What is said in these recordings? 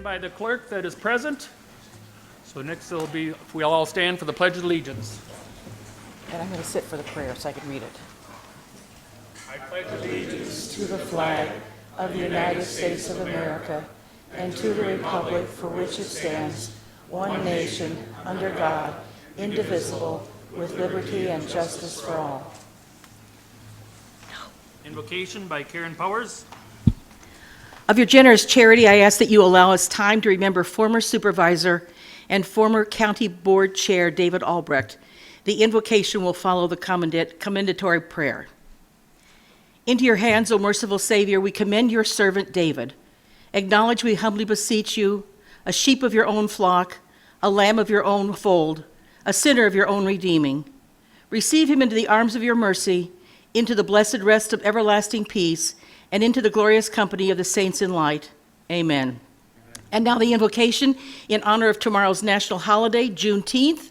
by the clerk that is present. So next will be, if we'll all stand for the Pledge of Allegiance. And I'm going to sit for the prayer so I can read it. I pledge allegiance To the flag of the United States of America and to the republic for which it stands, one nation, under God, indivisible, with liberty and justice for all. Invocation by Karen Powers. Of your generous charity, I ask that you allow us time to remember former supervisor and former county board chair David Albrecht. The invocation will follow the commendatory prayer. Into your hands, O merciful Savior, we commend your servant David. Acknowledge, we humbly beseech you, a sheep of your own flock, a lamb of your own fold, a sinner of your own redeeming. Receive him into the arms of your mercy, into the blessed rest of everlasting peace, and into the glorious company of the saints in light. Amen. And now the invocation in honor of tomorrow's national holiday, Juneteenth.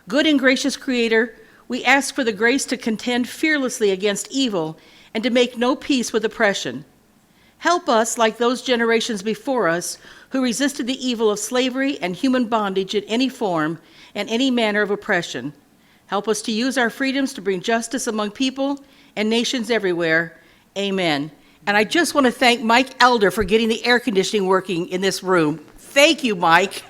Good and gracious Creator, we ask for the grace to contend fearlessly against evil and to make no peace with oppression. Help us, like those generations before us, who resisted the evil of slavery and human bondage in any form and any manner of oppression. Help us to use our freedoms to bring justice among people and nations everywhere. Amen. And I just want to thank Mike Elder for getting the air conditioning working in this room. Thank you, Mike.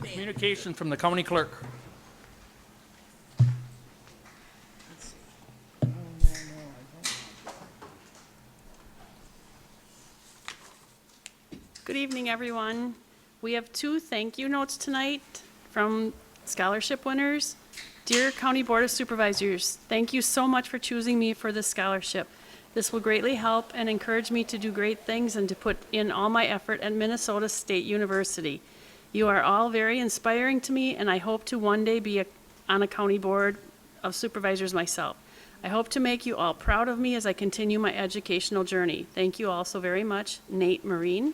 Communication from the county clerk. Good evening, everyone. We have 2 thank you notes tonight from scholarship winners. Dear County Board of Supervisors, thank you so much for choosing me for this scholarship. This will greatly help and encourage me to do great things and to put in all my effort at Minnesota State University. You are all very inspiring to me, and I hope to one day be on a county board of supervisors myself. I hope to make you all proud of me as I continue my educational journey. Thank you all so very much. Nate Marine.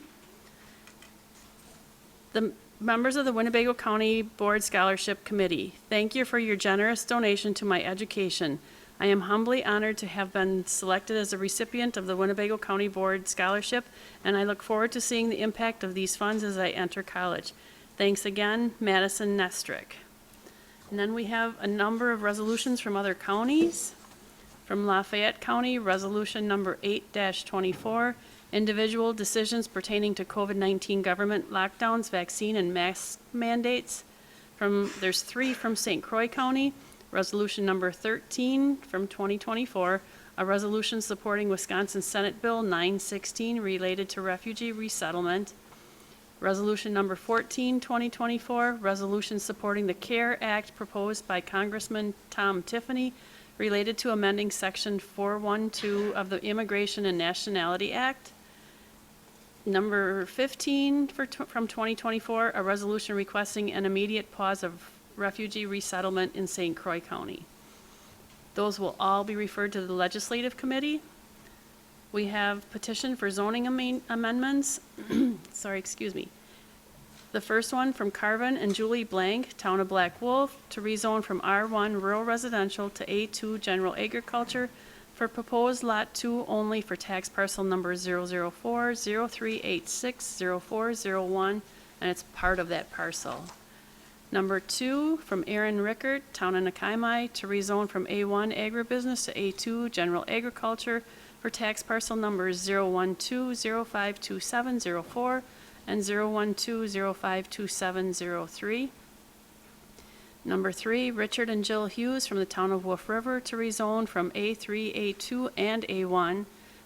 The members of the Winnebago County Board Scholarship Committee, thank you for your generous donation to my education. I am humbly honored to have been selected as a recipient of the Winnebago County Board Scholarship, and I look forward to seeing the impact of these funds as I enter college. Thanks again, Madison Nestrick. And then we have a number of resolutions from other counties. From Lafayette County, resolution number 8-24, individual decisions pertaining to COVID-19 government lockdowns, vaccine, and mask mandates. There's 3 from St. Croix County, resolution number 13 from 2024, a resolution supporting Wisconsin Senate Bill 916 related to refugee resettlement. Resolution number 14, 2024, resolution supporting the CARE Act proposed by Congressman Tom Tiffany related to amending Section 412 of the Immigration and Nationality Act. Number 15 from 2024, a resolution requesting an immediate pause of refugee resettlement in St. Croix County. Those will all be referred to the Legislative Committee. We have petition for zoning amendments. Sorry, excuse me. The first one from Carvin and Julie Blank, Town of Black Wolf, to rezone from R1 Rural Residential to A2 General Agriculture for proposed Lot 2 only for tax parcel number 004-0386-0401, and it's part of that parcel. Number 2, from Aaron Rickert, Town of Nakaimai, to rezone from A1 Agribusiness to A2 General Agriculture for tax parcel numbers 012-052704 and 012-052703. Number 3, Richard and Jill Hughes from the Town of Wolf River to rezone from A3, A2, and A1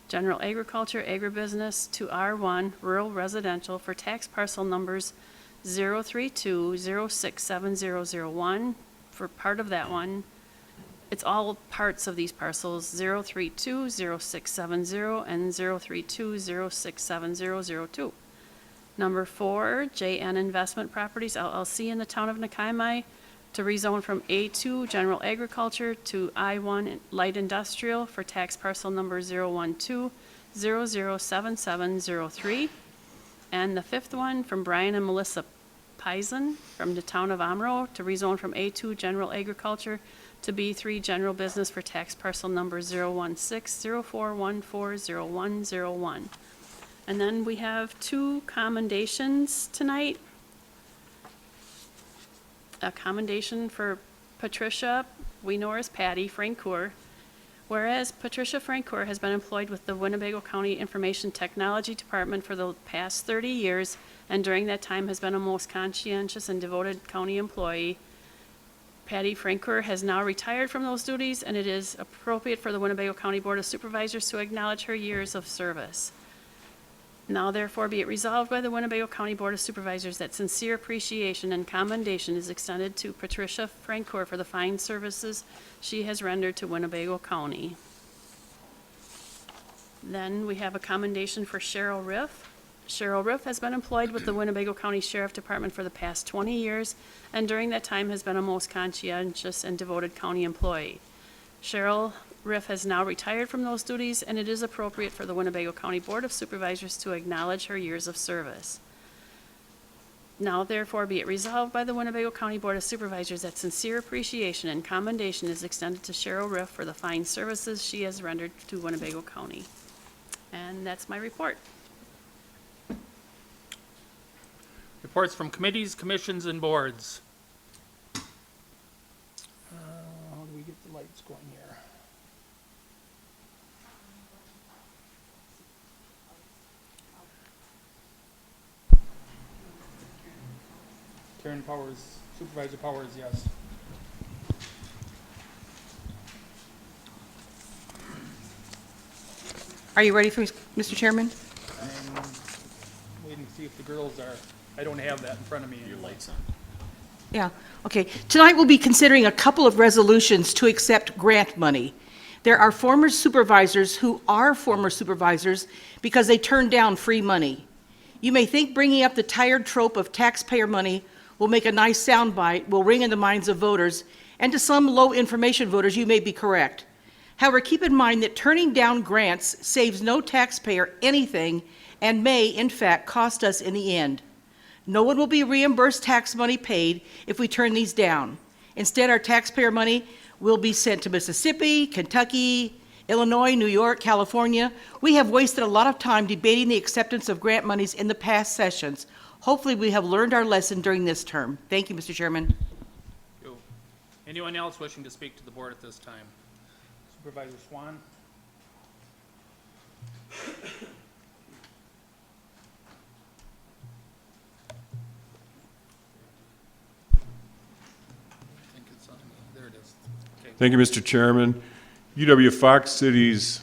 General Agriculture Agribusiness to R1 Rural Residential for tax parcel numbers 032-067001 for part of that one. It's all parts of these parcels, 032-0670 and 032-067002. Number 4, JN Investment Properties LLC in the Town of Nakaimai to rezone from A2 General Agriculture to I1 Light Industrial for tax parcel number 012-007703. And the 5th one from Brian and Melissa Pison from the town of Amro to rezone from A2 General Agriculture to B3 General Business for tax parcel number 016-04140101. And then we have two commendations tonight. A commendation for Patricia, we know her as Patty Francoeur. Whereas Patricia Francoeur has been employed with the Winnebago County Information Technology Department for the past 30 years, and during that time has been a most conscientious and devoted county employee. Patty Francoeur has now retired from those duties, and it is appropriate for the Winnebago County Board of Supervisors to acknowledge her years of service. Now therefore be it resolved by the Winnebago County Board of Supervisors that sincere appreciation and commendation is extended to Patricia Francoeur for the fine services she has rendered to Winnebago County. Then we have a commendation for Cheryl Riff. Cheryl Riff has been employed with the Winnebago County Sheriff Department for the past 20 years, and during that time has been a most conscientious and devoted county employee. Cheryl Riff has now retired from those duties, and it is appropriate for the Winnebago County Board of Supervisors to acknowledge her years of service. Now therefore be it resolved by the Winnebago County Board of Supervisors that sincere appreciation and commendation is extended to Cheryl Riff for the fine services she has rendered to Winnebago County. And that's my report. Reports from committees, commissions, and boards. How do we get the lights going here? Karen Powers, Supervisor Powers, yes. Are you ready for me, Mr. Chairman? I'm waiting to see if the girls are. I don't have that in front of me. Your lights on. Yeah, okay. Tonight we'll be considering a couple of resolutions to accept grant money. There are former supervisors who are former supervisors because they turned down free money. You may think bringing up the tired trope of taxpayer money will make a nice soundbite, will ring in the minds of voters, and to some low-information voters, you may be correct. However, keep in mind that turning down grants saves no taxpayer anything and may, in fact, cost us in the end. No one will be reimbursed tax money paid if we turn these down. Instead, our taxpayer money will be sent to Mississippi, Kentucky, Illinois, New York, California. We have wasted a lot of time debating the acceptance of grant monies in the past sessions. Hopefully, we have learned our lesson during this term. Thank you, Mr. Chairman. Anyone else wishing to speak to the board at this time? Supervisor Swan? I think it's on. There it is. Okay. Thank you, Mr. Chairman. UW Fox City's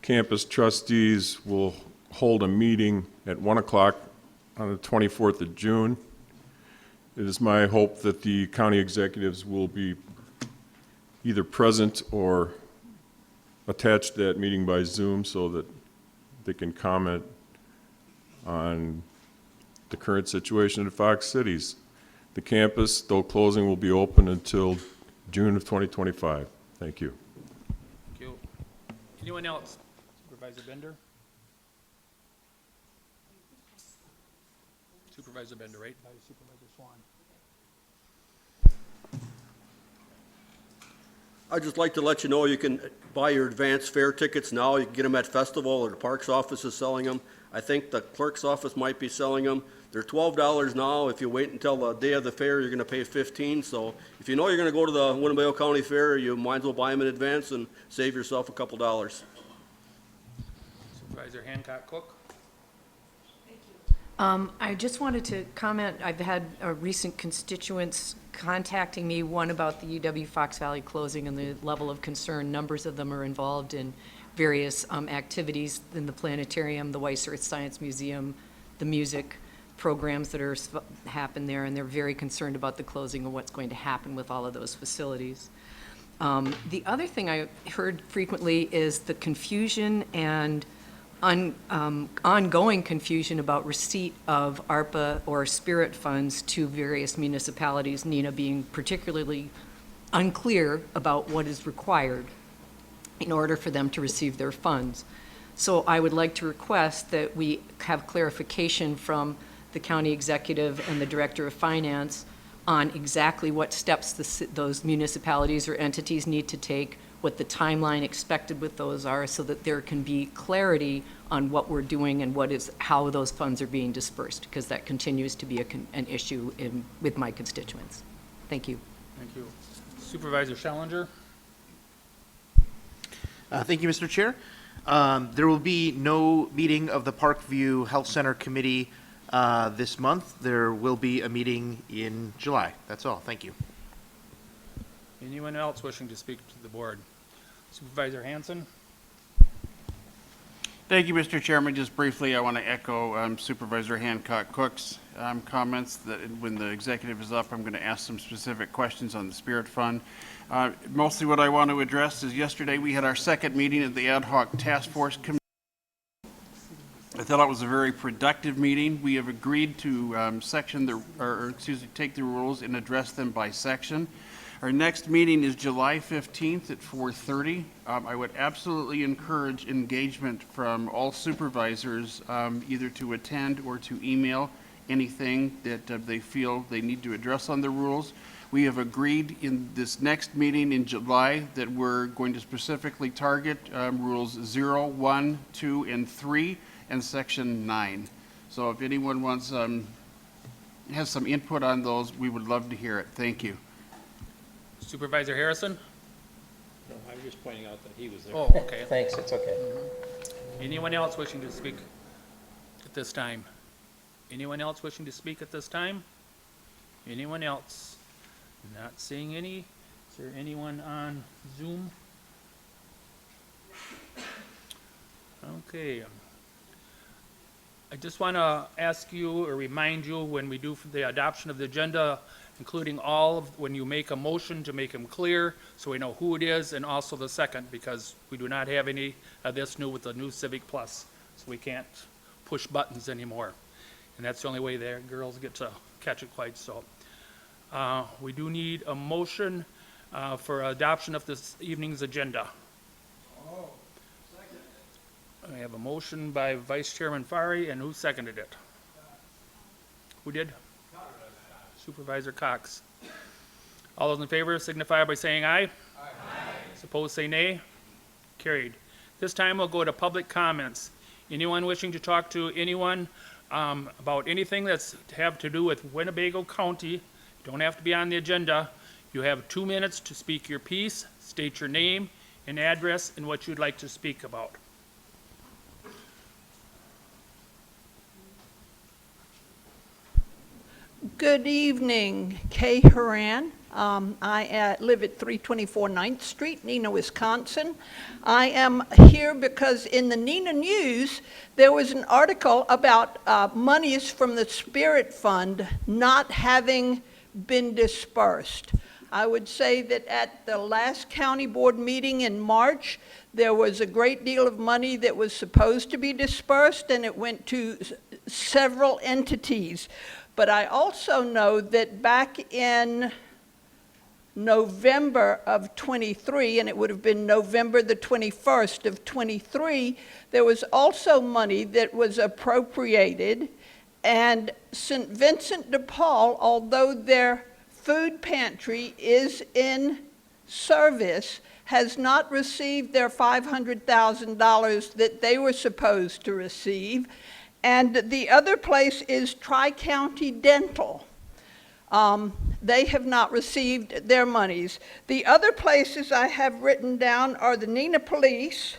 campus trustees will hold a meeting at 1 o'clock on the 24th of June. It is my hope that the county executives will be either present or attached to that meeting by Zoom so that they can comment on the current situation at Fox Cities. The campus, though closing, will be open until June of 2025. Thank you. Thank you. Anyone else? Supervisor Bender? Supervisor Bender, right? By Supervisor Swan. I'd just like to let you know you can buy your advanced fare tickets now. You can get them at Festival, or the Parks office is selling them. I think the clerk's office might be selling them. They're $12 now. If you wait until the day of the fair, you're going to pay $15. So if you know you're going to go to the Winnebago County Fair, you might as well buy them in advance and save yourself a couple dollars. Supervisor Hancock Cook? I just wanted to comment, I've had recent constituents contacting me, one about the UW Fox Valley closing and the level of concern. Numbers of them are involved in various activities in the planetarium, the Weiss Earth Science Museum, the music programs that are happen there, and they're very concerned about the closing and what's going to happen with all of those facilities. The other thing I heard frequently is the confusion and ongoing confusion about receipt of ARPA or Spirit funds to various municipalities, Nina being particularly unclear about what is required in order for them to receive their funds. So I would like to request that we have clarification from the county executive and the director of finance on exactly what steps those municipalities or entities need to take, what the timeline expected with those are, so that there can be clarity on what we're doing and how those funds are being dispersed, because that continues to be an issue with my constituents. Thank you. Thank you. Supervisor Schellinger? Thank you, Mr. Chair. There will be no meeting of the Parkview Health Center Committee this month. There will be a meeting in July. That's all. Thank you. Anyone else wishing to speak to the board? Supervisor Hanson? Thank you, Mr. Chairman. Just briefly, I want to echo Supervisor Hancock Cook's comments that when the executive is up, I'm going to ask some specific questions on the Spirit Fund. Mostly what I want to address is yesterday we had our second meeting of the Ad Hoc Task Force Committee. I thought it was a very productive meeting. We have agreed to take the rules and address them by section. Our next meeting is July 15th at 4:30. I would absolutely encourage engagement from all supervisors, either to attend or to email anything that they feel they need to address on the rules. We have agreed in this next meeting in July that we're going to specifically target rules 0, 1, 2, and 3, and section 9. So if anyone wants, has some input on those, we would love to hear it. Thank you. Supervisor Harrison? No, I was just pointing out that he was there. Oh, okay. Thanks, it's okay. Anyone else wishing to speak at this time? Anyone else wishing to speak at this time? Anyone else? Not seeing any. Is there anyone on Zoom? Okay. I just want to ask you or remind you when we do the adoption of the agenda, including all of, when you make a motion, to make them clear so we know who it is, and also the second, because we do not have any of this new with the new Civic Plus, so we can't push buttons anymore. And that's the only way the girls get to catch it quite so. We do need a motion for adoption of this evening's agenda. I have a motion by Vice Chairman Fari, and who seconded it? Who did? Supervisor Cox. All those in favor signify by saying aye. Aye. Opposed, say nay. Carried. This time we'll go to public comments. Anyone wishing to talk to anyone about anything that's have to do with Winnebago County, don't have to be on the agenda. You have 2 minutes to speak your piece, state your name and address and what you'd like to speak about. Good evening, Kay Horan. I live at 324 9th Street, Neenah, Wisconsin. I am here because in the Neenah News, there was an article about monies from the Spirit Fund not having been dispersed. I would say that at the last county board meeting in March, there was a great deal of money that was supposed to be dispersed, and it went to several entities. But I also know that back in November of 23, and it would have been November the 21st of 23, there was also money that was appropriated, and St. Vincent de Paul, although their food pantry is in service, has not received their $500,000 that they were supposed to receive. And the other place is Tri-County Dental. They have not received their monies. The other places I have written down are the Neenah Police,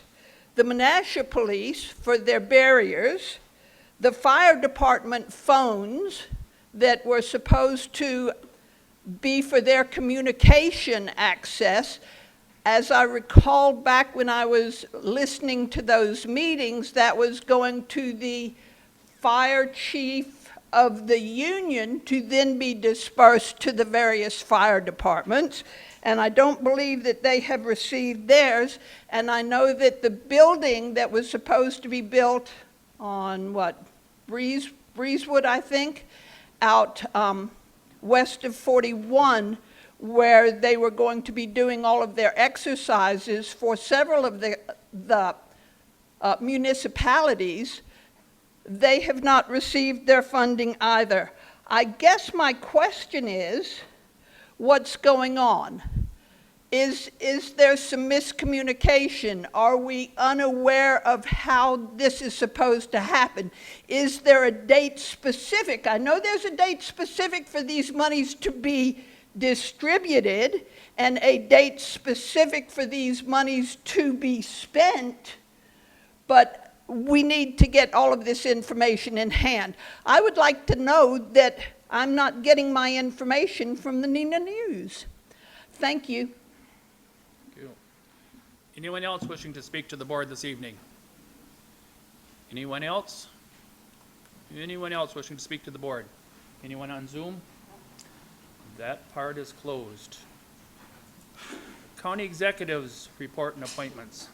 the Menasha Police for their barriers, the fire department phones that were supposed to be for their communication access. As I recall back when I was listening to those meetings, that was going to the fire chief of the union to then be dispersed to the various fire departments. And I don't believe that they have received theirs. And I know that the building that was supposed to be built on Breezewood, I think, out west of 41, where they were going to be doing all of their exercises for several of the municipalities, They have not received their funding either. I guess my question is, what's going on? Is there some miscommunication? Are we unaware of how this is supposed to happen? Is there a date specific? I know there's a date specific for these monies to be distributed and a date specific for these monies to be spent, but we need to get all of this information in hand. I would like to know that I'm not getting my information from the Neenah News. Thank you. Thank you. Anyone else wishing to speak to the board this evening? Anyone else? Anyone else wishing to speak to the board? Anyone on Zoom? That part is closed. County executives report and appointments.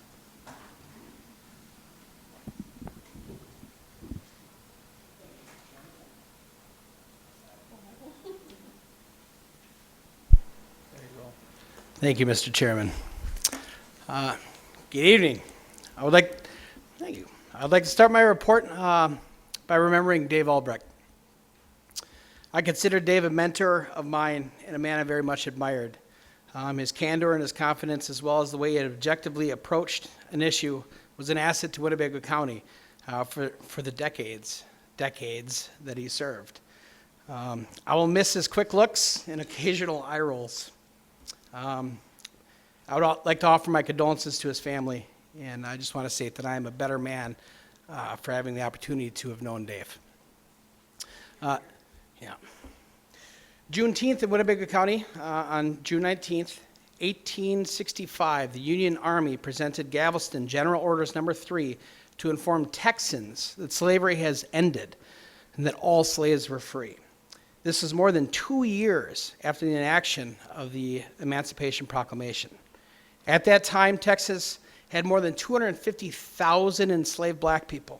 There you go. Thank you, Mr. Chairman. Good evening. Thank you. I would like to start my report by remembering Dave Albrecht. I consider Dave a mentor of mine and a man I very much admired. His candor and his confidence, as well as the way he had objectively approached an issue, was an asset to Winnebago County for the decades that he served. I will miss his quick looks and occasional eye rolls. I would like to offer my condolences to his family, and I just want to state that I am a better man for having the opportunity to have known Dave. Yeah. Juneteenth in Winnebago County, on June 19th, 1865, the Union Army presented Galveston General Orders Number 3 to inform Texans that slavery has ended and that all slaves were free. This is more than 2 years after the enaction of the Emancipation Proclamation. At that time, Texas had more than 250,000 enslaved black people.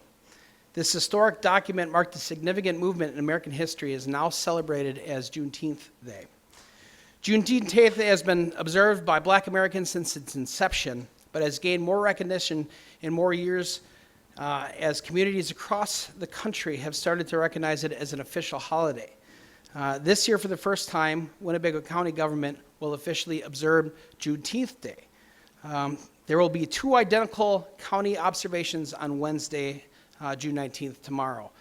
This historic document marked a significant movement in American history, is now celebrated as Juneteenth Day. Juneteenth has been observed by black Americans since its inception, but has gained more recognition in more years as communities across the country have started to recognize it as an official holiday. This year, for the first time, Winnebago County government will officially observe Juneteenth Day. There will be 2 identical county observations on Wednesday, June 19th, tomorrow.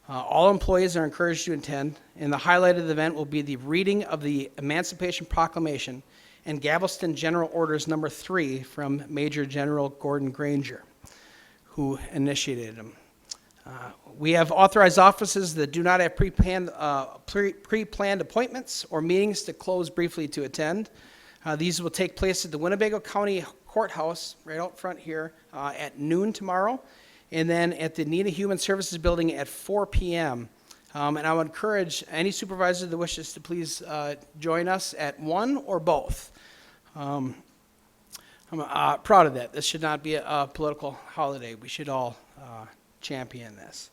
All employees are encouraged to attend, and the highlight of the event will be the reading of the Emancipation Proclamation and Galveston General Orders Number 3 from Major General Gordon Granger, who initiated them. We have authorized offices that do not have pre-planned appointments or meetings to close briefly to attend. These will take place at the Winnebago County Courthouse, right out front here, at noon tomorrow, and then at the Neenah Human Services Building at 4 p.m. And I would encourage any supervisor that wishes to please join us at one or both. I'm proud of that. This should not be a political holiday. We should all champion this.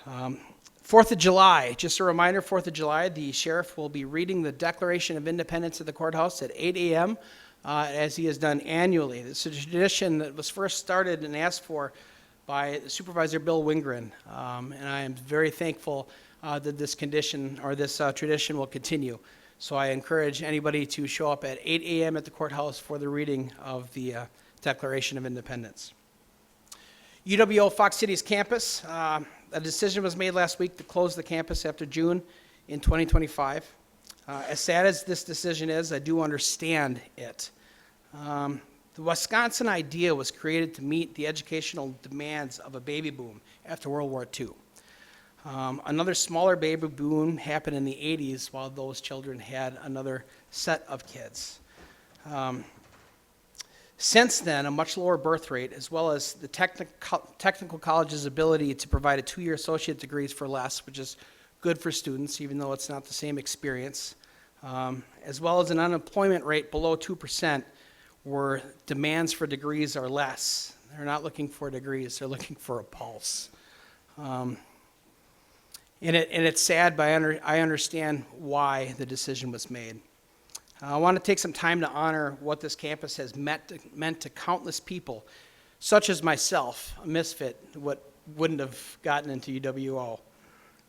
4th of July, just a reminder, 4th of July, the sheriff will be reading the Declaration of Independence at the courthouse at 8 a.m., as he has done annually. This is a tradition that was first started and asked for by Supervisor Bill Wingren, and I am very thankful that this tradition will continue. So I encourage anybody to show up at 8 a.m. at the courthouse for the reading of the Declaration of Independence. UWO Fox Cities campus, a decision was made last week to close the campus after June in 2025. As sad as this decision is, I do understand it. The Wisconsin idea was created to meet the educational demands of a baby boom after World War II. Another smaller baby boom happened in the 80s while those children had another set of kids. Since then, a much lower birth rate, as well as the technical college's ability to provide a 2-year associate degrees for less, which is good for students, even though it's not the same experience, as well as an unemployment rate below 2%, where demands for degrees are less. They're not looking for degrees, they're looking for a pulse. And it's sad, but I understand why the decision was made. I want to take some time to honor what this campus has meant to countless people, such as myself, a misfit, what wouldn't have gotten into UWO.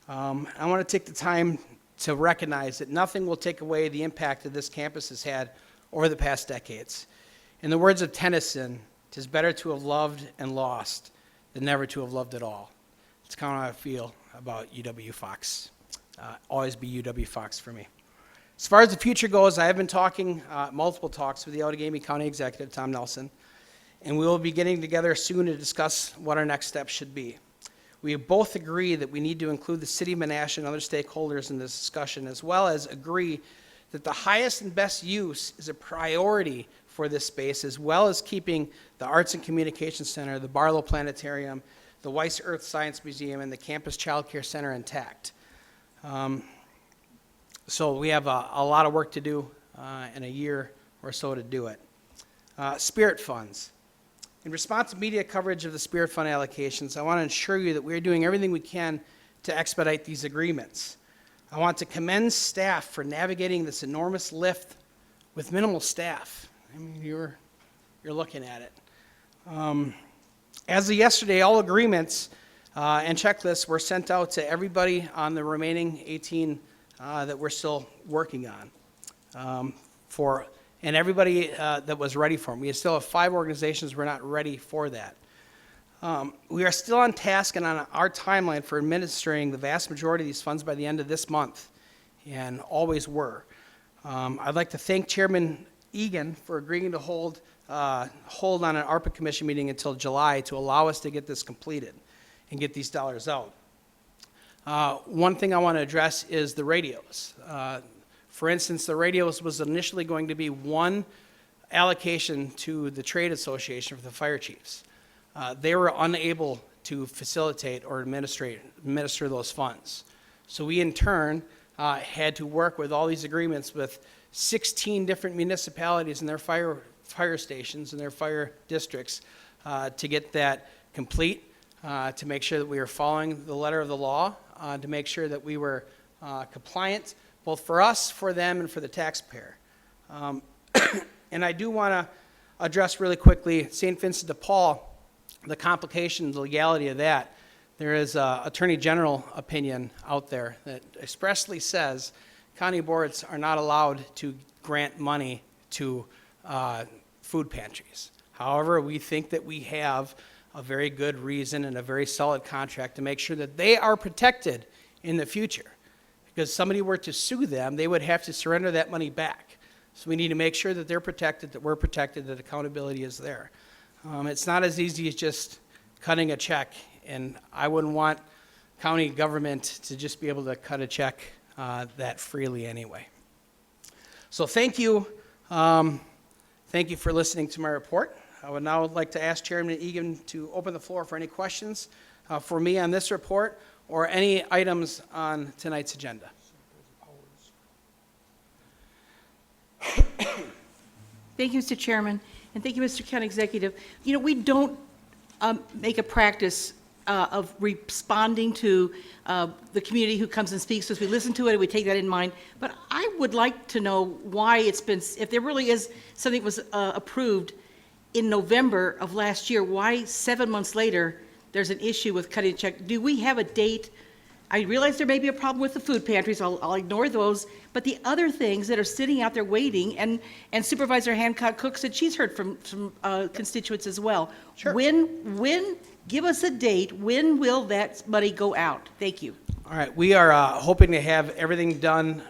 I want to take the time to recognize that nothing will take away the impact that this campus has had over the past decades. In the words of Tennyson, "'Tis better to have loved and lost than never to have loved at all." It's kind of how I feel about UW-Fox. Always be UW-Fox for me. As far as the future goes, I have been talking, multiple talks with the Outagamie County Executive, Tom Nelson, and we will be getting together soon to discuss what our next steps should be. We both agree that we need to include the City of Menasha and other stakeholders in this discussion, as well as agree that the highest and best use is a priority for this space, as well as keeping the Arts and Communications Center, the Barlow Planetarium, the Weiss Earth Science Museum, and the Campus Child Care Center intact. So we have a lot of work to do in a year or so to do it. Spirit funds. In response to media coverage of the Spirit Fund allocations, I want to assure you that we are doing everything we can to expedite these agreements. I want to commend staff for navigating this enormous lift with minimal staff. I mean, you're looking at it. As of yesterday, all agreements and checklists were sent out to everybody on the remaining 18 that we're still working on and everybody that was ready for them. We still have 5 organizations we're not ready for that. We are still on task and on our timeline for administering the vast majority of these funds by the end of this month, and always were. I'd like to thank Chairman Egan for agreeing to hold on an ARPA Commission meeting until July to allow us to get this completed and get these dollars out. One thing I want to address is the radios. For instance, the radios was initially going to be one allocation to the trade association for the fire chiefs. They were unable to facilitate or administer those funds. So we in turn had to work with all these agreements with 16 different municipalities and their fire stations and their fire districts to get that complete, to make sure that we were following the letter of the law, to make sure that we were compliant, both for us, for them, and for the taxpayer. And I do want to address really quickly St. Vincent de Paul, the complication, the legality of that. There is an Attorney General opinion out there that expressly says county boards are not allowed to grant money to food pantries. However, we think that we have a very good reason and a very solid contract to make sure that they are protected in the future. Because if somebody were to sue them, they would have to surrender that money back. So we need to make sure that they're protected, that we're protected, that accountability is there. It's not as easy as just cutting a check, and I wouldn't want county government to just be able to cut a check that freely anyway. So thank you. Thank you for listening to my report. I would now like to ask Chairman Egan to open the floor for any questions for me on this report or any items on tonight's agenda. Thank you, Mr. Chairman, and thank you, Mr. County Executive. You know, we don't make a practice of responding to the community who comes and speaks to us. We listen to it and we take that in mind. But I would like to know why it's been, if there really is something that was approved in November of last year, why 7 months later there's an issue with cutting a check? Do we have a date? I realize there may be a problem with the food pantries. I'll ignore those. But the other things that are sitting out there waiting, and Supervisor Hancock Cook said she's heard from constituents as well. Sure. When, give us a date. When will that money go out? Thank you. All right, we are hoping to have everything done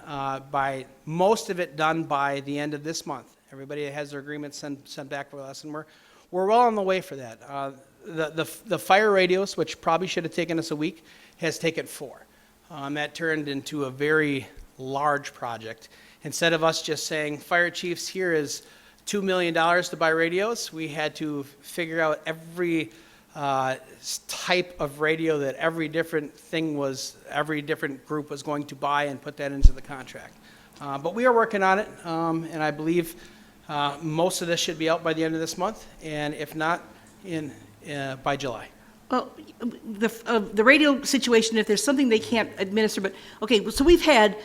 most of it done by the end of this month. Everybody has their agreements sent back with us, and we're well on the way for that. The fire radios, which probably should have taken us a week, has taken 4. That turned into a very large project. Instead of us just saying, fire chiefs, here is $2 million to buy radios, we had to figure out every type of radio that every different group was going to buy and put that into the contract. But we are working on it, and I believe most of this should be out by the end of this month, and if not, by July. Well, the radio situation, if there's something they can't administer, but, okay, so we've had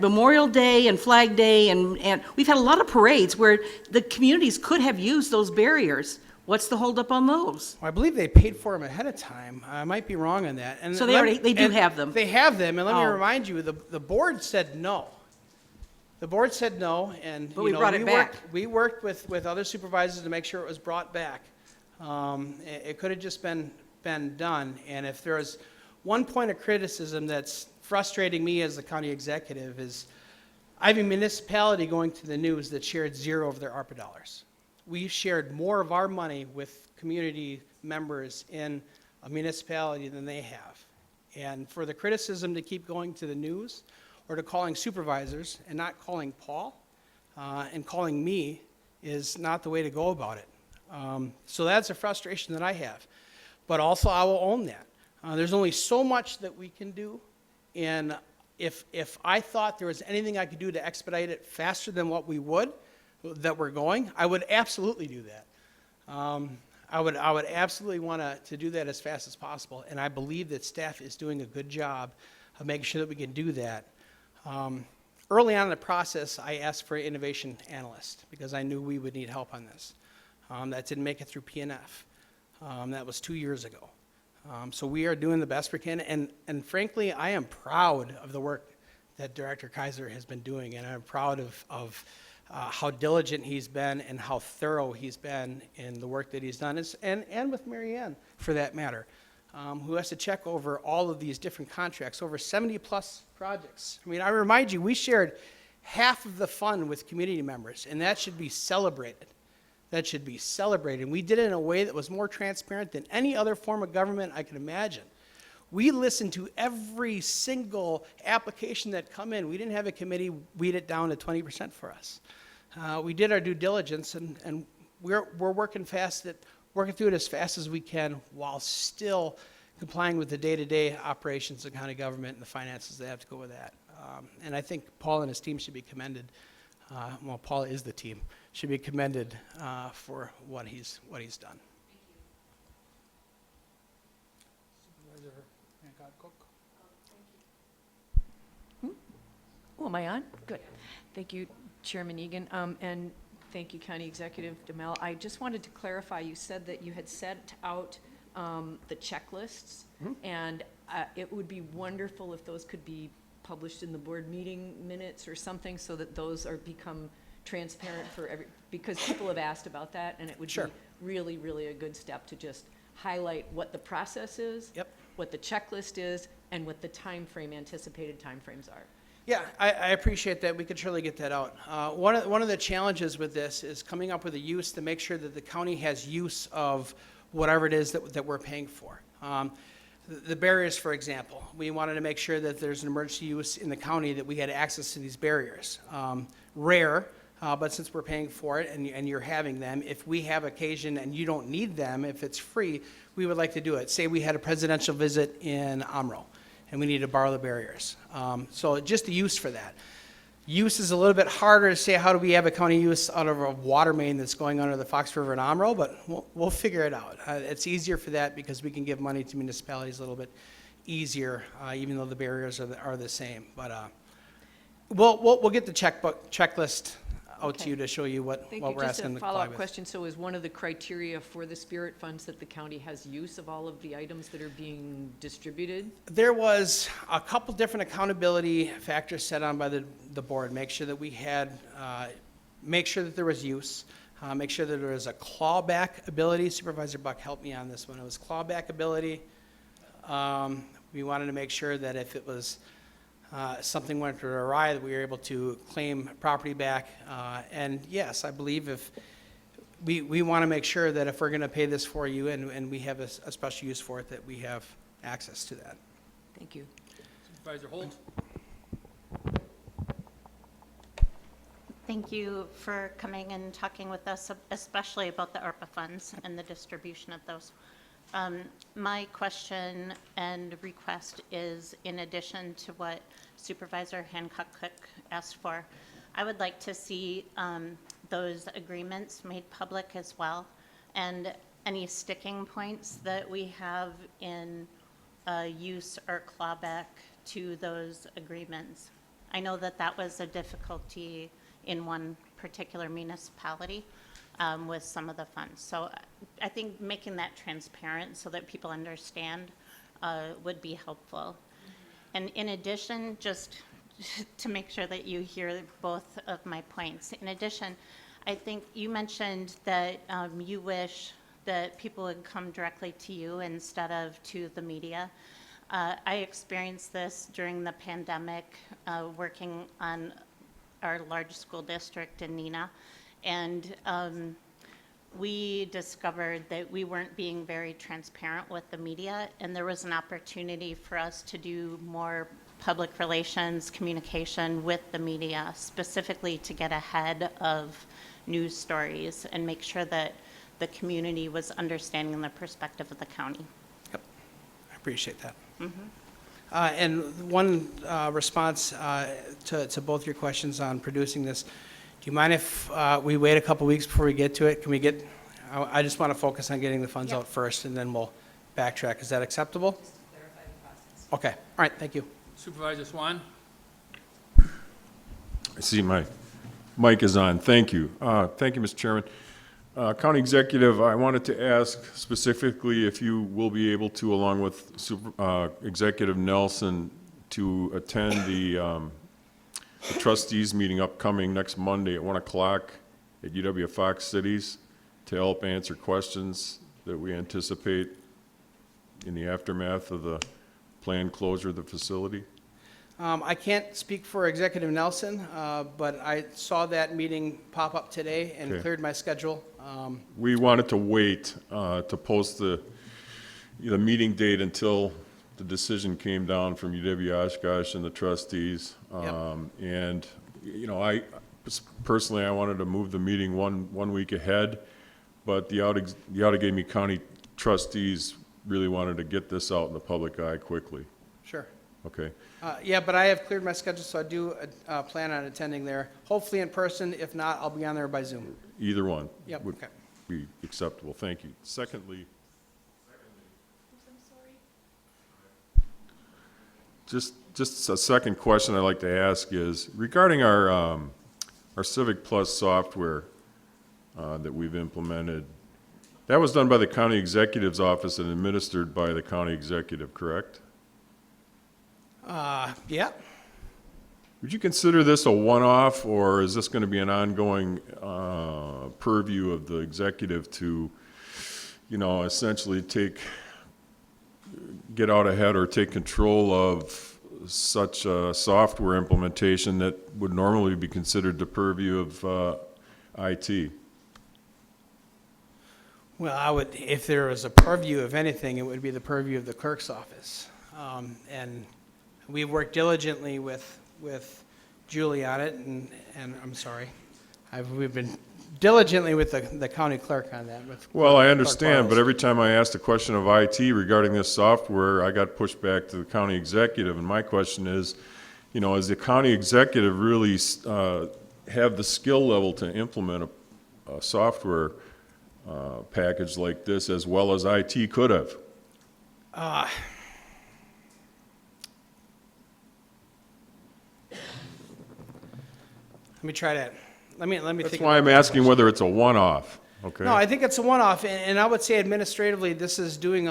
Memorial Day and Flag Day, and we've had a lot of parades where the communities could have used those barriers. What's the holdup on those? Well, I believe they paid for them ahead of time. I might be wrong on that. And So they do have them? They have them, and let me Oh. remind you, the board said no. The board said no, and, But we brought it back. We worked with other supervisors to make sure it was brought back. It could have just been done, and if there was one point of criticism that's frustrating me as the county executive is, I have a municipality going to the news that shared zero of their ARPA dollars. We shared more of our money with community members in a municipality than they have. And for the criticism to keep going to the news or to calling supervisors and not calling Paul and calling me is not the way to go about it. So that's a frustration that I have. But also I will own that. There's only so much that we can do, and if I thought there was anything I could do to expedite it faster than what that we're going, I would absolutely do that. I would absolutely want to do that as fast as possible, and I believe that staff is doing a good job of making sure that we can do that. Early on in the process, I asked for an innovation analyst because I knew we would need help on this. That didn't make it through P&F. That was 2 years ago. So we are doing the best we can, and frankly, I am proud of the work that Director Kaiser has been doing, and I'm proud of how diligent he's been and how thorough he's been in the work that he's done, and with Mary Ann, for that matter, who has to check over all of these different contracts, over 70-plus projects. I mean, I remind you, we shared half of the fund with community members, and that should be celebrated. That should be celebrated. And we did it in a way that was more transparent than any other form of government I can imagine. We listened to every single application that come in. We didn't have a committee weed it down to 20% for us. We did our due diligence, and we're working through it as fast as we can while still complying with the day-to-day operations of county government and the finances that have to go with that. And I think Paul and his team should be commended. Well, Paul is the team, should be commended for what he's done. Supervisor Hancock-Cook. Oh, am I on? Good. Thank you, Chairman Egan, and thank you, County Executive DeMel. I just wanted to clarify, you said that you had set out the checklists, and it would be wonderful if those could be published in the board meeting minutes or something so that those become transparent for because people have asked about that, and it would Sure. be really, really a good step to just highlight what the process is, Yep. what the checklist is, and what the anticipated timeframes are. Yeah, I appreciate that. We could surely get that out. One of the challenges with this is coming up with a use to make sure that the county has use of whatever it is that we're paying for. The barriers, for example, we wanted to make sure that there's an emergency use in the county that we had access to these barriers. Rare, but since we're paying for it and you're having them, if we have occasion and you don't need them, if it's free, we would like to do it. Say we had a presidential visit in Amro and we need to borrow the barriers. So just the use for that. Use is a little bit harder to say, how do we have a county use out of a water main that's going under the Fox River in Amro, but we'll figure it out. It's easier for that because we can give money to municipalities a little bit easier, even though the barriers are the same. But we'll get the checklist out to you to show you what Thank we're you. Just asking a them to comply follow-up with. question. So is one of the criteria for the spirit funds that the county has use of all of the items that are being distributed? There was a couple different accountability factors set on by the board. Make sure that we had, make sure that there was use, make sure that there was a clawback ability. Supervisor Buck helped me on this one. It was clawback ability. We wanted to make sure that if it was something went awry, that we were able to claim property back. And yes, I believe if we want to make sure that if we're going to pay this for you and we have a special use for it, that we have access to that. Thank you. Supervisor Holt. Thank you for coming and talking with us, especially about the ARPA funds and the distribution of those. My question and request is, in addition to what Supervisor Hancock-Cook asked for, I would like to see those agreements made public as well, and any sticking points that we have in use or clawback to those agreements. I know that that was a difficulty in one particular municipality. with some of the funds. So I think making that transparent so that people understand would be helpful. And in addition, just to make sure that you hear both of my points, in addition, I think you mentioned that you wish that people would come directly to you instead of to the media. I experienced this during the pandemic, working on our large school district in Neenah, and we discovered that we weren't being very transparent with the media, and there was an opportunity for us to do more public relations communication with the media, specifically to get ahead of news stories and make sure that the community was understanding the perspective of the county. I appreciate that. And one response to both your questions on producing this, do you mind if we wait a couple weeks before we get to it? Can we get, I just want to focus on getting the funds out first, and then we'll backtrack. Is that acceptable? Just to clarify the process. Okay, all right, thank you. Supervisor Swan? I see my mic is on. Thank you. Thank you, Mr. Chairman. County Executive, I wanted to ask specifically if you will be able to, along with Executive Nelson, to attend the trustees meeting upcoming next Monday at 1 o'clock at UW Fox Cities to help answer questions that we anticipate in the aftermath of the planned closure of the facility. I can't speak for Executive Nelson, but I saw that meeting pop up today and Okay. cleared my schedule. We wanted to wait to post the meeting date until the decision came down from UW Oshkosh and the trustees. And, you know, I personally, I wanted to move the meeting one week ahead, but the Outagamie County trustees really wanted to get this out in the public eye quickly. Sure. Okay. Yeah, but I have cleared my schedule, so I do plan on attending there, hopefully in person. If not, I'll be on there by Zoom. Either one Yep, would okay. be acceptable. Thank you. Secondly, just a second question I'd like to ask is regarding our Civic Plus software that we've implemented. That was done by the county executive's office and administered by the county executive, correct? Yeah. Would you consider this a one-off, or is this going to be an ongoing purview of the executive to, you know, essentially get out ahead or take control of such a software implementation that would normally be considered the purview of IT? Well, I would, if there was a purview of anything, it would be the purview of the clerk's office. And we've worked diligently with Julie on it, and I'm sorry, we've been diligently with the county clerk on that. Well, I understand, but every time I asked a question of IT regarding this software, I got pushed back to the county executive, and my question is, you know, does the county executive really have the skill level to implement a software package like this as well as IT could have? Let me try that. Let me That's think. why I'm asking whether it's a one-off, okay? No, I think it's a one-off, and I would say administratively, this is doing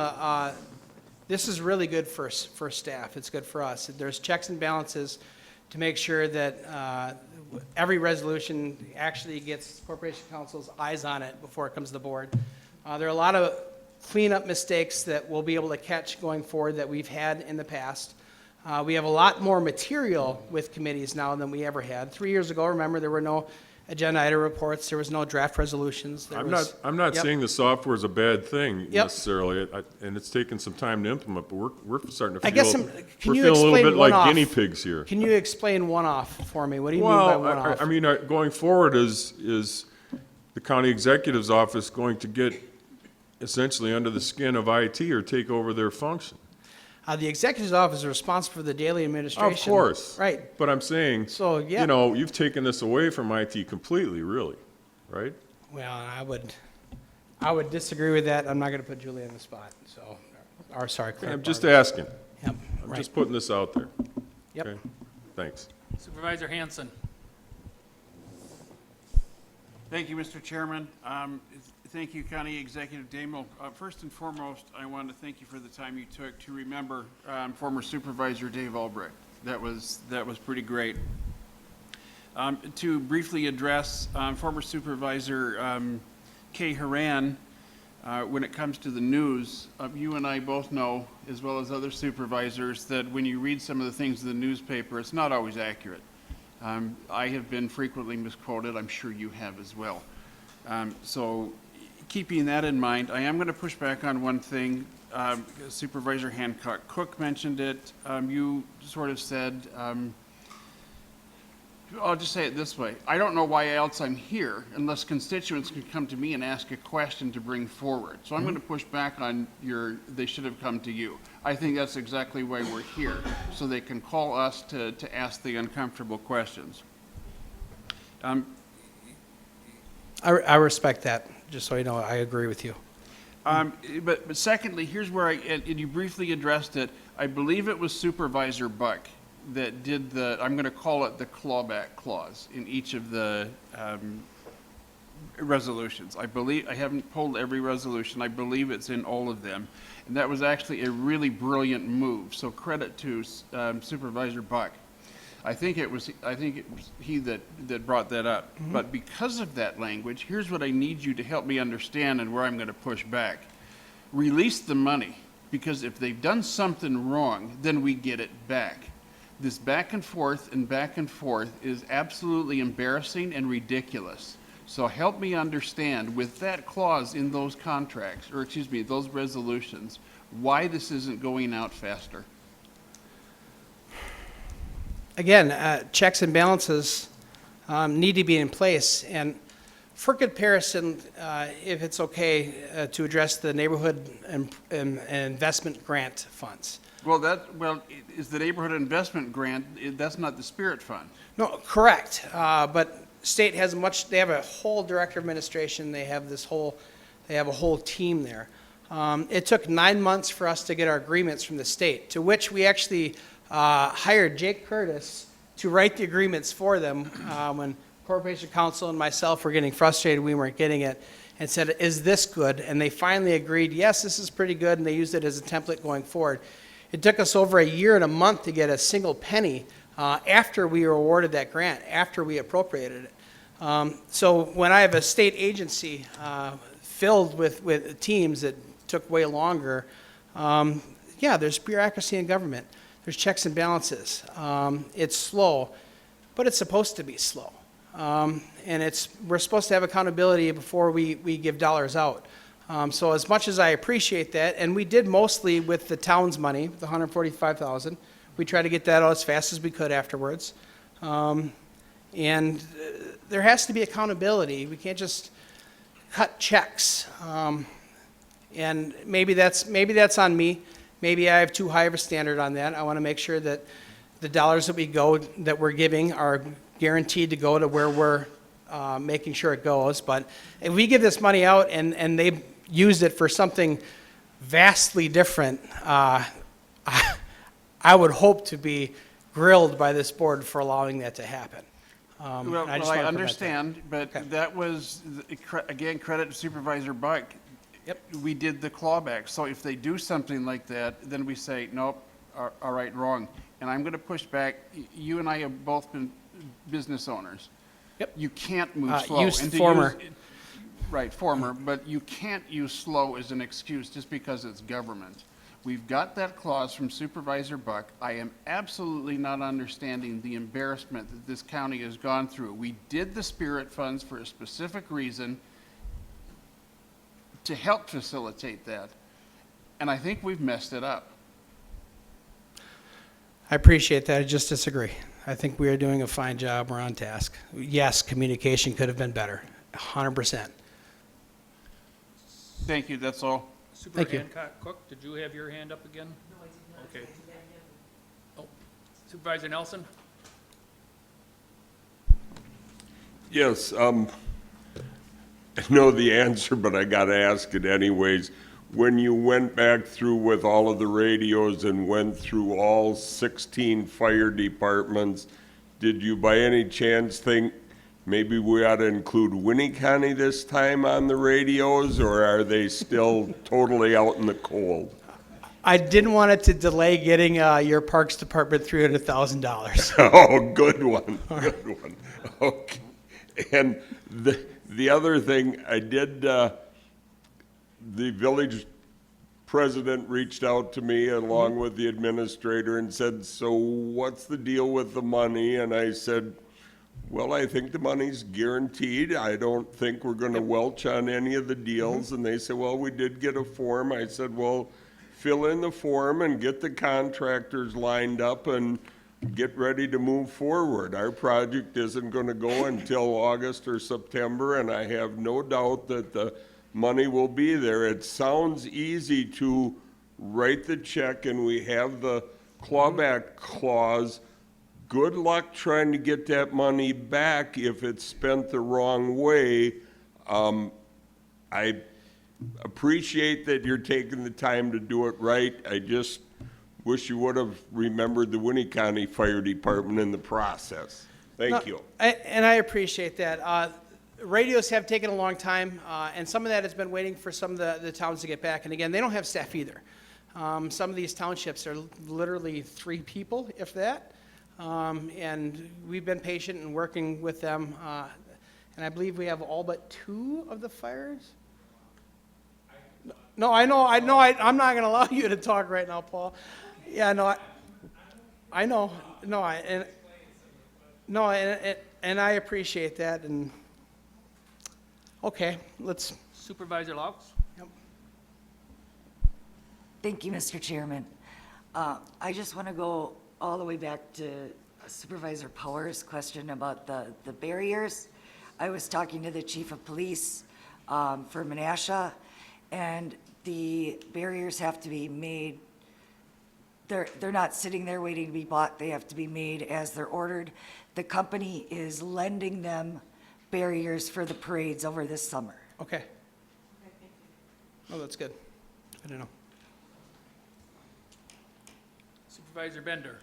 this is really good for staff. It's good for us. There's checks and balances to make sure that every resolution actually gets Corporation Council's eyes on it before it comes to the board. There are a lot of cleanup mistakes that we'll be able to catch going forward that we've had in the past. We have a lot more material with committees now than we ever had. 3 years ago, remember, there were no agenda item reports, there was no draft resolutions. I'm not Yep. saying the software is a bad thing Yep. necessarily, and it's taken some time to implement, but we're starting to I feel, guess we're can you feeling a little explain bit like one-off? guinea pigs here. Can you explain one-off for me? What do you mean by Well, one-off? I mean, going forward, is the county executive's office going to get essentially under the skin of IT or take over their function? The executive's office is responsible for the daily administration. Of course. Right. But I'm saying, So, yeah. you know, you've taken this away from IT completely, really, right? Well, I would disagree with that. I'm not going to put Julie on the spot, so, or sorry, Clerk I'm just Barnes. asking. Yep, I'm right. just putting this out there. Yep. Okay? Thanks. Supervisor Hanson? Thank you, Mr. Chairman. Thank you, County Executive Damo. First and foremost, I want to thank you for the time you took to remember former Supervisor Dave Albrecht. That was pretty great. To briefly address former Supervisor Kay Haran, when it comes to the news, you and I both know, as well as other supervisors, that when you read some of the things in the newspaper, it's not always accurate. I have been frequently misquoted. I'm sure you have as well. So keeping that in mind, I am going to push back on one thing. Supervisor Hancock Cook mentioned it. You sort of said, I'll just say it this way. I don't know why else I'm here unless constituents can come to me and ask a question to bring forward. So I'm going to push back on they should have come to you. I think that's exactly why we're here, so they can call us to ask the uncomfortable questions. I respect that, just so you know, I agree with you. But secondly, here's where and you briefly addressed it. I believe it was Supervisor Buck that did I'm going to call it the clawback clause in each of the resolutions. I haven't pulled every resolution. I believe it's in all of them. And that was actually a really brilliant move. So credit to Supervisor Buck. I think it was he that brought that up. Mm-hmm. But because of that language, here's what I need you to help me understand and where I'm going to push back. Release the money, because if they've done something wrong, then we get it back. This back and forth is absolutely embarrassing and ridiculous. So help me understand, with that clause in those contracts, or excuse me, those resolutions, why this isn't going out faster. Again, checks and balances need to be in place. And for comparison, if it's okay, to address the neighborhood and investment grant funds. Well, is the neighborhood investment grant, that's not the Spirit Fund. No, correct. But state has they have a whole director of administration. They have a whole team there. It took 9 months for us to get our agreements from the state, to which we actually hired Jake Curtis to write the agreements for them when Corporation Council and myself were getting frustrated we weren't getting it, and said, is this good? And they finally agreed, yes, this is pretty good, and they used it as a template going forward. It took us over a year and a month to get a single penny after we were awarded that grant, after we appropriated it. So when I have a state agency filled with teams that took way longer, yeah, there's bureaucracy in government. There's checks and balances. It's slow, but it's supposed to be slow. And we're supposed to have accountability before we give dollars out. So as much as I appreciate that, and we did mostly with the town's money, the $145,000, we tried to get that out as fast as we could afterwards. And there has to be accountability. We can't just cut checks. And maybe that's on me. Maybe I have too high of a standard on that. I want to make sure that the dollars that we're giving are guaranteed to go to where we're making sure it goes. But if we give this money out and they used it for something vastly different, I would hope to be grilled by this board for allowing that to happen. I understand, but Okay. that was, again, credit to Supervisor Buck. Yep. We did the clawback. So if they do something like that, then we say, nope, all right, wrong. And I'm going to push back. You and I have both been business owners. Yep. You can't move slow. Former, but you can't use slow as an excuse just because it's government. We've got that clause from Supervisor Buck. I am absolutely not understanding the embarrassment that this county has gone through. We did the Spirit funds for a specific reason to help facilitate that, and I think we've messed it up. I appreciate that. I just disagree. I think we are doing a fine job. We're on task. Yes, communication could have been better, 100%. Thank you, that's all. Thank you. Hancock Cook, did you have your hand up again? No, I did not. Okay. Oh, Supervisor Nelson? Yes, I know the answer, but I gotta ask it anyways. When you went back through with all of the radios and went through all 16 fire departments, did you by any chance think maybe we ought to include Winnie County this time on the radios, or are they still totally out in the cold? I didn't want it to delay getting your Parks Department $300,000. Oh, good one, good one. Okay. And the other thing, I did, the village president reached out to me along with the administrator and said, so what's the deal with the money? And I said, well, I think the money's guaranteed. I don't think we're gonna welch on any of the deals. And they said, well, we did get a form. I said, well, fill in the form and get the contractors lined up and get ready to move forward. Our project isn't gonna go until August or September, and I have no doubt that the money will be there. It sounds easy to write the check and we have the clawback clause. Good luck trying to get that money back if it's spent the wrong way. I appreciate that you're taking the time to do it right. I just wish you would have remembered the Winnie County Fire Department in the process. Thank you. And I appreciate that. Radios have taken a long time, and some of that has been waiting for some of the towns to get back. And again, they don't have staff either. Some of these townships are literally 3 people, if that. And we've been patient and working with them. And I believe we have all but 2 of the fires. No, I'm not going to allow you to talk right now, Paul. Yeah, no, I know. No, and I appreciate that. And okay, let's. Supervisor Laux? Yep. Thank you, Mr. Chairman. I just want to go all the way back to Supervisor Powers' question about the barriers. I was talking to the chief of police for Menasha, and the barriers have to be made. They're not sitting there waiting to be bought. They have to be made as they're ordered. The company is lending them barriers for the parades over this summer. Okay. Oh, that's good. I don't know. Supervisor Bender?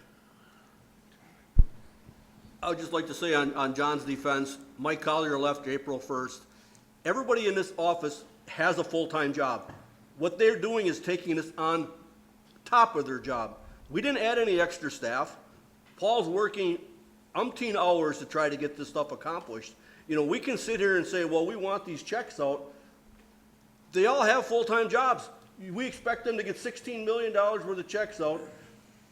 I would just like to say on John's defense, Mike Collier left April 1st. Everybody in this office has a full-time job. What they're doing is taking this on top of their job. We didn't add any extra staff. Paul's working umpteen hours to try to get this stuff accomplished. You know, we can sit here and say, well, we want these checks out. They all have full-time jobs. We expect them to get $16 million worth of checks out.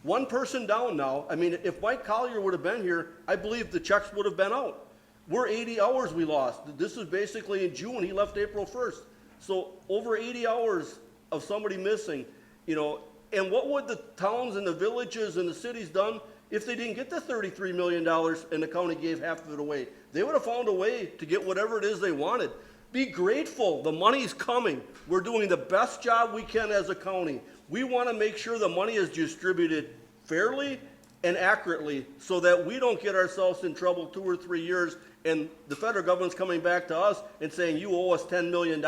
One person down now. I mean, if Mike Collier would have been here, I believe the checks would have been out. We're 80 hours we lost. This is basically in June. He left April 1st. So over 80 hours of somebody missing, you know. And what would the towns and the villages and the cities done if they didn't get the $33 million and the county gave half of it away? They would have found a way to get whatever it is they wanted. Be grateful. The money's coming. We're doing the best job we can as a county. We want to make sure the money is distributed fairly and accurately so that we don't get ourselves in trouble 2 or 3 years and the federal government's coming back to us and saying, you owe us $10 million.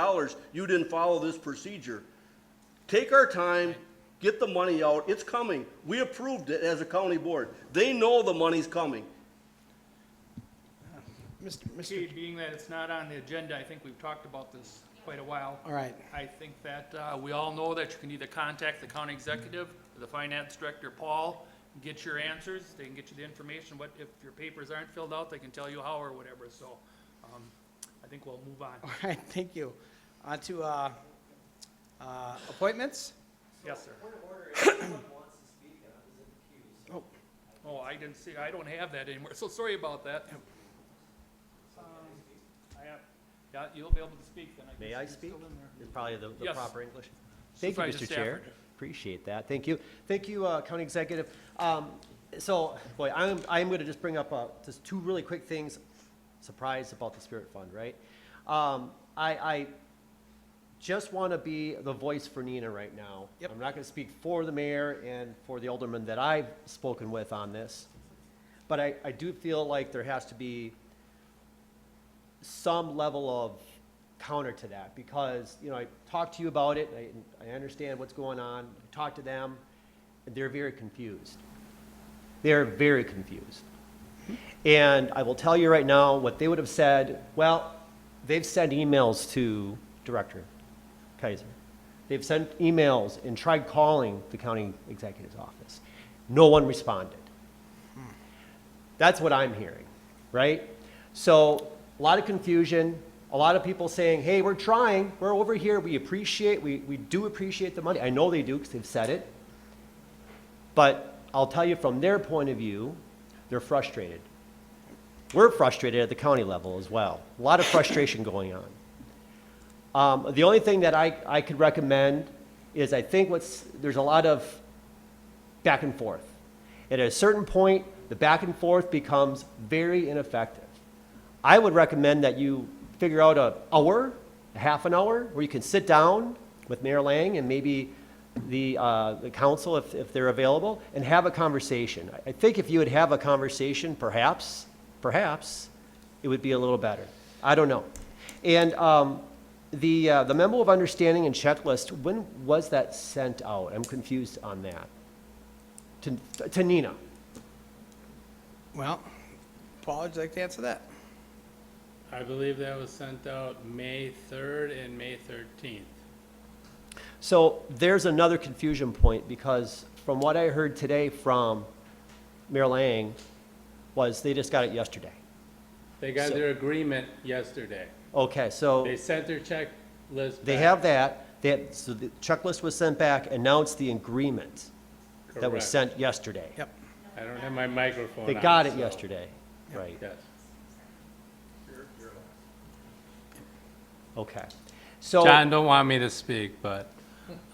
You didn't follow this procedure. Take our time. Get the money out. It's coming. We approved it as a county board. They know the money's coming. Okay, being that it's not on the agenda, I think we've talked about this quite a while. All right. I think that we all know that you can either contact the county executive or the finance director, Paul, and get your answers. They can get you the information. What if your papers aren't filled out, they can tell you how or whatever. So I think we'll move on. All right, thank you. On to appointments. Yes, sir. Oh, I didn't see, I don't have that anymore, so sorry about that. Yeah, you'll be able to speak then. May I speak? It's probably the Yes. proper English. Thank you, Supervisor Mr. Chair. Stafford. Appreciate that. Thank you. Thank you, County Executive. So, boy, I'm going to just bring up just 2 really quick things. Surprise about the Spirit Fund, right? I just want to be the voice for Nina right now. Yep. I'm not going to speak for the mayor and for the aldermen that I've spoken with on this, but I do feel like there has to be some level of counter to that, because, you know, I talked to you about it, I understand what's going on, talk to them, and they're very confused. They're very confused. And I will tell you right now, what they would have said, well, they've sent emails to Director Kaiser. They've sent emails and tried calling the county executive's office. No one responded. That's what I'm hearing, right? So a lot of confusion, a lot of people saying, hey, we're trying, we're over here, we do appreciate the money. I know they do because they've said it. But I'll tell you from their point of view, they're frustrated. We're frustrated at the county level as well. A lot of frustration going on. The only thing that I could recommend is I think there's a lot of back and forth. And at a certain point, the back and forth becomes very ineffective. I would recommend that you figure out an hour, a half an hour, where you can sit down with Mayor Lang and maybe the council, if they're available, and have a conversation. I think if you would have a conversation, perhaps, it would be a little better. I don't know. And the memo of understanding and checklist, when was that sent out? I'm confused on that. To Nina. Well, Paul, would you like to answer that? I believe that was sent out May 3rd and May 13th. So there's another confusion point, because from what I heard today from Mayor Lang was they just got it yesterday. They got So- their agreement yesterday. Okay, so They sent their checklist they back. have that. So the checklist was sent back, and now it's the agreement that was Correct. sent yesterday. Yep. I don't have my microphone They on, got it so- yesterday, right? Yes. Okay. So. John don't want me to speak, but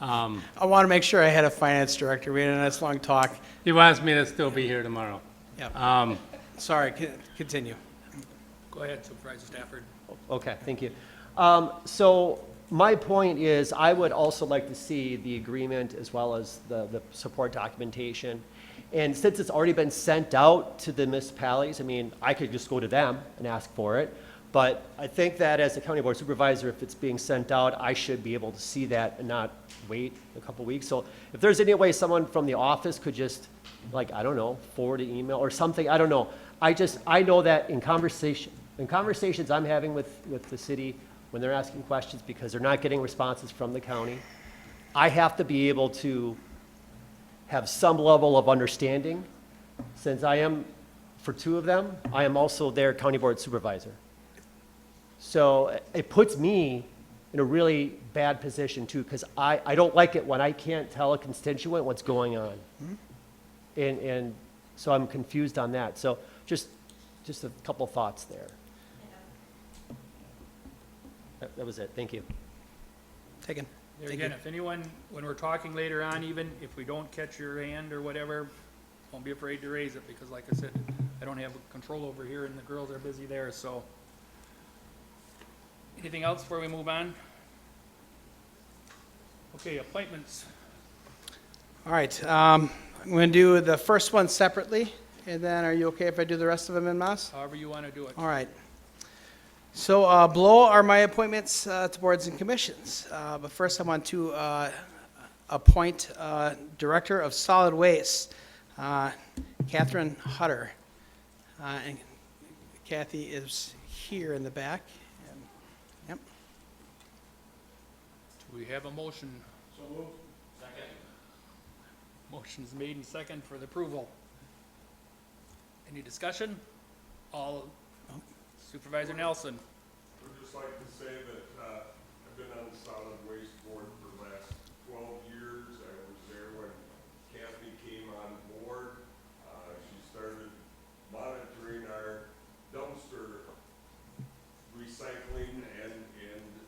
I want to make sure I had a finance director. We had a nice long talk. he wants me to still be here tomorrow. Yep. Sorry, continue. Go ahead, Supervisor Stafford. Okay, thank you. So my point is, I would also like to see the agreement as well as the support documentation. And since it's already been sent out to the municipalities, I mean, I could just go to them and ask for it. But I think that as a county board supervisor, if it's being sent out, I should be able to see that and not wait a couple weeks. So if there's any way someone from the office could just, like, I don't know, forward an email or something, I don't know. I know that in conversations I'm having with the city, when they're asking questions because they're not getting responses from the county, I have to be able to have some level of understanding. Since I am, for two of them, I am also their county board supervisor. So it puts me in a really bad position too, because I don't like it when I can't tell a constituent what's going on. And so I'm confused on that. So just a couple thoughts there. That was it. Thank you. Taken. There Thank again, you. if anyone, when we're talking later on, even if we don't catch your hand or whatever, don't be afraid to raise it, because like I said, I don't have control over here and the girls are busy there, so. Anything else before we move on? Okay, appointments. All right, I'm going to do the first one separately, and then are you okay if I do the rest of them en masse? However you want to do it. All right. So below are my appointments to boards and commissions. But first I want to appoint Director of Solid Waste, Catherine Hutter. And Kathy is here in the back. Yep. Do we have a motion? So moved. Second. Motion's made and second for the approval. Any discussion? All, Supervisor Nelson. I would just like to say that I've been on the solid waste board for the last 12 years. I was there when Kathy came on board. She started monitoring our dumpster recycling and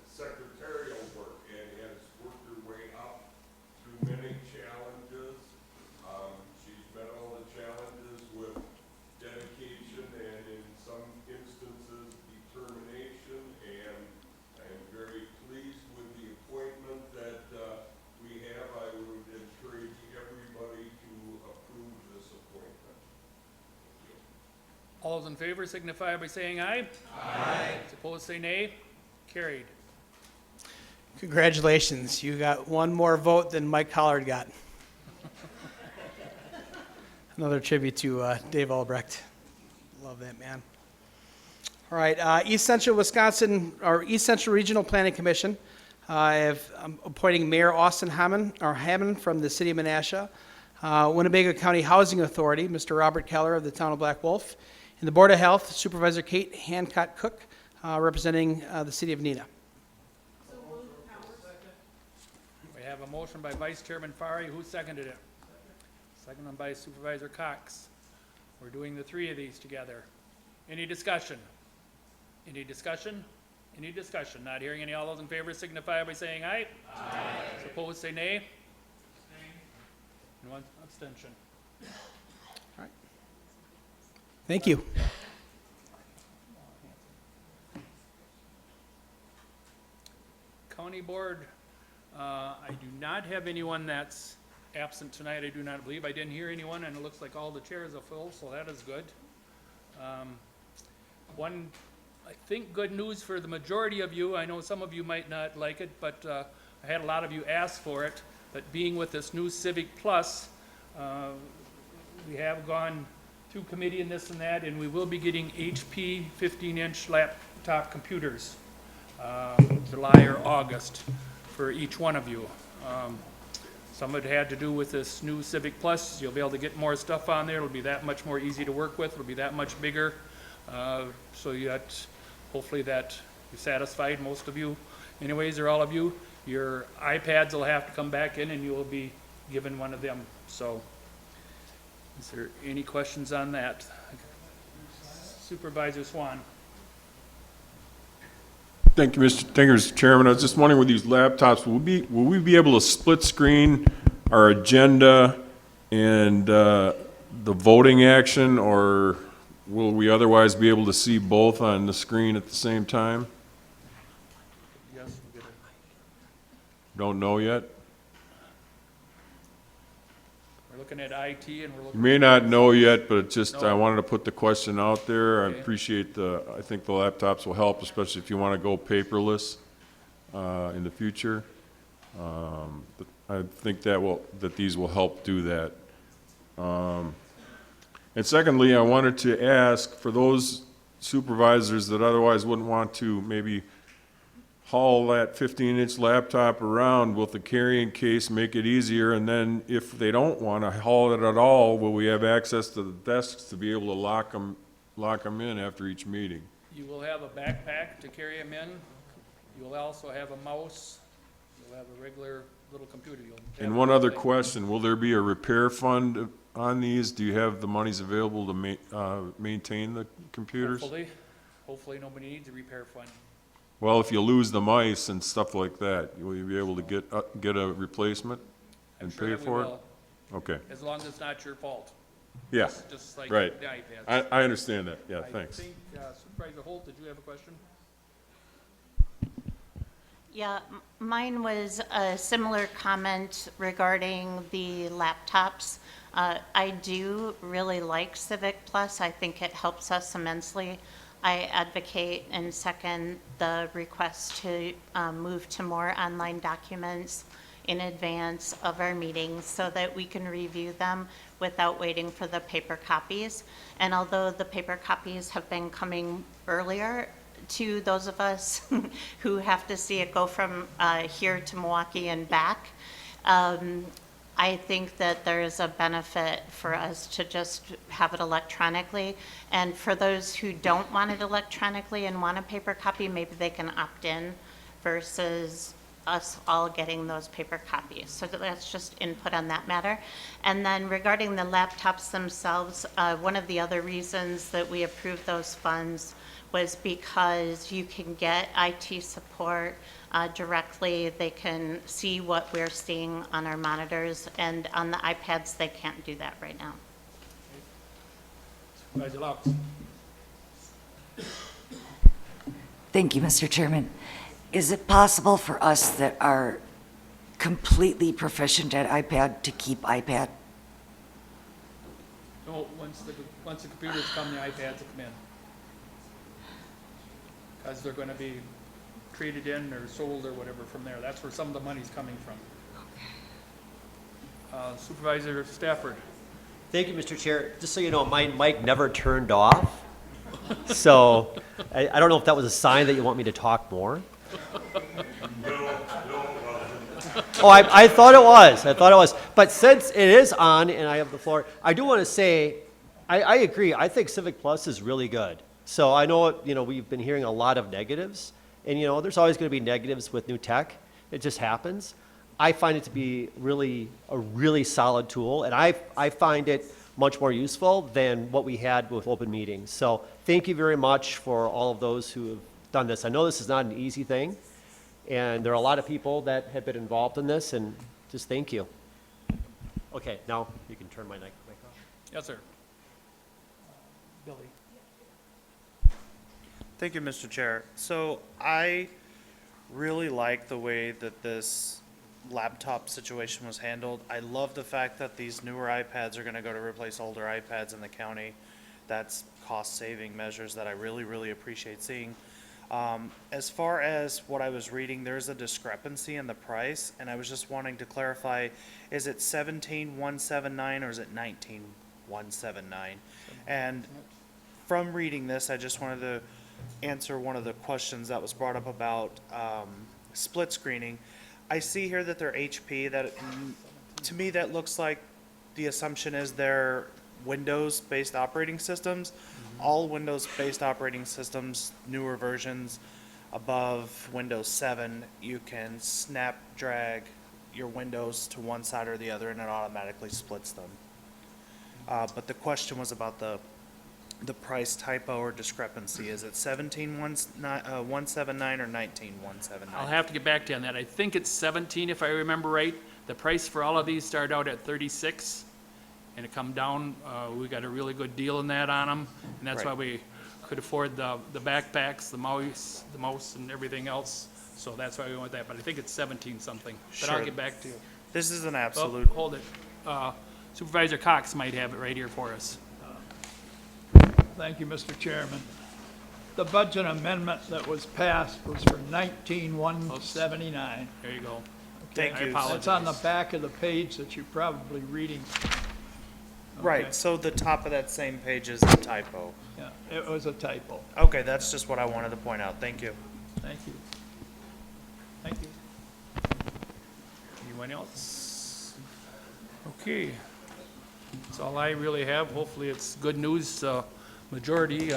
secretarial work, and has worked her way up through many challenges. She's met all the challenges with dedication and in some instances determination, and I am very pleased with the appointment that we have. I would encourage everybody to approve this appointment. All those in favor signify by saying aye. Aye. Opposed, say nay. Carried. Congratulations, you got one more vote than Mike Collard got. Another tribute to Dave Albrecht. Love that, man. All right, East Central Wisconsin, or East Central Regional Planning Commission. I'm appointing Mayor Austin Hammond from the city of Menasha. Winnebago County Housing Authority, Mr. Robert Keller of the town of Black Wolf. And the Board of Health, Supervisor Kate Hancock-Cook, representing the city of Neenah. We have a motion by Vice Chairman Fari. Who seconded it? Seconded by Supervisor Cox. We're doing the three of these together. Any discussion? Any discussion? Any discussion? Not hearing any. All those in favor signify by saying aye. Aye. Opposed, say nay. And one abstention. Thank you. County Board, I do not have anyone that's absent tonight, I do not believe. I didn't hear anyone, and it looks like all the chairs are full, so that is good. One, I think, good news for the majority of you, I know some of you might not like it, but I had a lot of you ask for it, but being with this new Civic Plus, we have gone through committee and this and that, and we will be getting HP 15-inch laptop computers, July or August, for each one of you. Some of it had to do with this new Civic Plus. You'll be able to get more stuff on there. It'll be that much more easy to work with. It'll be that much bigger. So hopefully that you're satisfied, most of you. Anyways, or all of you, your iPads will have to come back in and you will be given one of them. So is there any questions on that? Supervisor Swan. Thank you, Mr. Chairman. I was just wondering with these laptops, will we be able to split screen our agenda and the voting action, or will we otherwise be able to see both on the screen at the same time? Yes, we'll get it. Don't know yet? We're looking at IT and we're You looking. may not know yet, but it's just, I No. wanted to put the question out there. I Okay. appreciate I think the laptops will help, especially if you want to go paperless in the future. But I think that these will help do that. And secondly, I wanted to ask, for those supervisors that otherwise wouldn't want to maybe haul that 15-inch laptop around, will the carrying case make it easier? And then if they don't want to haul it at all, will we have access to the desks to be able to lock them in after each meeting? You will have a backpack to carry them in. You will also have a mouse. You'll have a regular little computer. And one other question, will there be a repair fund on these? Do you have the monies available to maintain the computers? Hopefully nobody needs a repair fund. Well, if you lose the mice and stuff like that, will you be able to get a replacement and Sure pay that we for it? will, Okay, as long as it's not your fault. yeah, Just like right. the iPads. I understand that, yeah, I thanks. think Supervisor Holt, did you have a question? Yeah, mine was a similar comment regarding the laptops. I do really like Civic Plus. I think it helps us immensely. I advocate and second the request to move to more online documents in advance of our meetings so that we can review them without waiting for the paper copies. And although the paper copies have been coming earlier to those of us who have to see it go from here to Milwaukee and back, I think that there is a benefit for us to just have it electronically. And for those who don't want it electronically and want a paper copy, maybe they can opt in versus us all getting those paper copies. So that's just input on that matter. And then regarding the laptops themselves, one of the other reasons that we approved those funds was because you can get IT support directly. They can see what we're seeing on our monitors, and on the iPads, they can't do that right now. Supervisor Laux. Thank you, Mr. Chairman. Is it possible for us that are completely proficient at iPad to keep iPad? No, once the computers come, the iPads will come in. Because they're going to be traded in or sold or whatever from there. That's where some of the money's coming from. Supervisor Stafford. Thank you, Mr. Chair. Just so you know, my mic never turned off, So I don't know if that was a sign that you want me to talk more. Oh, I thought it was. I thought it was. But since it is on and I have the floor, I do want to say, I agree. I think Civic Plus is really good. So I know, we've been hearing a lot of negatives. And, there's always going to be negatives with new tech. It just happens. I find it to be a really solid tool. And I find it much more useful than what we had with open meetings. So thank you very much for all of those who have done this. I know this is not an easy thing. And there are a lot of people that have been involved in this, and just thank you. Okay, now you can turn my mic off. Yes, sir. Billy. Thank you, Mr. Chair. So I really like the way that this laptop situation was handled. I love the fact that these newer iPads are going to go to replace older iPads in the county. That's cost-saving measures that I really, really appreciate seeing. As far as what I was reading, there's a discrepancy in the price, and I was just wanting to clarify, is it 17,179 or is it 19,179? And from reading this, I just wanted to answer one of the questions that was brought up about split screening. I see here that they're HP, that to me that looks like the assumption is they're Windows-based operating systems. All Windows-based operating systems, newer versions above Windows 7, you can snap drag your windows to one side or the other and it automatically splits them. But the question was about the price typo or discrepancy. Is it 17,179 or 19,179? I'll have to get back to you on that. I think it's 17 if I remember right. The price for all of these started out at 36 and it come down. We got a really good deal in that on them, and that's why we could afford the backpacks, the mouse and everything else. So that's why we went with that. But I think it's 17 something. But I'll get back to you. This is an absolute. Oh, hold it. Supervisor Cox might have it right here for us. Thank you, Mr. Chairman. The budget amendment that was passed was for 19,179. There you go. Thank you. It's on the back of the page that you're probably reading. Right, so the top of that same page is the typo. Yeah, it was a typo. Okay, that's just what I wanted to point out. Thank you. Thank you. Thank you. Anyone else? Okay. That's all I really have. Hopefully it's good news, majority.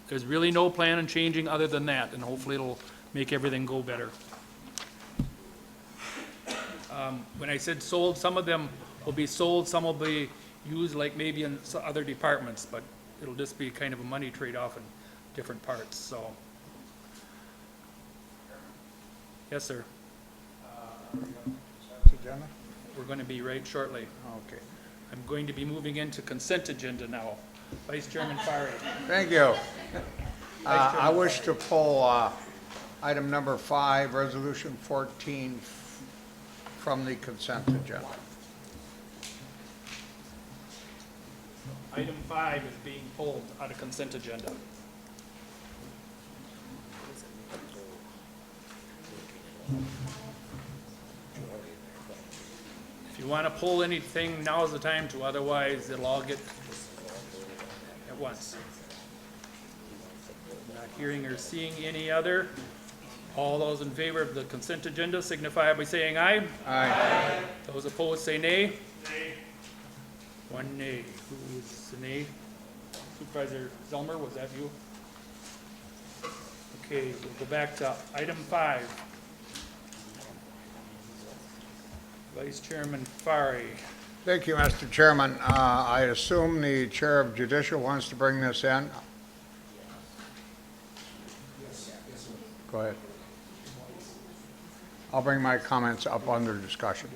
There's really no plan on changing other than that, and hopefully it'll make everything go better. When I said sold, some of them will be sold, some will be used like maybe in other departments, but it'll just be kind of a money trade-off in different parts, so. Yes, sir. We're going to be right shortly. Okay. I'm going to be moving into consent agenda now. Vice Chairman Farley. Thank you. I wish to pull item number 5, Resolution 14, from the consent agenda. Item 5 is being pulled out of consent agenda. If you want to pull anything, now is the time to, otherwise it'll all get at once. Not hearing or seeing any other. All those in favor of the consent agenda signify by saying aye. Aye. Those opposed say nay. Nay. One nay. Who is the nay? Supervisor Zelmer, was that you? Okay, we'll go back to item 5. Vice Chairman Farry. Thank you, Mr. Chairman. I assume the Chair of Judicial wants to bring this in? Go ahead. I'll bring my comments up under discussion.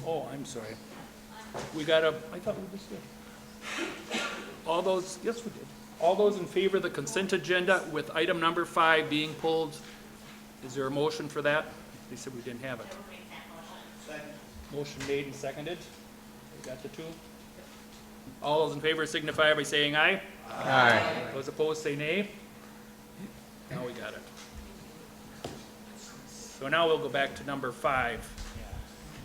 Oh, I'm sorry. We got a, I thought we just did. All those, yes, we did. All those in favor of the consent agenda with item number 5 being pulled, is there a motion for that? They said we didn't have it. Motion made and seconded. We got the 2. All those in favor signify by saying aye. Aye. Those opposed say nay. Now we got it. So now we'll go back to number 5.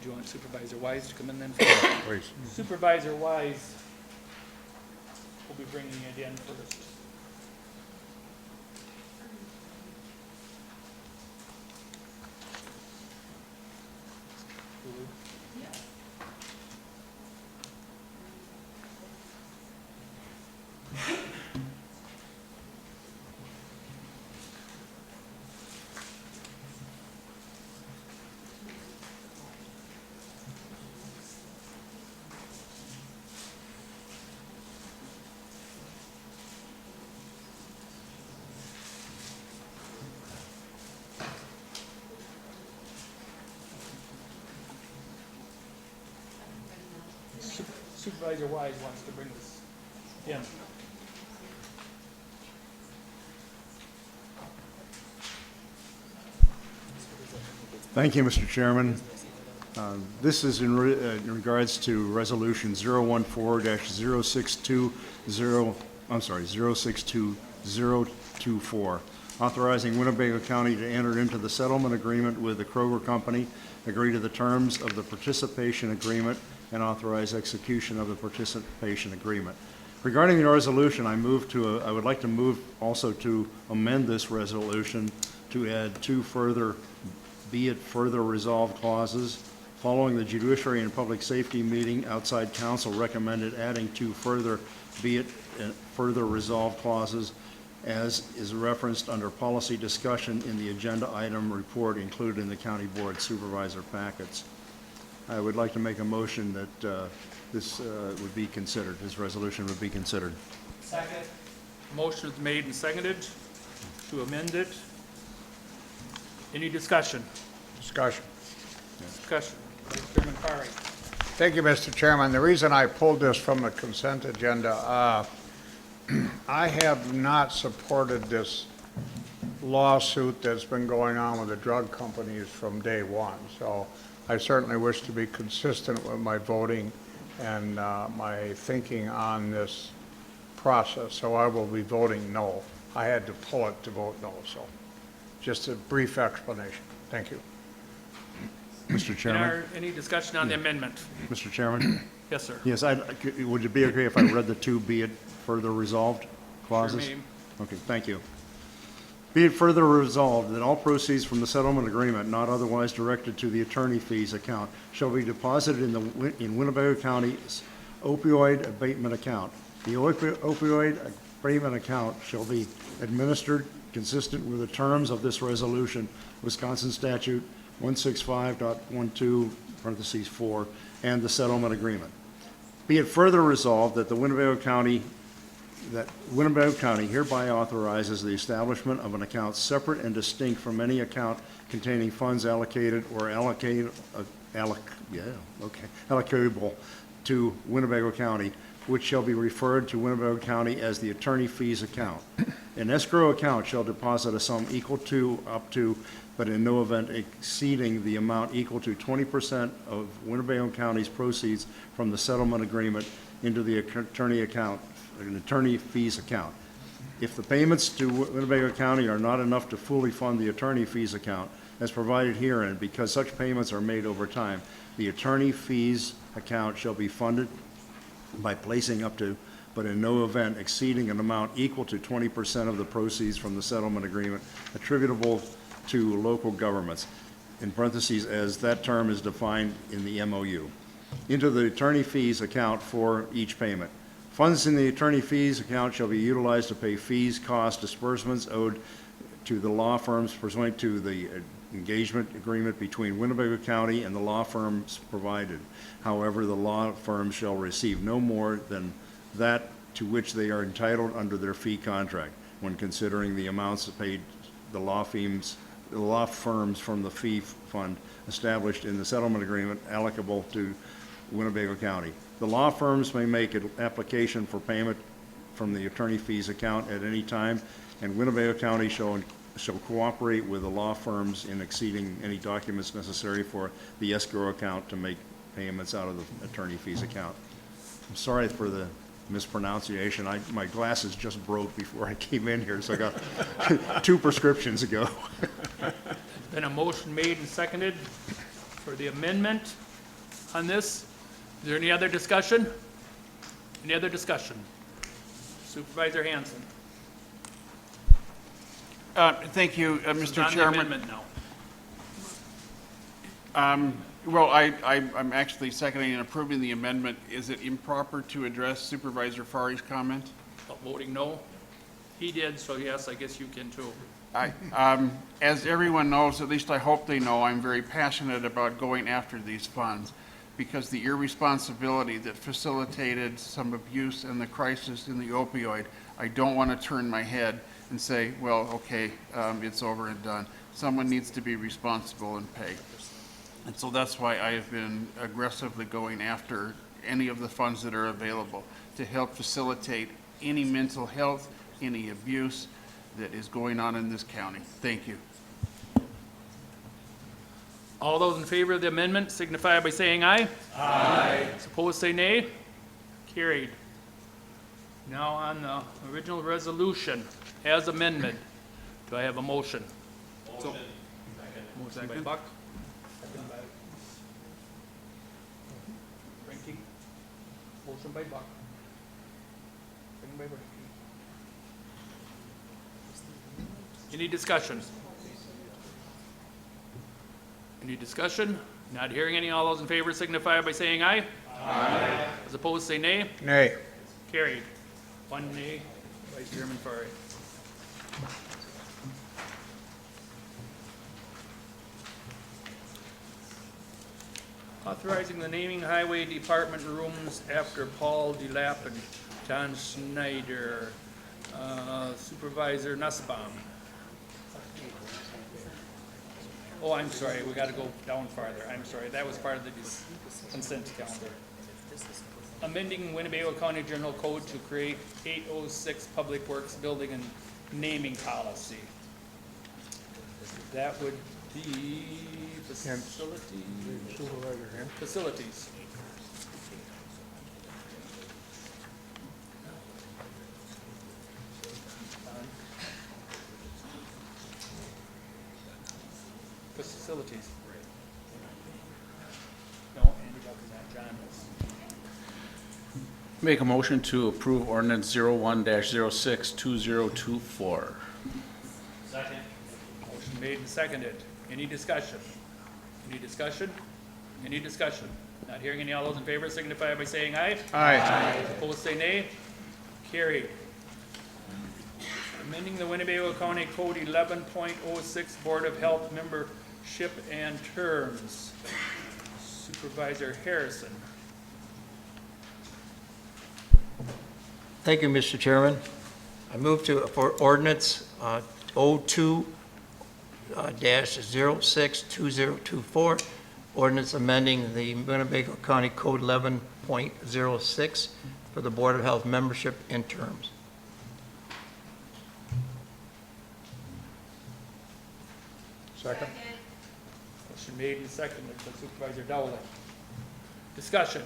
Do you want Supervisor Wise to come in then? Please. Supervisor Wise will be bringing it in first. Supervisor Wise wants to bring this in. Thank you, Mr. Chairman. This is in regards to Resolution 014-062024, authorizing Winnebago County to enter into the settlement agreement with the Kroger Company, agree to the terms of the participation agreement, and authorize execution of the participation agreement. Regarding the resolution, I would like to move also to amend this resolution to add 2 further, be it further resolved clauses. Following the Judiciary and Public Safety meeting, outside counsel recommended adding 2 further, be it further resolved clauses, as is referenced under policy discussion in the agenda item report included in the County Board Supervisor packets. I would like to make a motion that this would be considered, this resolution would be considered. Second. Motion is made and seconded to amend it. Any discussion? Discussion. Discussion. Vice Chairman Parry. Thank you, Mr. Chairman. The reason I pulled this from the consent agenda, I have not supported this lawsuit that's been going on with the drug companies from day one. So I certainly wish to be consistent with my voting and my thinking on this process. So I will be voting no. I had to pull it to vote no. So just a brief explanation. Thank you. Mr. Chairman? Any discussion on the amendment? Mr. Chairman? Yes, sir. Yes, would it be okay if I read the 2 be it further resolved clauses? Sure, ma'am. Okay, thank you. Be it further resolved that all proceeds from the settlement agreement not otherwise directed to the attorney fees account shall be deposited in Winnebago County's opioid abatement account. The opioid abatement account shall be administered consistent with the terms of this resolution, Wisconsin Statute 165.12, parentheses 4, and the settlement agreement. Be it further resolved that Winnebago County hereby authorizes the establishment of an account separate and distinct from any account containing funds allocated or allocable to Winnebago County, which shall be referred to Winnebago County as the attorney fees account. An escrow account shall deposit a sum equal to, up to, but in no event exceeding the amount equal to 20% of Winnebago County's proceeds from the settlement agreement into the attorney fees account. If the payments to Winnebago County are not enough to fully fund the attorney fees account as provided herein, because such payments are made over time, the attorney fees account shall be funded by placing up to, but in no event exceeding an amount equal to 20% of the proceeds from the settlement agreement attributable to local governments, in parentheses, as that term is defined in the MOU, into the attorney fees account for each payment. Funds in the attorney fees account shall be utilized to pay fees, costs, disbursements owed to the law firms pursuant to the engagement agreement between Winnebago County and the law firms provided. However, the law firms shall receive no more than that to which they are entitled under their fee contract when considering the amounts paid the law firms from the fee fund established in the settlement agreement allocable to Winnebago County. The law firms may make an application for payment from the attorney fees account at any time, and Winnebago County shall cooperate with the law firms in exceeding any documents necessary for the escrow account to make payments out of the attorney fees account. I'm sorry for the mispronunciation. My glasses just broke before I came in here, so I got 2 prescriptions ago. Been a motion made and seconded for the amendment on this. Is there any other discussion? Any other discussion? Supervisor Hanson. Thank you, This is Mr. on the Chairman. amendment now. Well, I'm actually seconding and approving the amendment. Is it improper to address Supervisor Fari's comment? Voting no? He did, so yes, I guess you can too. As everyone knows, at least I hope they know, I'm very passionate about going after these funds because the irresponsibility that facilitated some abuse and the crisis in the opioid, I don't want to turn my head and say, well, okay, it's over and done. Someone needs to be responsible and pay. And so that's why I have been aggressively going after any of the funds that are available to help facilitate any mental health, any abuse that is going on in this county. Thank you. All those in favor of the amendment signify by saying aye. Aye. Opposed, say nay. Carried. Now on the original resolution as amended, do I have a motion? Motion by Buck. Second by Frankie. Motion by Buck. Second by Frankie. Any discussion? Any discussion? Not hearing any. All those in favor signify by saying aye. Aye. As opposed, say nay. Nay. Carried. One nay. Vice Chairman Fari. Authorizing the naming highway department rooms after Paul Delap and John Schneider. Supervisor Nussbaum. Oh, I'm sorry, we gotta go down farther. I'm sorry, that was part of the consent calendar. Amending Winnebago County General Code to create 806 Public Works Building and Naming Policy. That would be facilities. Facilities. No, Andy Buck is not, John is. Make a motion to approve ordinance 01-06-2024. Second. Motion made and seconded. Any discussion? Any discussion? Any discussion? Not hearing any. All those in favor signify by saying aye. Aye. Opposed, say nay. Carried. Amending the Winnebago County Code 11.06 Board of Health membership and terms. Supervisor Harrison. Thank you, Mr. Chairman. I move for ordinance 02-06-2024, ordinance amending the Winnebago County Code 11.06 for the Board of Health membership and terms. Second. Motion made and seconded by Supervisor Dowling. Discussion.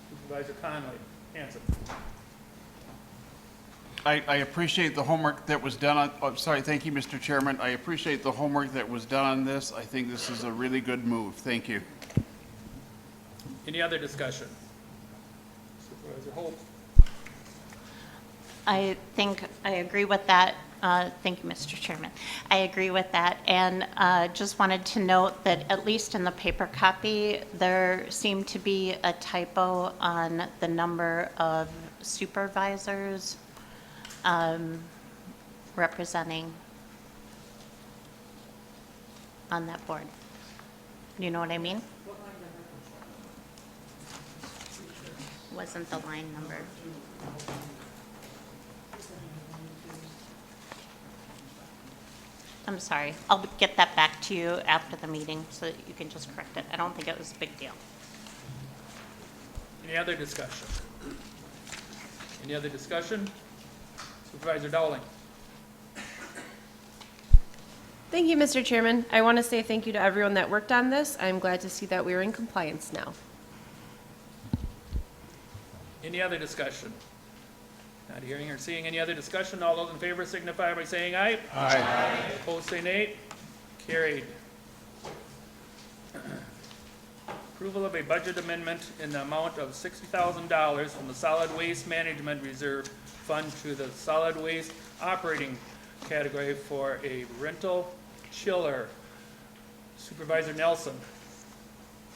Supervisor Conley. Hanson. I appreciate the homework that was done on, thank you, Mr. Chairman. I appreciate the homework that was done on this. I think this is a really good move. Thank you. Any other discussion? Supervisor Holt. I think I agree with that. Thank you, Mr. Chairman. I agree with that, and just wanted to note that at least in the paper copy, there seemed to be a typo on the number of supervisors representing on that board. You know what I mean? Wasn't the line number. I'm sorry. I'll get that back to you after the meeting so that you can just correct it. I don't think it was a big deal. Any other discussion? Any other discussion? Supervisor Dowling. Thank you, Mr. Chairman. I want to say thank you to everyone that worked on this. I'm glad to see that we are in compliance now. Any other discussion? Not hearing or seeing any other discussion. All those in favor signify by saying aye. Aye. Opposed, say nay. Carried. Approval of a budget amendment in the amount of $60,000 from the Solid Waste Management Reserve Fund to the Solid Waste Operating category for a rental chiller. Supervisor Nelson.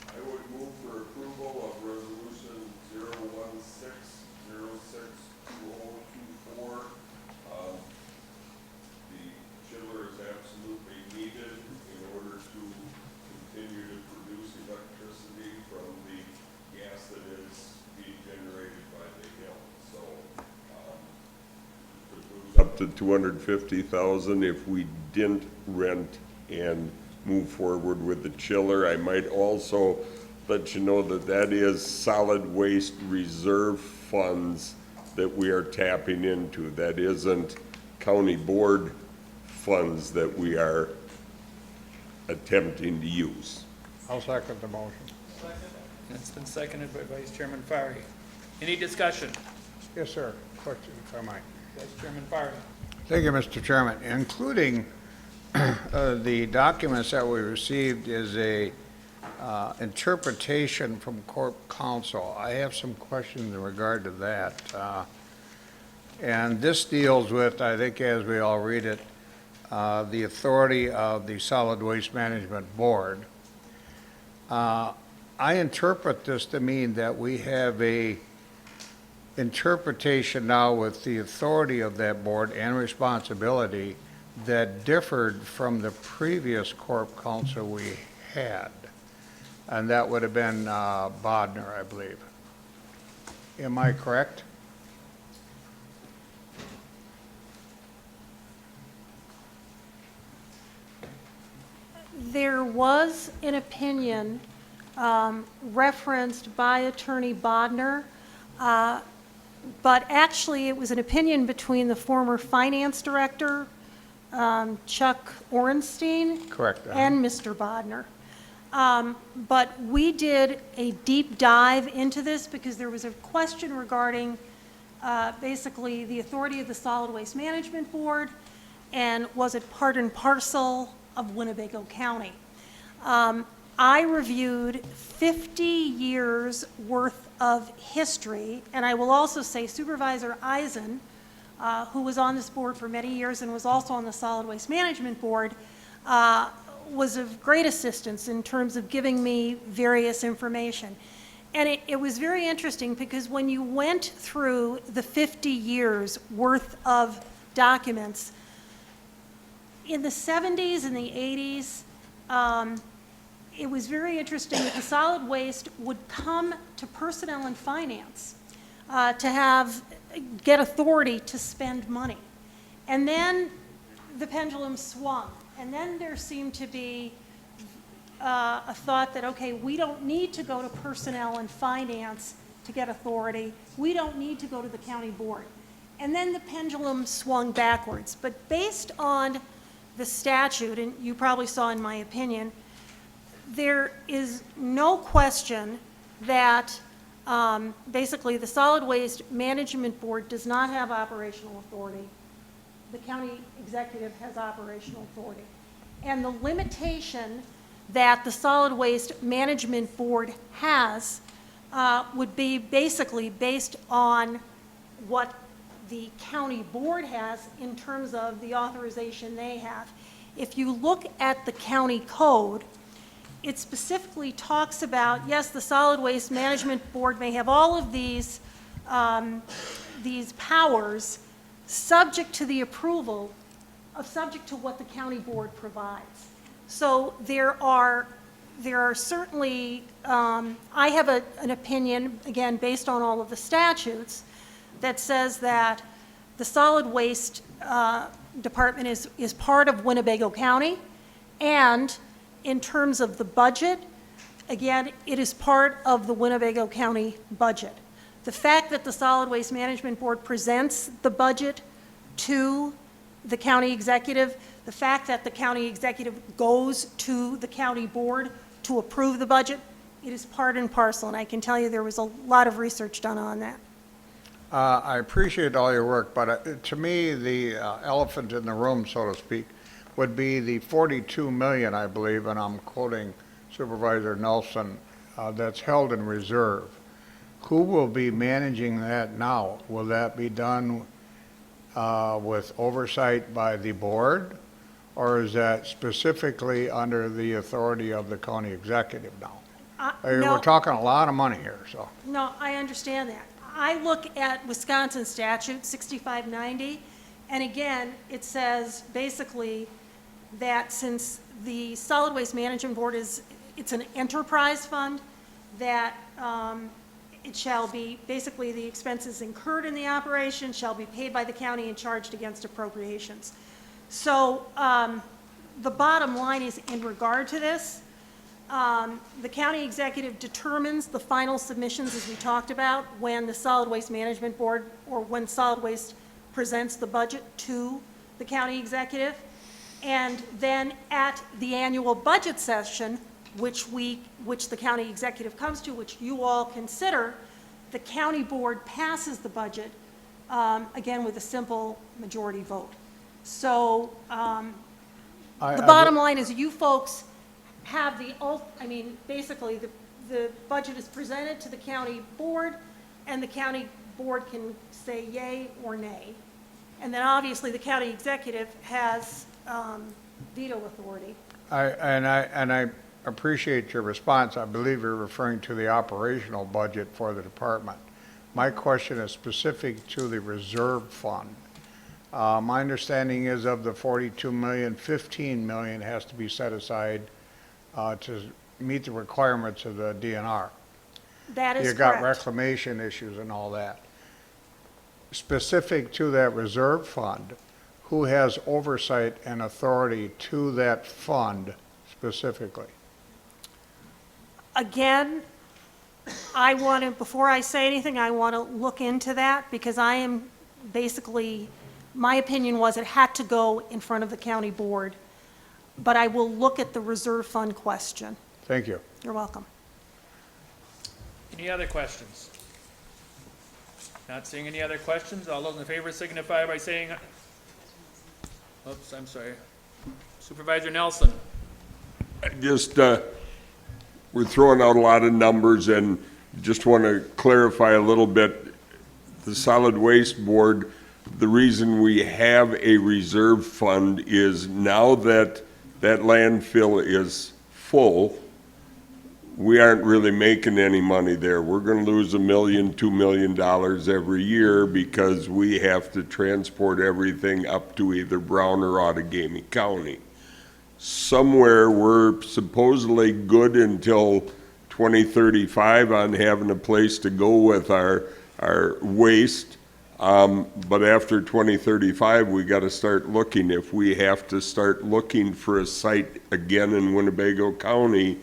I would move for approval of resolution 016062024. The chiller is absolutely needed in order to continue to produce electricity from the gas that is being generated by the hill. So, to lose up to 250,000 if we didn't rent and move forward with the chiller. I might also let you know that that is solid waste reserve funds that we are tapping into. That isn't county board funds that we are attempting to use. I'll second the motion. It's been seconded by Vice Chairman Fari. Any discussion? Yes, sir. Question, if I might. Vice Chairman Fari. Thank you, Mr. Chairman. Including the documents that we received is a interpretation from Corp Counsel. I have some questions in regard to that. And this deals with, I think as we all read it, the authority of the Solid Waste Management Board. I interpret this to mean that we have a interpretation now with the authority of that board and responsibility that differed from the previous Corp Counsel we had. And that would have been Bodnar, I believe. Am I correct? There was an opinion referenced by Attorney Bodnar, but actually it was an opinion between the former finance director, Chuck Orenstein. Correct. And Mr. Bodnar. But we did a deep dive into this because there was a question regarding basically the authority of the Solid Waste Management Board, and was it part and parcel of Winnebago County. I reviewed 50 years worth of history, and I will also say Supervisor Eisen, who was on this board for many years and was also on the Solid Waste Management Board, was of great assistance in terms of giving me various information. And it was very interesting because when you went through the 50 years worth of documents, in the 70s and the 80s, it was very interesting that the solid waste would come to personnel and finance to get authority to spend money. And then the pendulum swung. And then there seemed to be a thought that, okay, we don't need to go to personnel and finance to get authority. We don't need to go to the county board. And then the pendulum swung backwards. But based on the statute, and you probably saw in my opinion, there is no question that basically the Solid Waste Management Board does not have operational authority. The county executive has operational authority. And the limitation that the Solid Waste Management Board has would be basically based on what the county board has in terms of the authorization they have. If you look at the county code, it specifically talks about, yes, the Solid Waste Management Board may have all of these powers subject to the approval subject to what the county board provides. So there are certainly, I have an opinion, again, based on all of the statutes, that says that the solid waste department is part of Winnebago County, and in terms of the budget, again, it is part of the Winnebago County budget. The fact that the Solid Waste Management Board presents the budget to the county executive, the fact that the county executive goes to the county board to approve the budget, it is part and parcel, and I can tell you there was a lot of research done on that. I appreciate all your work, but to me, the elephant in the room, so to speak, would be the 42 million, I believe, and I'm quoting Supervisor Nelson, that's held in reserve. Who will be managing that now? Will that be done with oversight by the board? Or is that specifically under the authority of the county executive now? No. We're talking a lot of money here, so. No, I understand that. I look at Wisconsin statute 6590, and again, it says basically that since the Solid Waste Management Board it's an enterprise fund, that it shall be, basically the expenses incurred in the operation shall be paid by the county and charged against appropriations. So the bottom line is, in regard to this, the county executive determines the final submissions, as we talked about, when the Solid Waste Management Board, or when Solid Waste presents the budget to the county executive. And then at the annual budget session, which the county executive comes to, which you all consider, the county board passes the budget, again, with a simple majority vote. So the bottom line is, you folks have basically the budget is presented to the county board, and the county board can say yay or nay. And then obviously the county executive has veto authority. I appreciate your response. I believe you're referring to the operational budget for the department. My question is specific to the reserve fund. My understanding is of the 42 million, 15 million has to be set aside to meet the requirements of the DNR. That is You got correct. reclamation issues and all that. Specific to that reserve fund, who has oversight and authority to that fund specifically? Again, before I say anything, I want to look into that, because I am basically, my opinion was it had to go in front of the county board, but I will look at the reserve fund question. Thank you. You're welcome. Any other questions? Not seeing any other questions. All those in favor signify by saying, oops, I'm sorry. Supervisor Nelson. Just, we're throwing out a lot of numbers, and just want to clarify a little bit. The Solid Waste Board, the reason we have a reserve fund is now that that landfill is full, we aren't really making any money there. We're going to lose $1 million, $2 million every year because we have to transport everything up to either Brown or Outagamie County. Somewhere we're supposedly good until 2035 on having a place to go with our waste. But after 2035, we got to start looking. If we have to start looking for a site again in Winnebago County,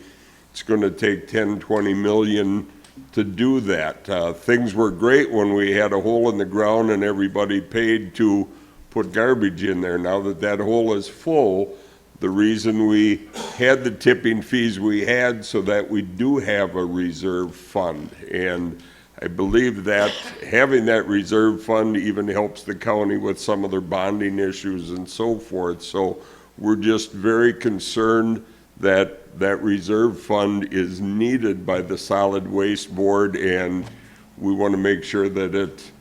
it's going to take 10, 20 million to do that. Things were great when we had a hole in the ground and everybody paid to put garbage in there. Now that that hole is full, the reason we had the tipping fees we had so that we do have a reserve fund. And I believe that having that reserve fund even helps the county with some of their bonding issues and so forth. So we're just very concerned that that reserve fund is needed by the Solid Waste Board, and we want to make sure that it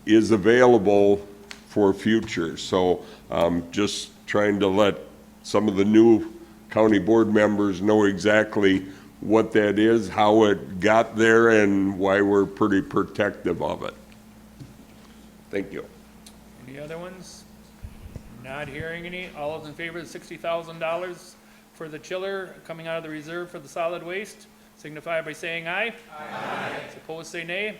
is available for future. So just trying to let some of the new county board members know exactly what that is, how it got there, and why we're pretty protective of it. Thank you. Any other ones? Not hearing any. All those in favor of $60,000 for the chiller coming out of the reserve for the solid waste, signify by saying aye. Aye. Opposed, say nay.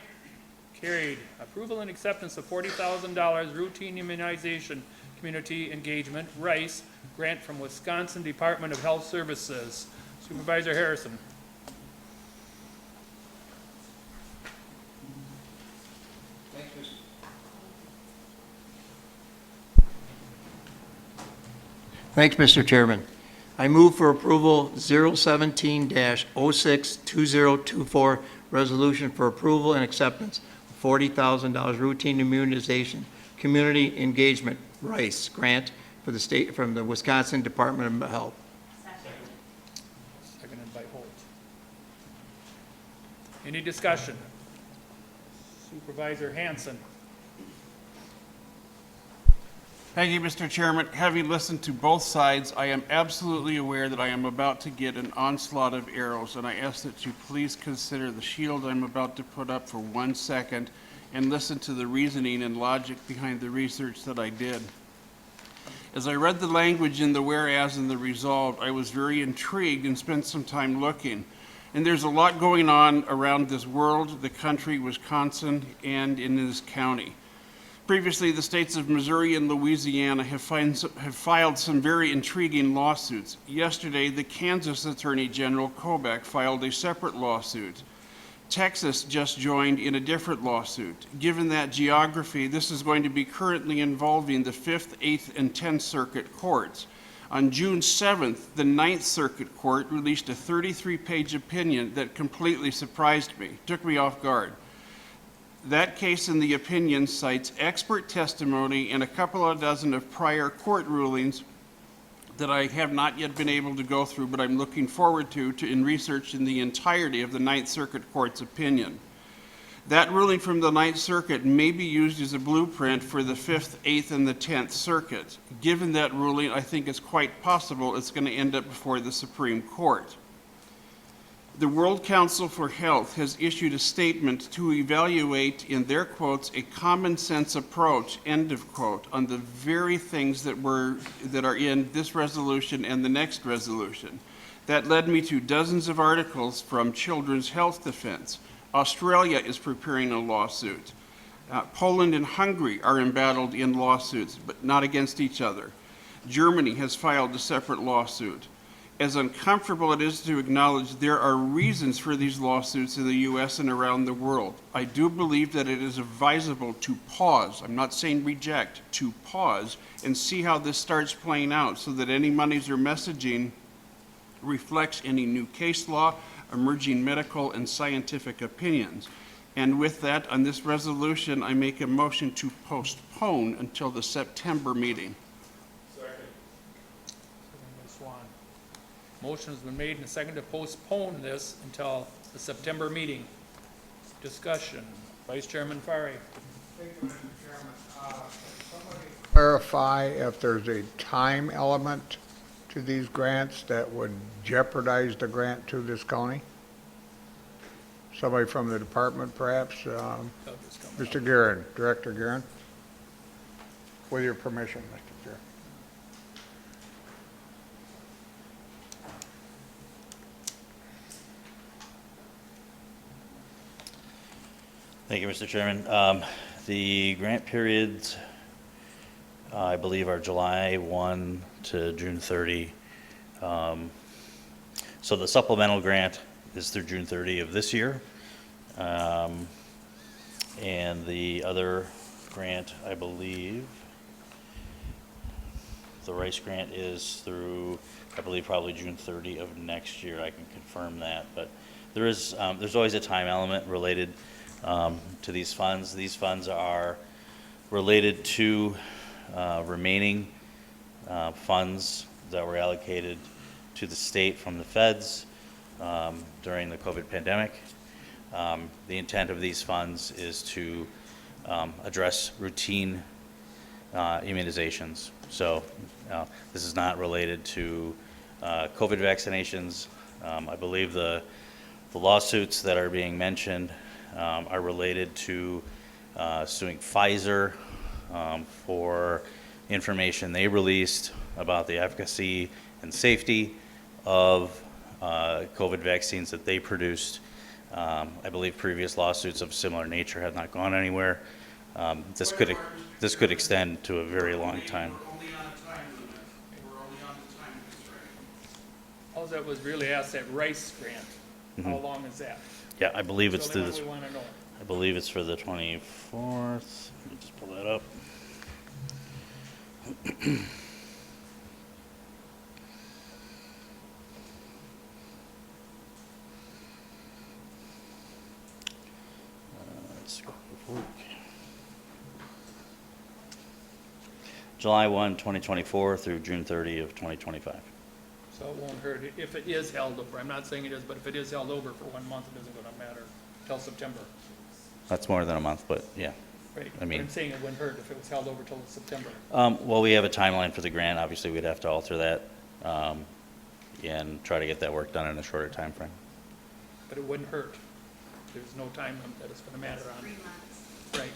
Carried. Approval and acceptance of $40,000 routine immunization community engagement, RICE, grant from Wisconsin Department of Health Services. Supervisor Harrison. Thanks, Mr. Chairman. I move for approval 017-062024, resolution for approval and acceptance of $40,000 routine immunization, community engagement, RICE grant for the state, from the Wisconsin Department of Health. Seconded by Holt. Any discussion? Supervisor Hanson. Thank you, Mr. Chairman. Having listened to both sides, I am absolutely aware that I am about to get an onslaught of arrows, and I ask that you please consider the shield I'm about to put up for 1 second and listen to the reasoning and logic behind the research that I did. As I read the language in the whereas and the resolved, I was very intrigued and spent some time looking. And there's a lot going on around this world, the country, Wisconsin, and in this county. Previously, the states of Missouri and Louisiana have filed some very intriguing lawsuits. Yesterday, the Kansas Attorney General Kobach filed a separate lawsuit. Texas just joined in a different lawsuit. Given that geography, this is going to be currently involving the 5th, 8th, and 10th Circuit Courts. On June 7th, the 9th Circuit Court released a 33-page opinion that completely surprised me, took me off guard. That case in the opinion cites expert testimony and a couple of dozen of prior court rulings that I have not yet been able to go through, but I'm looking forward to in researching the entirety of the 9th Circuit Court's opinion. That ruling from the 9th Circuit may be used as a blueprint for the 5th, 8th, and the 10th Circuit. Given that ruling, I think it's quite possible it's going to end up before the Supreme Court. The World Council for Health has issued a statement to evaluate, in their quotes, a common sense approach, end of quote, on the very things that are in this resolution and the next resolution. That led me to dozens of articles from Children's Health Defense. Australia is preparing a lawsuit. Poland and Hungary are embattled in lawsuits, but not against each other. Germany has filed a separate lawsuit. As uncomfortable it is to acknowledge, there are reasons for these lawsuits in the U.S. and around the world. I do believe that it is advisable to pause, I'm not saying reject, to pause and see how this starts playing out so that any monies or messaging reflects any new case law, emerging medical and scientific opinions. And with that, on this resolution, I make a motion to postpone until the September meeting. Motion has been made and seconded to postpone this until the September meeting. Discussion. Vice Chairman Fari. Thank you, Mr. Chairman. Somebody clarify if there's a time element to these grants that would jeopardize the grant to this county? Somebody from the department, perhaps? Mr. Guerin, Director Guerin? With your permission, Mr. Chair. Thank you, Mr. Chairman. The grant periods, I believe, are July 1 to June 30. So the supplemental grant is through June 30 of this year. And the other grant, I believe, the RICE grant is through, I believe, probably June 30 of next year. I can confirm that. But there's always a time element related to these funds. These funds are related to remaining funds that were allocated to the state from the feds during the COVID pandemic. The intent of these funds is to address routine immunizations. So this is not related to COVID vaccinations. I believe the lawsuits that are being mentioned are related to suing Pfizer for information they released about the efficacy and safety of COVID vaccines that they produced. I believe previous lawsuits of similar nature have not gone anywhere. This could extend to a very long time. All that was really asked, that RICE grant, how long is that? Yeah, I believe it's So through they this. want to know. I believe it's for the 24th. Let me just pull that up. Let's go July 1, 2024 through June 30 of 2025. So it won't hurt if it is held over. I'm not saying it is, but if it is held over for 1 month, it isn't gonna matter till September. That's more than a month, but yeah. Right, I but mean, I'm saying it wouldn't hurt if it was held over till September. well, we have a timeline for the grant. Obviously, we'd have to alter that and try to get that work done in a shorter time frame. But it wouldn't hurt. There's no time limit that it's gonna matter on. 3 months. Right.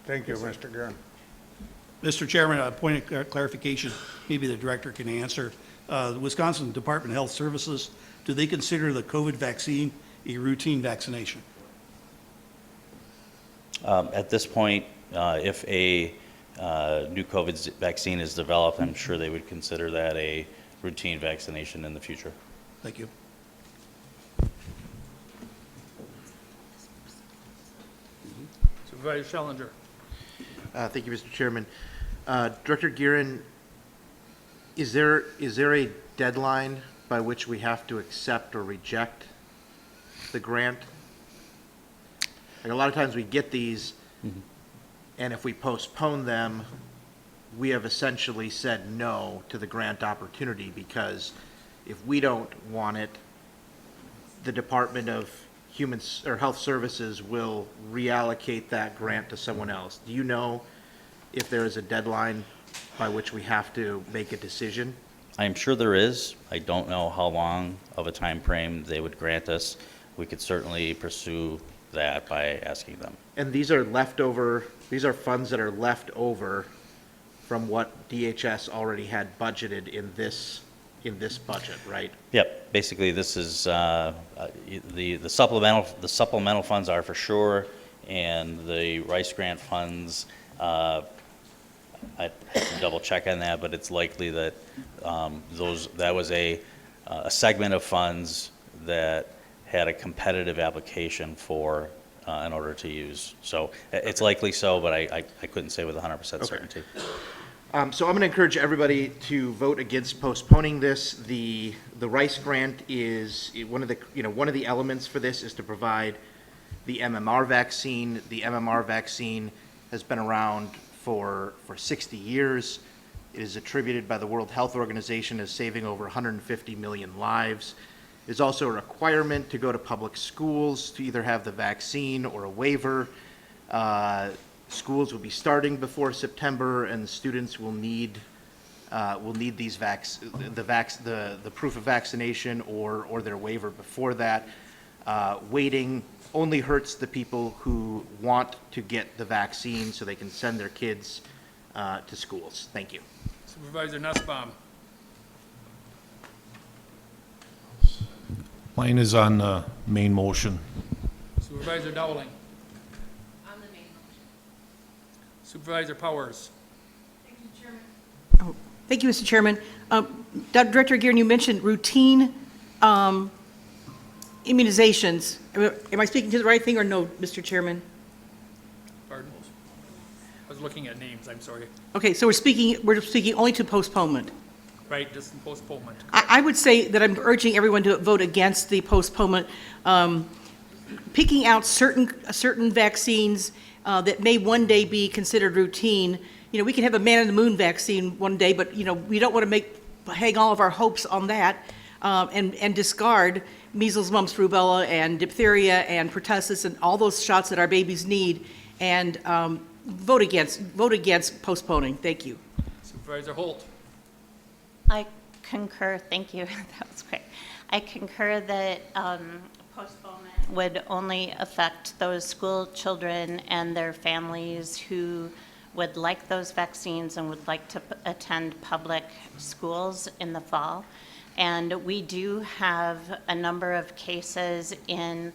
Thank you, Mr. Guerin. Mr. Chairman, a point of clarification, maybe the director can answer. The Wisconsin Department of Health Services, do they consider the COVID vaccine a routine vaccination? At this point, if a new COVID vaccine is developed, I'm sure they would consider that a routine vaccination in the future. Thank you. Supervisor Schellinger. Thank you, Mr. Chairman. Director Guerin, is there a deadline by which we have to accept or reject the grant? Like a lot of times we get these, and if we postpone them, we have essentially said no to the grant opportunity, because if we don't want it, the Department of Health Services will reallocate that grant to someone else. Do you know if there is a deadline by which we have to make a decision? I'm sure there is. I don't know how long of a time frame they would grant us. We could certainly pursue that by asking them. And these are leftover, these are funds that are left over from what DHS already had budgeted in this budget, right? Yep, basically this is, the supplemental funds are for sure, and the Rice Grant funds, I have to double check on that, but it's likely that that was a segment of funds that had a competitive application for in order to use. So it's likely so, but I couldn't say with 100% certainty. So I'm going to encourage everybody to vote against postponing this. The Rice Grant is one of the elements for this is to provide the MMR vaccine. The MMR vaccine has been around for 60 years. It is attributed by the World Health Organization as saving over 150 million lives. There's also a requirement to go to public schools to either have the vaccine or a waiver. Schools will be starting before September, and students will need these the proof of vaccination or their waiver before that. Waiting only hurts the people who want to get the vaccine so they can send their kids to schools. Thank you. Supervisor Nussbaum. Mine is on the main motion. Supervisor Dowling. On the main motion. Supervisor Powers. Thank you, Mr. Chairman. Director Guerin, you mentioned routine immunizations. Am I speaking to the right thing or no, Mr. Chairman? Pardon? I was looking at names, I'm sorry. Okay, so we're speaking only to postponement. Right, just postponement. I would say that I'm urging everyone to vote against the postponement. Picking out certain vaccines that may one day be considered routine. You know, we can have a man-in-the-moon vaccine one day, but, you know, we don't want to hang all of our hopes on that and discard measles, mumps, rubella, and diphtheria, and pertussis, and all those shots that our babies need, and vote against postponing. Thank you. Supervisor Holt. I concur, thank you, that was great. I concur that postponement would only affect those school children and their families who would like those vaccines and would like to attend public schools in the fall. And we do have a number of cases in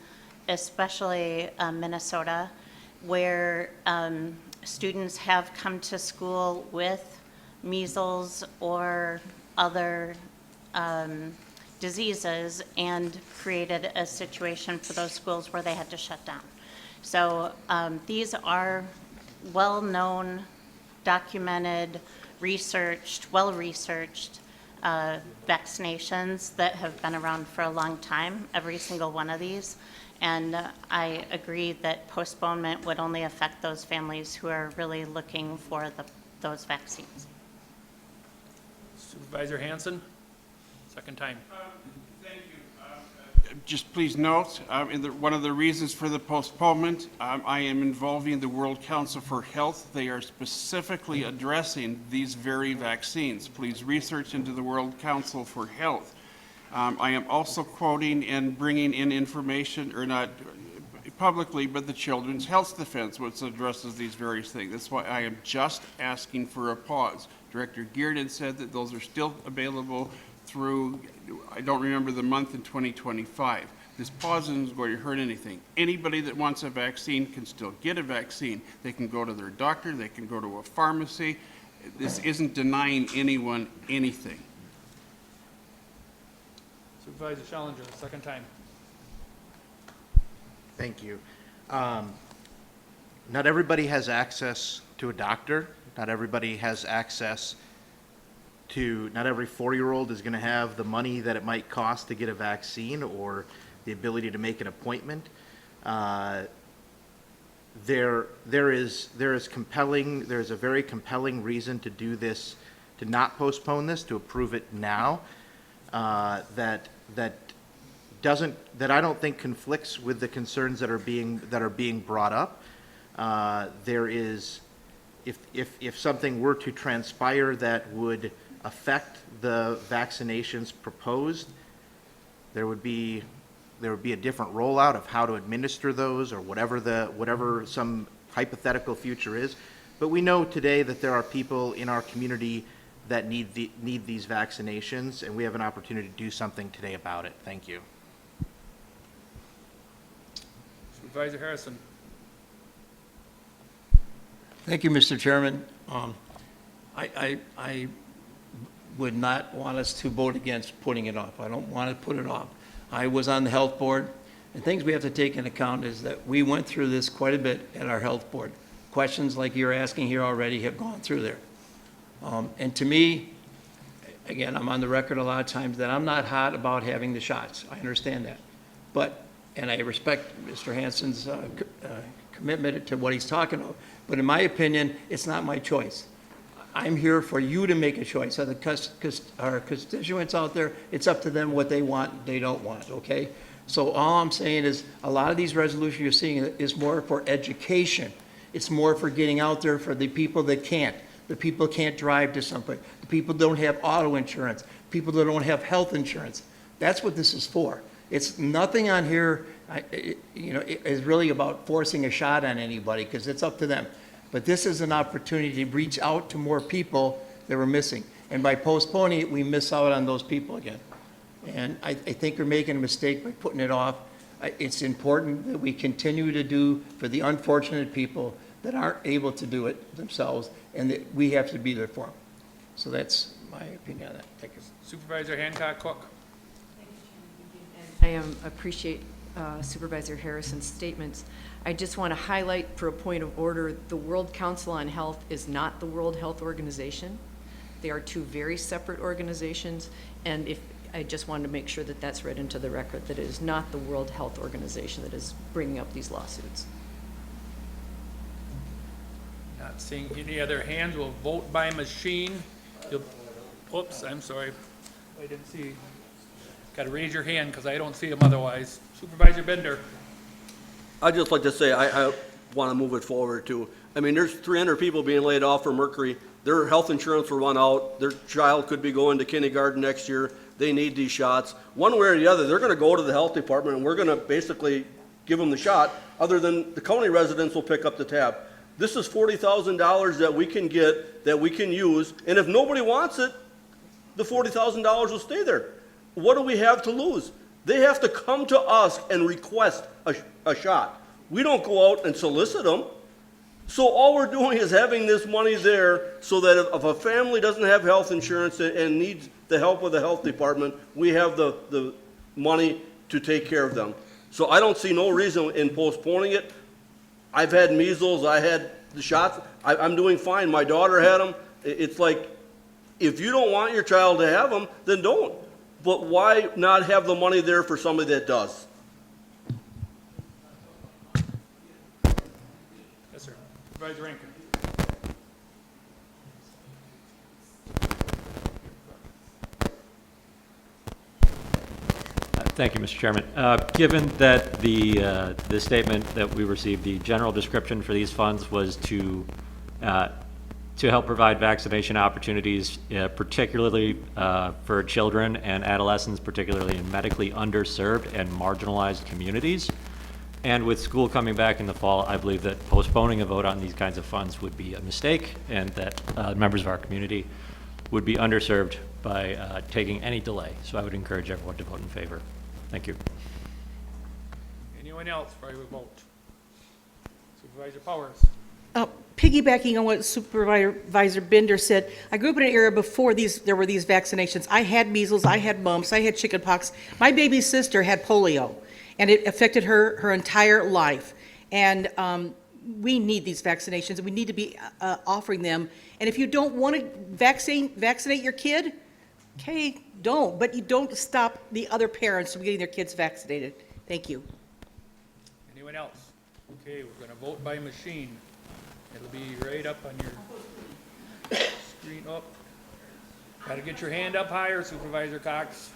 especially Minnesota where students have come to school with measles or other diseases and created a situation for those schools where they had to shut down. So these are well-known, documented, researched, well-researched vaccinations that have been around for a long time, every single one of these. And I agree that postponement would only affect those families who are really looking for those vaccines. Supervisor Hanson, second time. Just please note, one of the reasons for the postponement, I am involving the World Council for Health. They are specifically addressing these very vaccines. Please research into the World Council for Health. I am also quoting and bringing in information, or not publicly, but the Children's Health Defense, which addresses these various things. That's why I am just asking for a pause. Director Gearden said that those are still available through, I don't remember the month, in 2025. This pause isn't going to hurt anything. Anybody that wants a vaccine can still get a vaccine. They can go to their doctor, they can go to a pharmacy. This isn't denying anyone anything. Supervisor Schellinger, second time. Thank you. Not everybody has access to a doctor. Not everybody has access to, not every 4-year-old is going to have the money that it might cost to get a vaccine or the ability to make an appointment. There is a very compelling reason to do this, to not postpone this, to approve it now, that I don't think conflicts with the concerns that are being brought up. There is, if something were to transpire that would affect the vaccinations proposed, there would be a different rollout of how to administer those, or whatever some hypothetical future is. But we know today that there are people in our community that need these vaccinations, and we have an opportunity to do something today about it. Thank you. Supervisor Harrison. Thank you, Mr. Chairman. I would not want us to vote against putting it off. I don't want to put it off. I was on the health board, and things we have to take into account is that we went through this quite a bit at our health board. Questions like you're asking here already have gone through there. And to me, again, I'm on the record a lot of times that I'm not hot about having the shots. I understand that. And I respect Mr. Hanson's commitment to what he's talking about. But in my opinion, it's not my choice. I'm here for you to make a choice. Our constituents out there, it's up to them what they want, they don't want, okay? So all I'm saying is a lot of these resolutions you're seeing is more for education. It's more for getting out there for the people that can't. The people can't drive to someplace. The people don't have auto insurance. People that don't have health insurance. That's what this is for. It's nothing on here, is really about forcing a shot on anybody, because it's up to them. But this is an opportunity to reach out to more people that we're missing. And by postponing it, we miss out on those people again. And I think we're making a mistake by putting it off. It's important that we continue to do for the unfortunate people that aren't able to do it themselves, and that we have to be there for them. So that's my opinion on that. Thank you. Supervisor Hancock Cook. I appreciate Supervisor Harrison's statements. I just want to highlight, for a point of order, the World Council on Health is not the World Health Organization. They are two very separate organizations, and I just wanted to make sure that that's read into the record, that it is not the World Health Organization that is bringing up these lawsuits. Not seeing any other hands, we'll vote by machine. Oops, I'm sorry. I didn't see. Got to raise your hand because I don't see them otherwise. Supervisor Bender. I'd just like to say I want to move it forward too. I mean, there's 300 people being laid off for Mercury. Their health insurance will run out. Their child could be going to kindergarten next year. They need these shots. One way or the other, they're going to go to the health department and we're going to basically give them the shot, other than the county residents will pick up the tab. This is $40,000 that we can get, that we can use, and if nobody wants it, the $40,000 will stay there. What do we have to lose? They have to come to us and request a shot. We don't go out and solicit them. So all we're doing is having this money there so that if a family doesn't have health insurance and needs the help of the health department, we have the money to take care of them. So I don't see no reason in postponing it. I've had measles, I had the shots, I'm doing fine. My daughter had them. It's like, if you don't want your child to have them, then don't. But why not have the money there for somebody that does? Yes, sir. Supervisor Rankin. Thank you, Mr. Chairman. Given that the statement that we received, the general description for these funds was to help provide vaccination opportunities, particularly for children and adolescents, particularly in medically underserved and marginalized communities. And with school coming back in the fall, I believe that postponing a vote on these kinds of funds would be a mistake, and that members of our community would be underserved by taking any delay. So I would encourage everyone to vote in favor. Thank you. Anyone else before we vote? Supervisor Powers. Piggybacking on what Supervisor Bender said, I grew up in an era before there were these vaccinations. I had measles, I had mumps, I had chickenpox. My baby sister had polio, and it affected her entire life. And we need these vaccinations, and we need to be offering them. And if you don't want to vaccinate your kid, okay, don't. But you don't stop the other parents from getting their kids vaccinated. Thank you. Anyone else? Okay, we're gonna vote by machine. It'll be right up on your screen. Oh, gotta get your hand up higher, Supervisor Cox.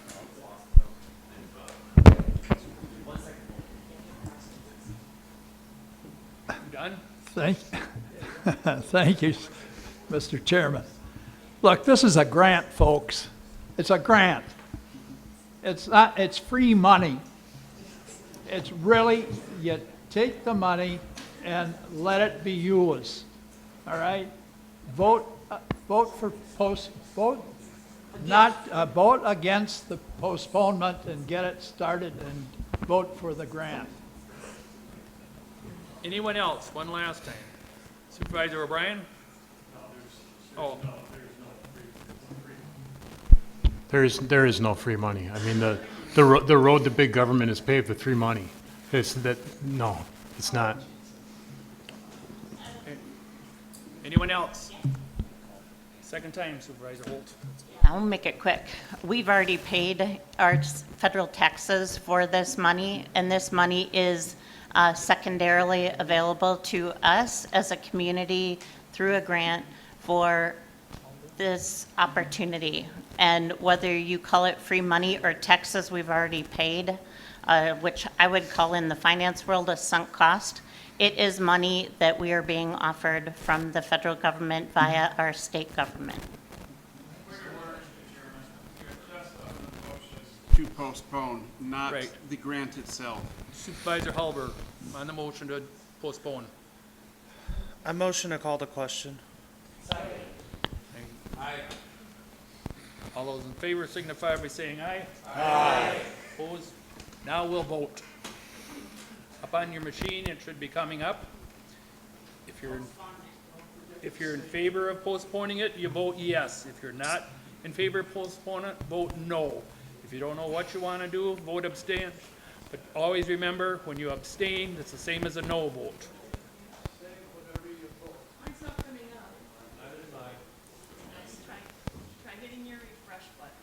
You done? Thank you, Mr. Chairman. Look, this is a grant, folks. It's a grant. It's free money. It's really, you take the money and let it be yours, all right? Vote against the postponement and get it started and vote for the grant. Anyone else? One last time. Supervisor O'Brien? Oh, There is no free money. I mean, the road to big government is paved with free money. No, it's not. anyone else? Second time, Supervisor Holt. I'll make it quick. We've already paid our federal taxes for this money, and this money is secondarily available to us as a community through a grant for this opportunity. And whether you call it free money or taxes we've already paid, which I would call in the finance world a sunk cost, it is money that we are being offered from the federal government via our state government. To postpone, not Right. the grant itself. Supervisor Halber on the motion to postpone. I motion to call the question. All those in favor signify by saying aye. Aye. Opposed? Now we'll vote. Up on your machine, it should be coming up. If you're in favor of postponing it, you vote yes. If you're not in favor of postponing it, vote no. If you don't know what you want to do, vote abstain. But always remember, when you abstain, it's the same as a no vote. Mine's not coming up. Try hitting your refresh button.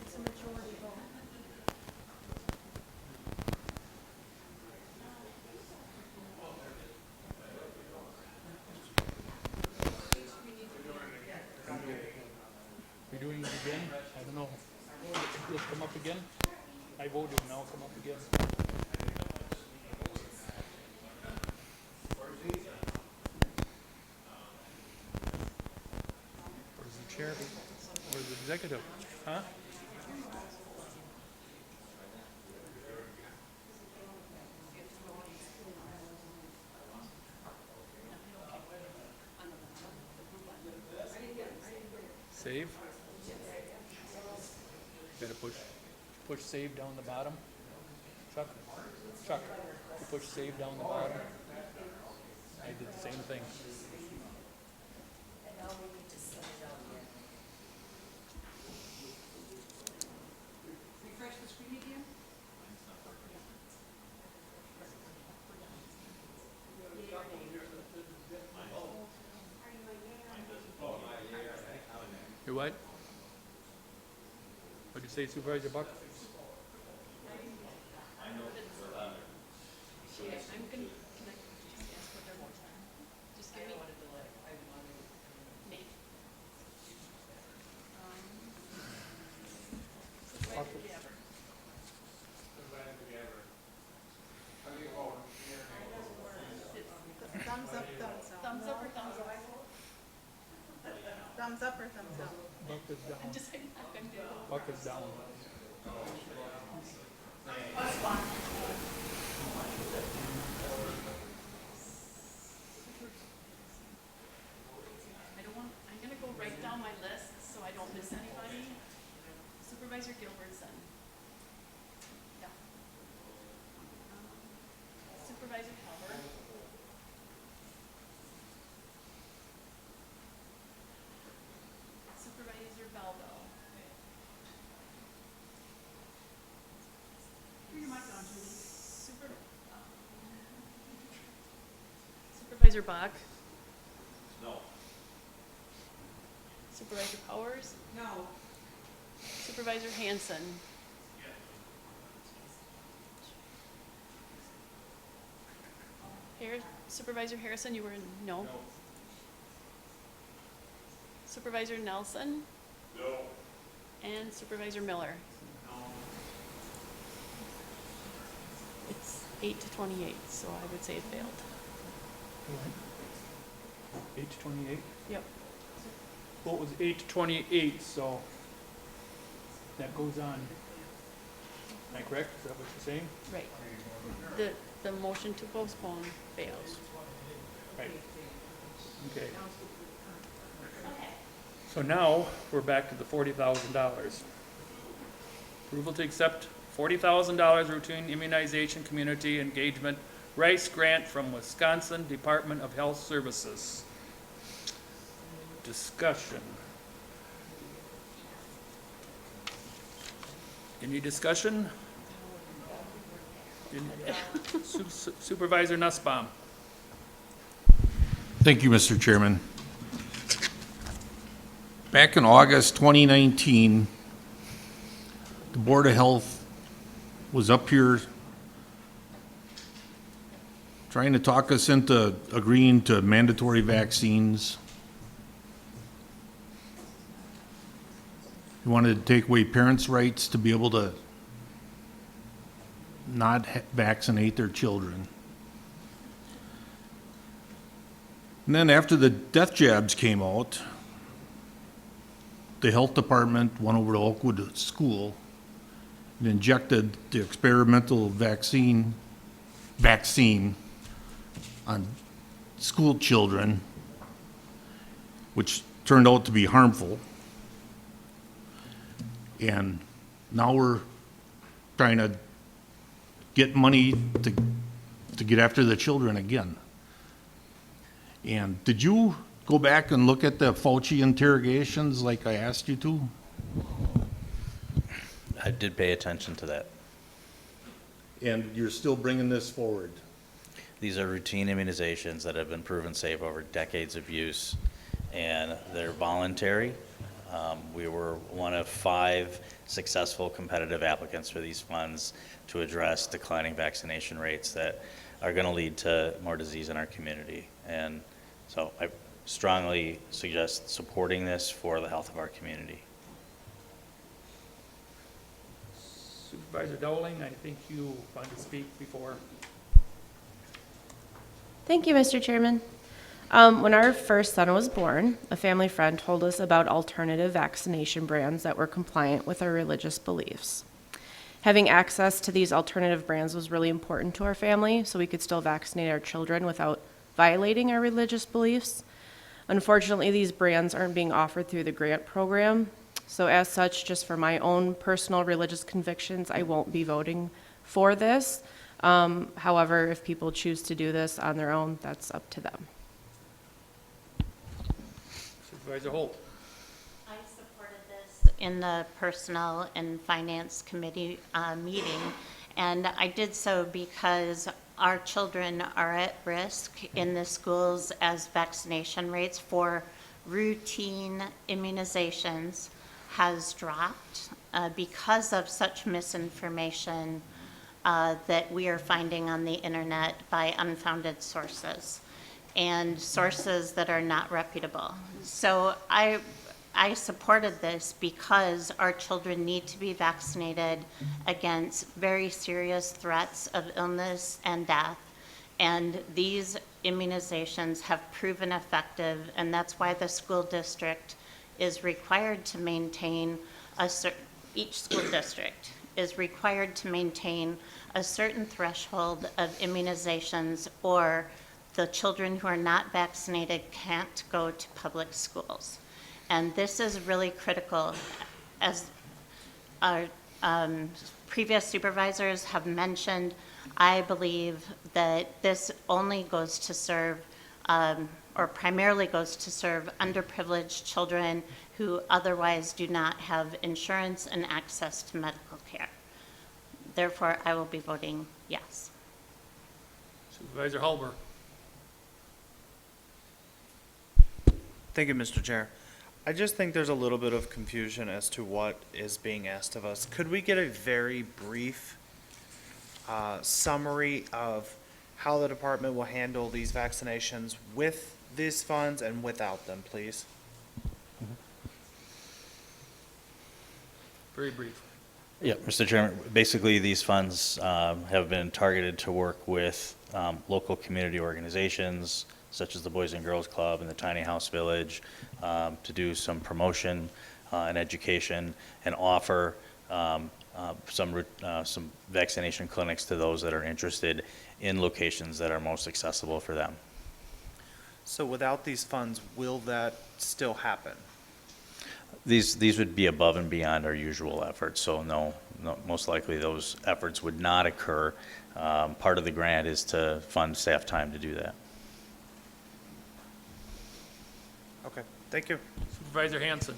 It's a majority vote. We doing it again? I don't know. Just come up again? I voted, now come up again. Where's the chair? Where's the executive? Huh? Save? Gotta push save down the bottom. Chuck, you push save down the bottom. I did the same thing. Refresh the screen again. You what? What'd you say, Supervisor Buck? thumbs up or thumbs down? Buck is down. I'm just saying, I'm gonna do. Buck is down. That's fine. I'm gonna go right down my list so I don't miss anybody. Supervisor Gilbertson. Yeah. Supervisor Calver. Supervisor Belleville. Turn your mic on, Judy. Supervisor Bach. No. Supervisor Powers? No. Supervisor Hanson? Supervisor Harrison, you were in no? No. Supervisor Nelson? No. And Supervisor Miller? No. It's 8 to 28, so I would say it failed. 8 to 28? Yep. Well, it was 8 to 28, so that goes on. Am I correct? Is that what you're saying? Right. The motion to postpone fails. Right. Okay. So now, we're back to the $40,000. Approval to accept $40,000 routine immunization community engagement Rice grant from Wisconsin Department of Health Services. Discussion. Any discussion? Supervisor Nussbaum. Thank you, Mr. Chairman. Back in August 2019, the Board of Health was up here trying to talk us into agreeing to mandatory vaccines. He wanted to take away parents' rights to be able to not vaccinate their children. And then after the death jabs came out, the health department went over to Oakwood School and injected the experimental vaccine on school children, which turned out to be harmful. And now we're trying to get money to get after the children again. And did you go back and look at the Fauci interrogations like I asked you to? I did pay attention to that. And you're still bringing this forward? These are routine immunizations that have been proven safe over decades of use, and they're voluntary. We were one of 5 successful competitive applicants for these funds to address declining vaccination rates that are going to lead to more disease in our community. And so I strongly suggest supporting this for the health of our community. Supervisor Dowling, I think you wanted to speak before. Thank you, Mr. Chairman. When our first son was born, a family friend told us about alternative vaccination brands that were compliant with our religious beliefs. Having access to these alternative brands was really important to our family, so we could still vaccinate our children without violating our religious beliefs. Unfortunately, these brands aren't being offered through the grant program, so as such, just for my own personal religious convictions, I won't be voting for this. However, if people choose to do this on their own, that's up to them. Supervisor Holt. I supported this in the Personnel and Finance Committee meeting, and I did so because our children are at risk in the schools as vaccination rates for routine immunizations has dropped because of such misinformation that we are finding on the internet by unfounded sources and sources that are not reputable. So I supported this because our children need to be vaccinated against very serious threats of illness and death. And these immunizations have proven effective, and that's why the school district is required to maintain each school district is required to maintain a certain threshold of immunizations, or the children who are not vaccinated can't go to public schools. And this is really critical. As our previous supervisors have mentioned, I believe that this only goes to serve, or primarily goes to serve underprivileged children who otherwise do not have insurance and access to medical care. Therefore, I will be voting yes. Supervisor Hulber. Thank you, Mr. Chair. I just think there's a little bit of confusion as to what is being asked of us. Could we get a very brief summary of how the department will handle these vaccinations with these funds and without them, please? Very brief. Yeah, Mr. Chairman, basically these funds have been targeted to work with local community organizations such as the Boys and Girls Club and the Tiny House Village to do some promotion and education and offer some vaccination clinics to those that are interested in locations that are most accessible for them. So without these funds, will that still happen? These would be above and beyond our usual efforts, so no, most likely those efforts would not occur. Part of the grant is to fund staff time to do that. Okay, thank you. Supervisor Hanson.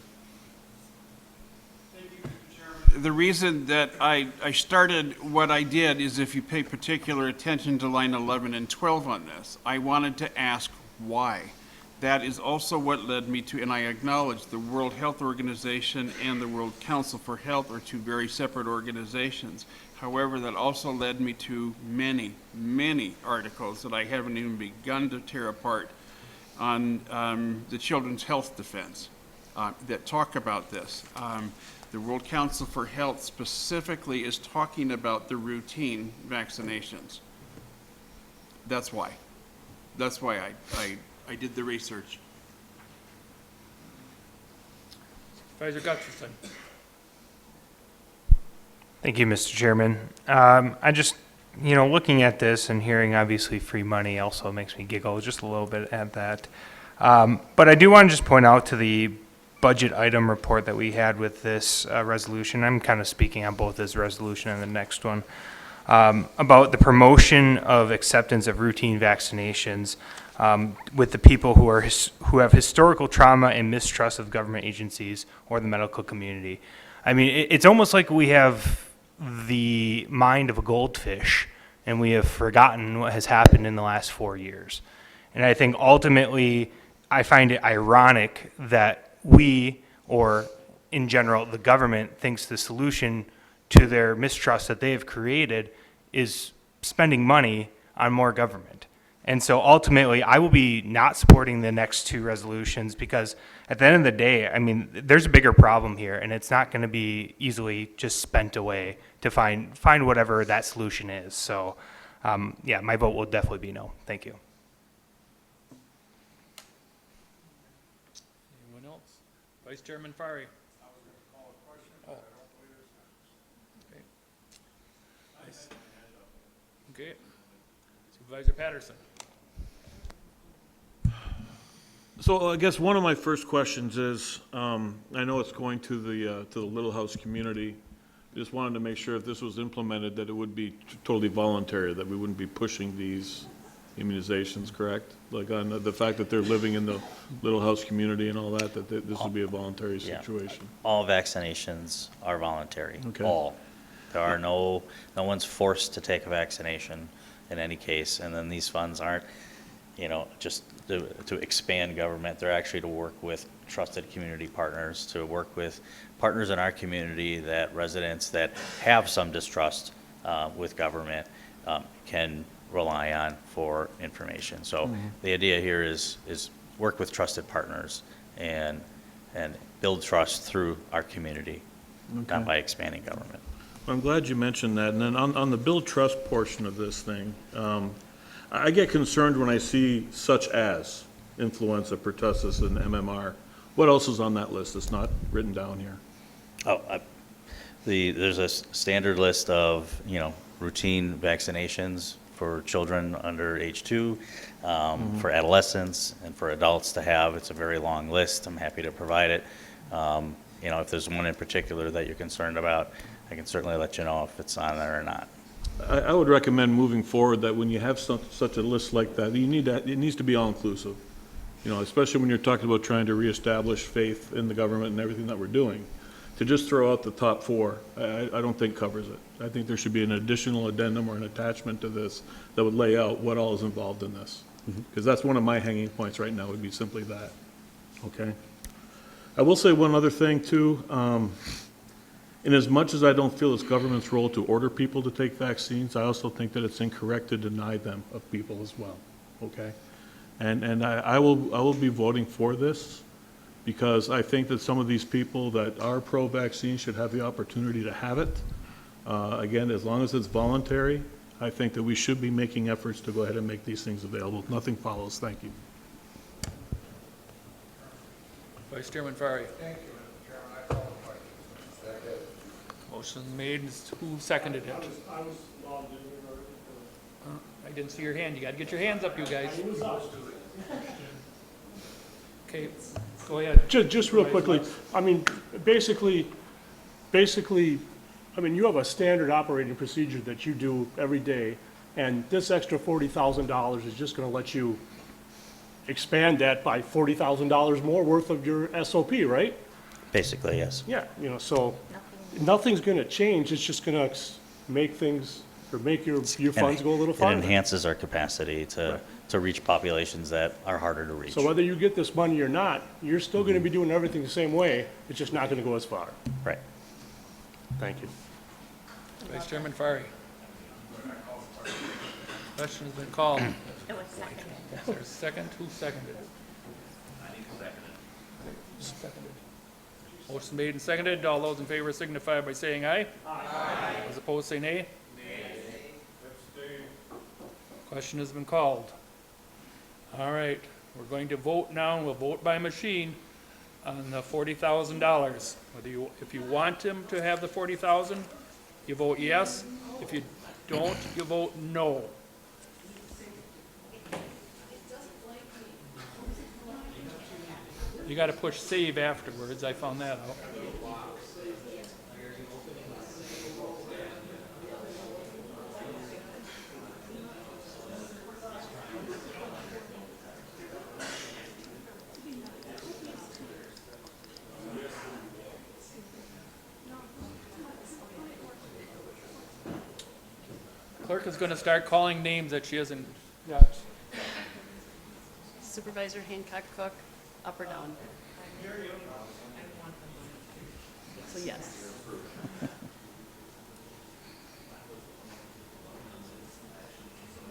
The reason that I started what I did is, if you pay particular attention to line 11 and 12 on this, I wanted to ask why. That is also what led me to, and I acknowledge the World Health Organization and the World Council for Health are two very separate organizations. However, that also led me to many, many articles that I haven't even begun to tear apart on the Children's Health Defense that talk about this. The World Council for Health specifically is talking about the routine vaccinations. That's why. That's why I did the research. Supervisor Gutcherson. Thank you, Mr. Chairman. I just, looking at this and hearing obviously free money also makes me giggle just a little bit at that. But I do want to just point out to the budget item report that we had with this resolution. I'm kind of speaking on both this resolution and the next one. About the promotion of acceptance of routine vaccinations with the people who have historical trauma and mistrust of government agencies or the medical community. I mean, it's almost like we have the mind of a goldfish and we have forgotten what has happened in the last 4 years. And I think ultimately, I find it ironic that we, or in general, the government, thinks the solution to their mistrust that they have created is spending money on more government. And so ultimately, I will be not supporting the next two resolutions because at the end of the day, I mean, there's a bigger problem here, and it's not going to be easily just spent away to find whatever that solution is. So, yeah, my vote will definitely be no. Thank you. Anyone else? Vice Chairman Fari. Okay. Supervisor Patterson. So I guess one of my first questions is, I know it's going to the Little House community. Just wanted to make sure if this was implemented that it would be totally voluntary, that we wouldn't be pushing these immunizations, correct? Like on the fact that they're living in the Little House community and all that, that this would be a voluntary situation. All vaccinations are voluntary, Okay. all. There are no one's forced to take a vaccination in any case, and then these funds aren't, just to expand government. They're actually to work with trusted community partners, to work with partners in our community, that residents that have some distrust with government can rely on for information. So the idea here is work with trusted partners and build trust through our community, not by expanding government. I'm glad you mentioned that. And then on the build trust portion of this thing, I get concerned when I see such as influenza, pertussis, and MMR What else is on that list that's not written down here? Oh, there's a standard list of, routine vaccinations for children under age 2, for adolescents, and for adults to have. It's a very long list. I'm happy to provide it. If there's one in particular that you're concerned about, I can certainly let you know if it's on there or not. I would recommend moving forward that when you have such a list like that, it needs to be all-inclusive. Especially when you're talking about trying to reestablish faith in the government and everything that we're doing. To just throw out the top 4, I don't think covers it. I think there should be an additional addendum or an attachment to this that would lay out what all is involved in this. Because that's one of my hanging points right now, would be simply that. Okay? I will say one other thing too. In as much as I don't feel it's government's role to order people to take vaccines, I also think that it's incorrect to deny them of people as well. Okay? And I will be voting for this, because I think that some of these people that are pro-vaccine should have the opportunity to have it. Again, as long as it's voluntary, I think that we should be making efforts to go ahead and make these things available. If nothing follows, thank you. Vice Chairman Fari. Thank you, Mr. Chairman. I call the question. Motion made. Who seconded it? I didn't see your hand. You got to get your hands up, you guys. Okay, go ahead. Just real quickly, I mean, basically, I mean, you have a standard operating procedure that you do every day, and this extra $40,000 is just going to let you expand that by $40,000 more worth of your SOP, right? Basically, yes. Yeah, so nothing's going to change. It's just going to make things, or make your funds go a little It farther. enhances our capacity to reach populations that are harder to reach. So whether you get this money or not, you're still going to be doing everything the same way. It's just not going to go as far. Right. Thank you. Vice Chairman Fari. Question has been called. Is there a second? Who seconded it? Seconded. Motion made and seconded. All those in favor signify by saying aye. Aye. Those opposed say nay. Question has been called. All right, we're going to vote now, and we'll vote by machine on the $40,000. If you want him to have the $40,000, you vote yes. If you don't, you vote no. You got to push save afterwards. I found that out. Clerk is going to start calling names that she hasn't got. Supervisor Hancock Cook, up or down? So yes.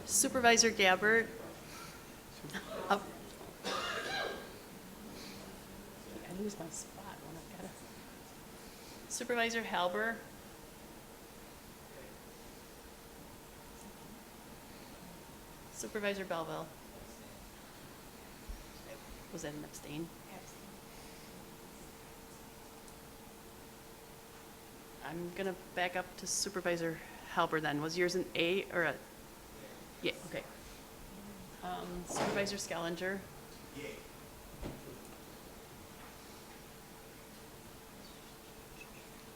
Supervisor Gabbard, up. I lose my spot when I've got it. Supervisor Halber. Supervisor Belleville. Was that an abstain? I'm gonna back up to Supervisor Halber then. Was yours an A or a? Yeah, okay. Supervisor Skellinger.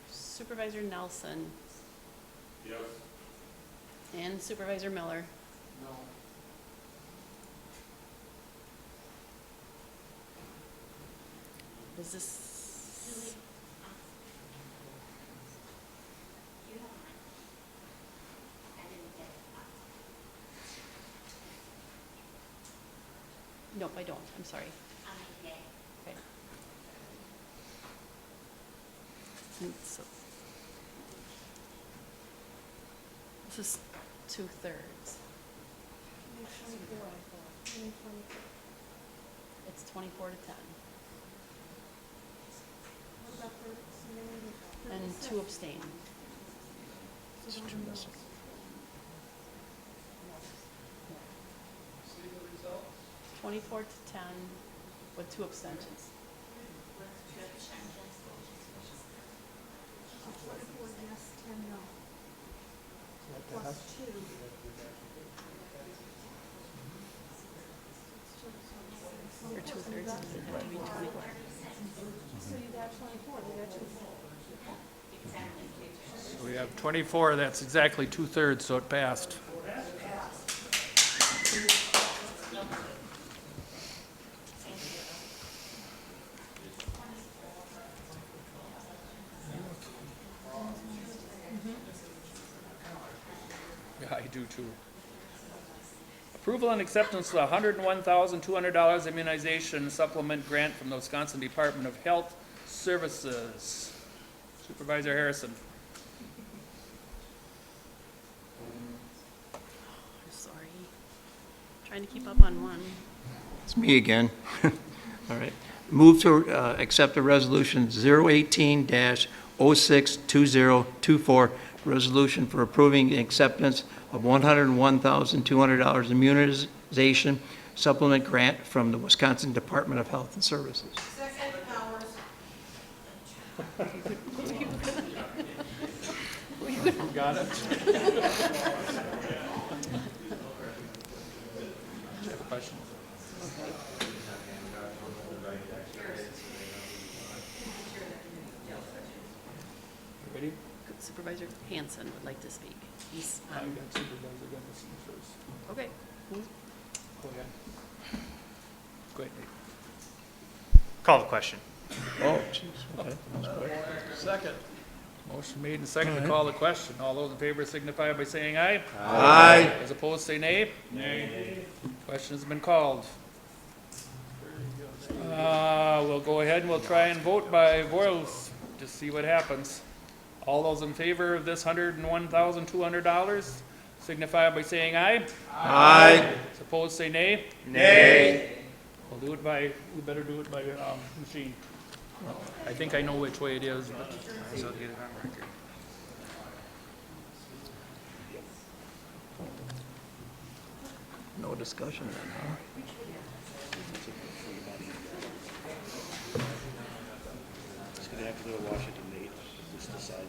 Supervisor Nelson. Yes. And Supervisor Miller. No. Is this? Nope, I don't. I'm sorry. Okay. So, this is 2/3. It's 24 to 10. And 2 abstain. 24 to 10 with 2 abstentions. Or two-thirds, does it have to be 20? So we have 24, that's exactly 2/3, so it passed. Yeah, I do too. Approval and acceptance of $101,200 immunization supplement grant from the Wisconsin Department of Health Services. Supervisor Harrison. Sorry. Trying to keep up on one. It's me again. All right. Move to accept a resolution 018-062024, resolution for approving the acceptance of $101,200 immunization supplement grant from the Wisconsin Department of Health and Services. Got it? Question? Ready? Supervisor Hanson would like to speak. He's, I got Supervisor Gunderson first. okay. Go ahead. Go ahead, Nate. Call the question. Oh, jeez, okay. Second. Motion made and seconded to call the question. All those in favor signify by saying aye. Aye. As opposed, say nay. Nay. Question has been called. We'll go ahead and we'll try and vote by voice to see what happens. All those in favor of this $101,200 signify by saying aye. Aye. As opposed, say nay. Nay. We'll do it by, we better do it by machine. I think I know which way it is, but so get it on record. No discussion then, huh? It's gonna have to go to Washington, Nate, it's decided.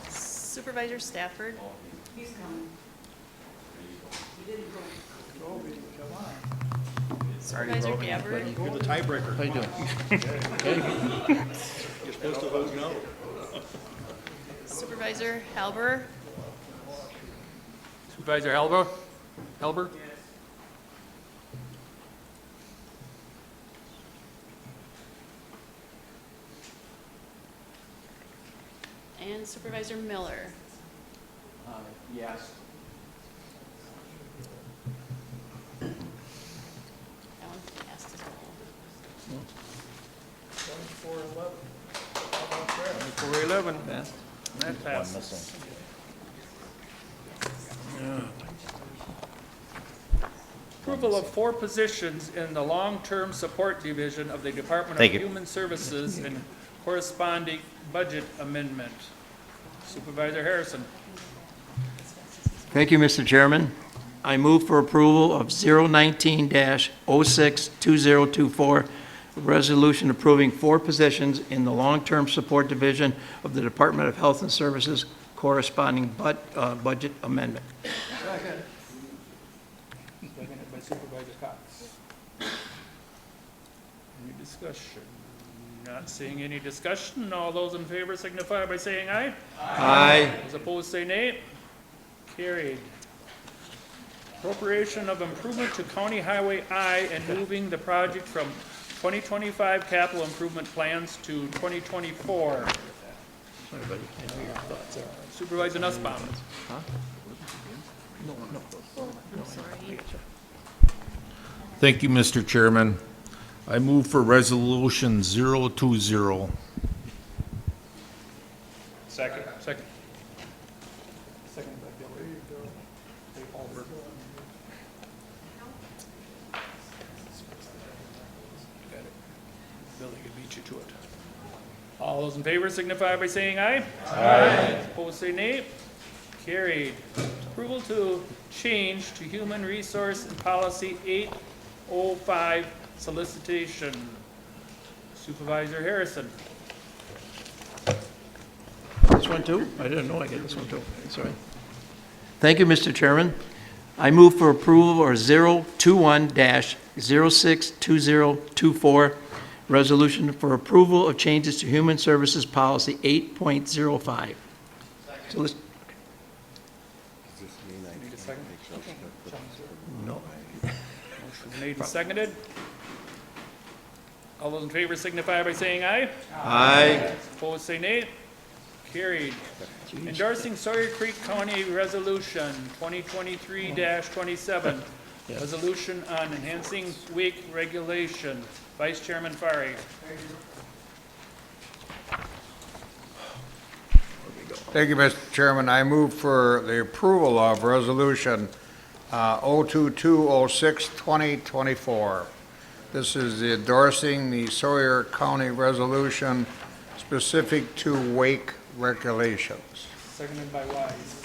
Supervisor Stafford. Supervisor Gabbard. You're the tiebreaker. How you doing? You're supposed to vote no. Supervisor Halber. Supervisor Halber? Halber? And Supervisor Miller. Yes. That one passed as well. 411. Yeah. That One passes. missing. Approval of 4 positions in the long-term support division of the Department Thank of you. Human Services and corresponding budget amendment. Supervisor Harrison. Thank you, Mr. Chairman. I move for approval of 019-062024, a resolution approving 4 positions in the Long-Term Support Division of the Department of Health and Services corresponding budget amendment. Seconded by Supervisor Cox. Any discussion? Not seeing any discussion. All those in favor signify by saying aye. Aye. As opposed, say nay. Carried. Appropriation of improvement to County Highway I and moving the project from 2025 capital improvement plans to 2024. Sorry, buddy. I know your thoughts are. Supervisor Nussbaum. Huh? No. Sorry. Thank you, Mr. Chairman. I move for resolution 020. Second. Second. Second by Billy. Alber. Got it. Billy can beat you to it. All those in favor signify by saying aye. Aye. Opposed, say nay. Carried. Approval to change to Human Resource and Policy 805 solicitation. Supervisor Harrison. This one too? I didn't know I get this one too. Sorry. Thank you, Mr. Chairman. I move for approval or 021-062024, resolution for approval of changes to Human Services Policy 8.05. So let's, Need a second? no. Motion made and seconded. All those in favor signify by saying aye. Aye. Opposed, say nay. Carried. Endorsing Sawyer Creek County Resolution 2023-27, resolution on enhancing wake regulation. Vice Chairman Fari. Thank you, Mr. Chairman. I move for the approval of Resolution 02206-2024. This is endorsing the Sawyer County Resolution specific to wake regulations. Seconded by Wise.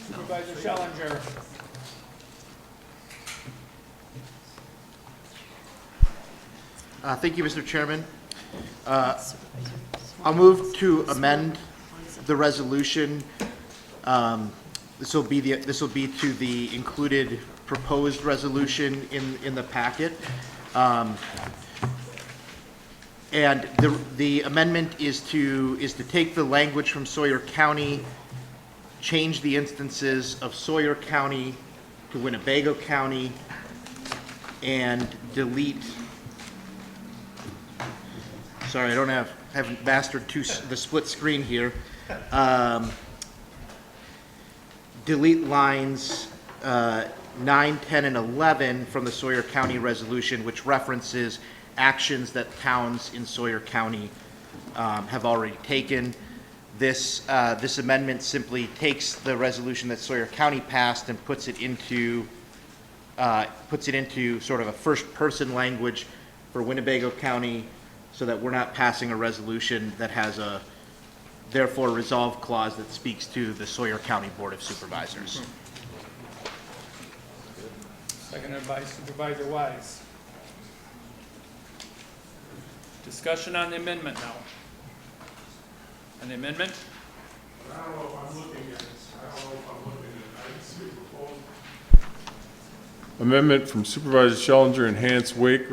Supervisor Schellinger. Thank you, Mr. Chairman. I'll move to amend the resolution. This will be to the included proposed resolution in the packet. And the amendment is to take the language from Sawyer County, change the instances of Sawyer County to Winnebago County, and delete. Sorry, I haven't mastered the split screen here. Delete lines 9, 10, and 11 from the Sawyer County resolution, which references actions that towns in Sawyer County have already taken. This amendment simply takes the resolution that Sawyer County passed and puts it into sort of a first-person language for Winnebago County, so that we're not passing a resolution that has a therefore resolve clause that speaks to the Sawyer County Board of Supervisors. Seconded by Supervisor Wise. Discussion on the amendment now. On the amendment? I don't know if I'm looking at it. I didn't see it proposed. Amendment from Supervisor Schellinger, enhanced wake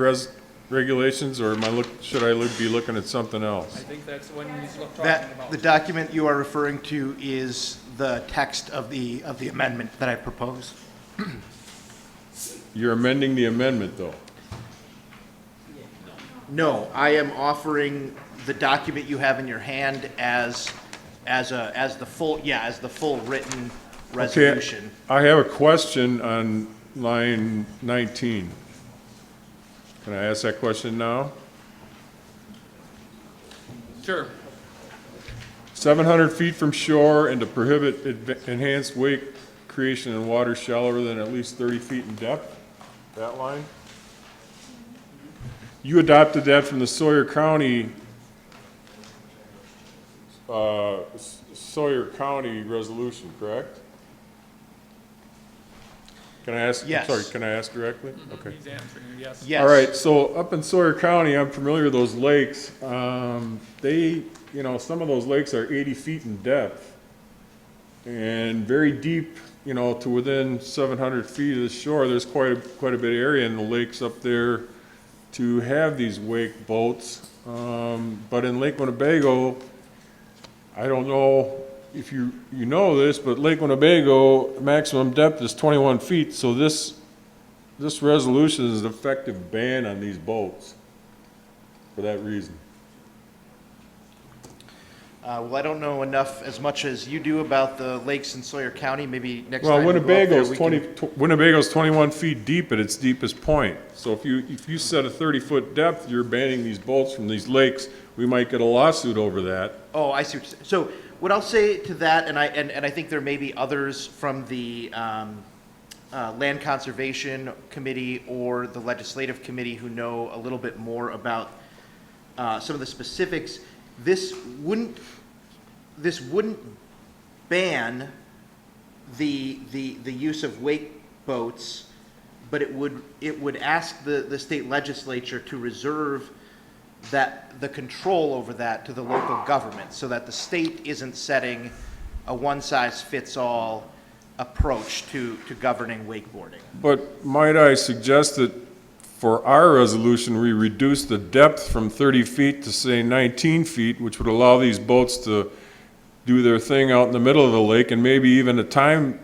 regulations, or should I be looking at something else? I think that's what he's talking about. The document you are referring to is the text of the amendment that I proposed. You're amending the amendment, though. No, I am offering the document you have in your hand as the full written resolution. Okay, I have a question on line 19. Can I ask that question now? Sure. 700 feet from shore and to prohibit enhanced wake creation in water shallower than at least 30 feet in depth. That line? You adopted that from the Sawyer County resolution, correct? Can I ask? Yes. Sorry, can I ask directly? Okay. He's answering you, yes. Yes. All right, so up in Sawyer County, I'm familiar with those lakes. Some of those lakes are 80 feet in depth and very deep, to within 700 feet of the shore. There's quite a bit of area in the lakes up there to have these wake boats. But in Lake Winnebago, I don't know if you know this, but Lake Winnebago, maximum depth is 21 feet, so this resolution is an effective ban on these boats for that reason. Well, I don't know as much as you do about the lakes in Sawyer County. Maybe next Well, time we go up there, Winnebago's 21 feet deep at its deepest point. So if you set a 30-foot depth, you're banning these boats from these lakes. We might get a lawsuit over that. Oh, I see what you're saying. So what I'll say to that, and I think there may be others from the Land Conservation Committee or the Legislative Committee who know a little bit more about some of the specifics. This wouldn't ban the use of wake boats. but it would ask the state legislature to reserve the control over that to the local government, so that the state isn't setting a one-size-fits-all approach to governing wakeboarding. But might I suggest that for our resolution, we reduce the depth from 30 feet to say 19 feet, which would allow these boats to do their thing out in the middle of the lake, and maybe even a time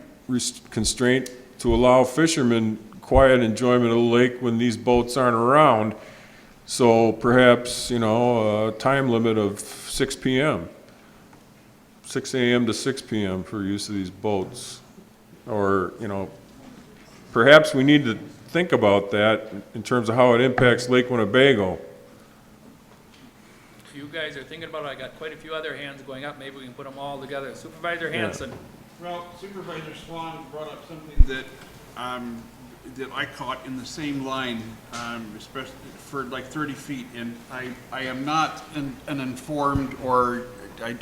constraint to allow fishermen quiet enjoyment of the lake when these boats aren't around. So perhaps, a time limit of 6 p.m., 6 a.m. to 6 p.m. for use of these boats. Or, perhaps we need to think about that in terms of how it impacts Lake Winnebago. If you guys are thinking about it, I got quite a few other hands going up. Maybe we can put them all together. Supervisor Hanson. Well, Supervisor Swan brought up something that, that I caught in the same line, especially for like 30 feet, and I am not an informed, or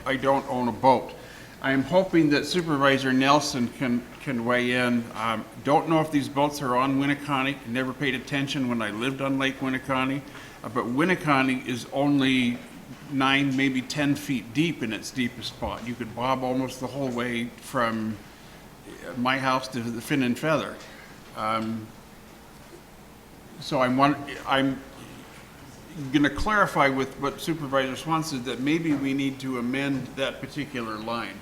I don't own a boat. I am hoping that Supervisor Nelson can weigh in. Don't know if these boats are on Winneconne. Never paid attention when I lived on Lake Winneconne, but Winneconne is only 9, maybe 10 feet deep in its deepest spot. You could bob almost the whole way from my house to the Fin and Feather. So I'm going to clarify with what Supervisor Swan said, that maybe we need to amend that particular line.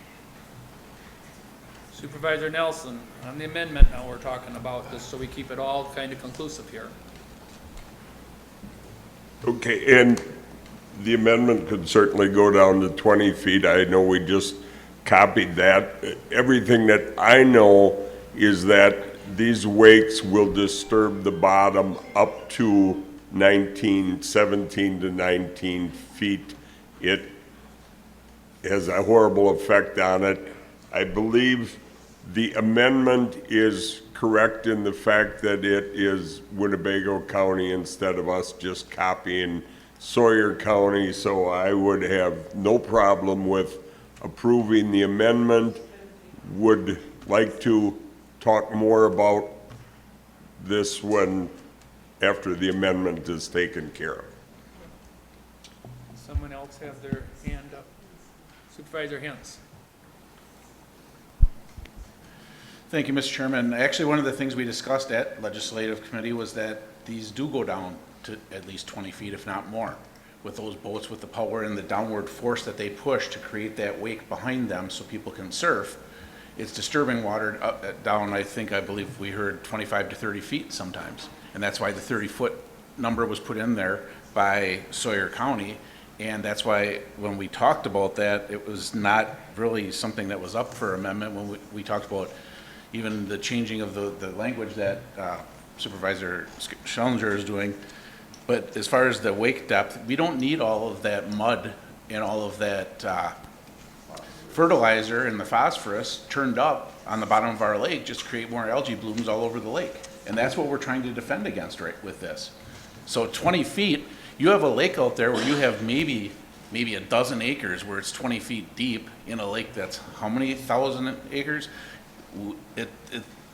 Supervisor Nelson, on the amendment now we're talking about this, so we keep it all kind of conclusive here. Okay, and the amendment could certainly go down to 20 feet. I know we just copied that. Everything that I know is that these wakes will disturb the bottom up to 17 to 19 feet. It has a horrible effect on it. I believe the amendment is correct in the fact that it is Winnebago County instead of us just copying Sawyer County, so I would have no problem with approving the amendment. Would like to talk more about this after the amendment is taken care of. Someone else have their hand up. Supervisor Hintz. Thank you, Mr. Chairman. Actually, one of the things we discussed at Legislative Committee was that these do go down to at least 20 feet, if not more, with those boats, with the power and the downward force that they push to create that wake behind them so people can surf. It's disturbing water down, I believe we heard 25 to 30 feet sometimes. And that's why the 30-foot number was put in there by Sawyer County. And that's why when we talked about that, it was not really something that was up for amendment when we talked about even the changing of the language that Supervisor Schellinger is doing. But as far as the wake depth, we don't need all of that mud and all of that fertilizer and the phosphorus turned up on the bottom of our lake just to create more algae blooms all over the lake. And that's what we're trying to defend against right with this. So 20 feet, you have a lake out there where you have maybe a dozen acres where it's 20 feet deep in a lake that's how many thousand acres?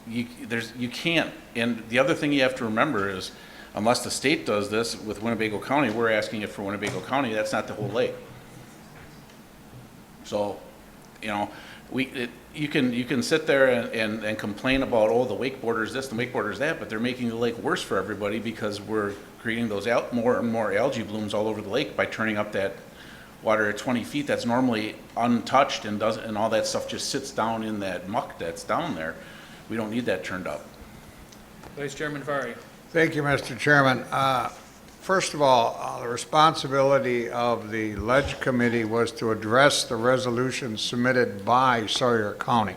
You can't. And the other thing you have to remember is, unless the state does this with Winnebago County, we're asking it for Winnebago County, that's not the whole lake. So, you can sit there and complain about, oh, the wakeboarder's this, the wakeboarder's that, but they're making the lake worse for everybody because we're creating those more and more algae blooms all over the lake by turning up that water at 20 feet that's normally untouched and all that stuff just sits down in that muck that's down there. We don't need that turned up. Vice Chairman Fari. Thank you, Mr. Chairman. First of all, the responsibility of the Ledge Committee was to address the resolution submitted by Sawyer County.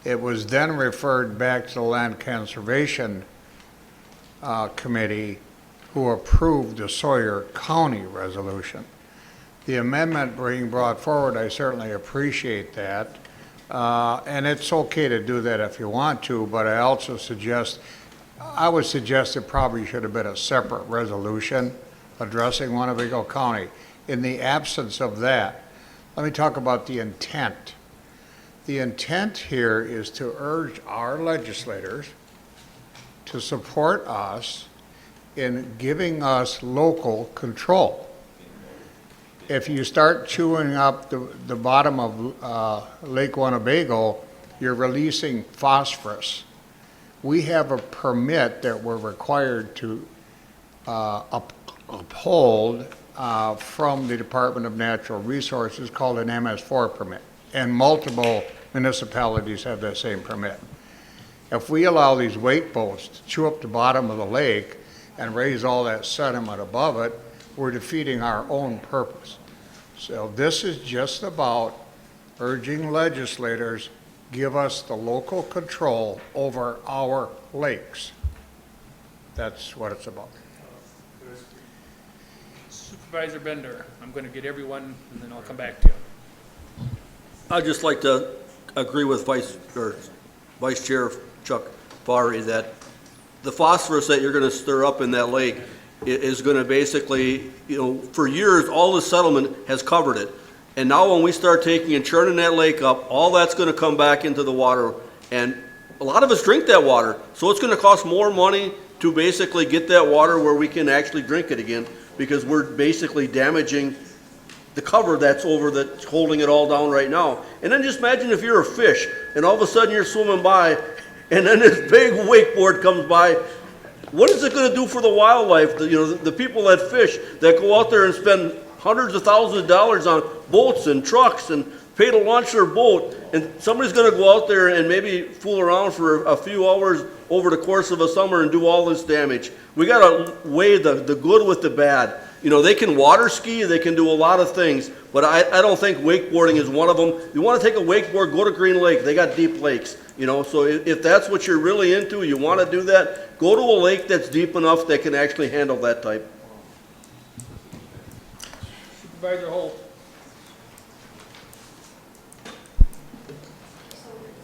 It was then referred back to the Land Conservation Committee, who approved the Sawyer County resolution. The amendment being brought forward, I certainly appreciate that. And it's okay to do that if you want to, but I also I would suggest it probably should have been a separate resolution addressing Winnebago County. In the absence of that, let me talk about the intent. The intent here is to urge our legislators to to support us in giving us local control. If you start chewing up the bottom of Lake Winnebago, you're releasing phosphorus. We have a permit that we're required to uphold from the Department of Natural Resources called an MS4 permit, and multiple municipalities have that same permit. If we allow these wake boats to chew up the bottom of the lake and raise all that sediment above it, we're defeating our own purpose. So this is just about urging legislators, give us the local control over our lakes. That's what it's about. Supervisor Bender, I'm going to get everyone, and then I'll come back to you. I'd just like to agree with Vice Chair Chuck Farry that the phosphorus that you're going to stir up in that lake is going to basically, for years, all the settlement has covered it. And now when we start taking and churning that lake up, all that's going to come back into the water. And a lot of us drink that water. So it's going to cost more money to basically get that water where we can actually drink it again, because we're basically damaging the cover that's over that's holding it all down right now. And then just imagine if you're a fish and all of a sudden you're swimming by and then this big wakeboard comes by. What is it going to do for the wildlife? The people that fish, that go out there and spend hundreds of thousands of dollars on boats and trucks and pay to launch their boat, and somebody's going to go out there and maybe fool around for a few hours over the course of a summer and do all this damage. We got to weigh the good with the bad. They can water ski, they can do a lot of things, but I don't think wakeboarding is one of them. You want to take a wakeboard, go to Green Lake. They got deep lakes, so if that's what you're really into, you want to do that, go to a lake that's deep enough that can actually handle that type. Supervisor Holt.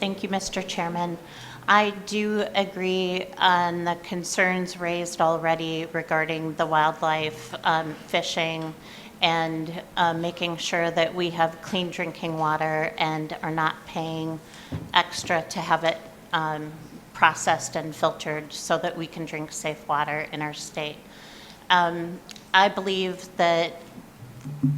Thank you, Mr. Chairman. I do agree on the concerns raised already regarding the wildlife, fishing, and making sure that we have clean drinking water and are not paying extra to have it processed and filtered so that we can drink safe water in our state. I believe that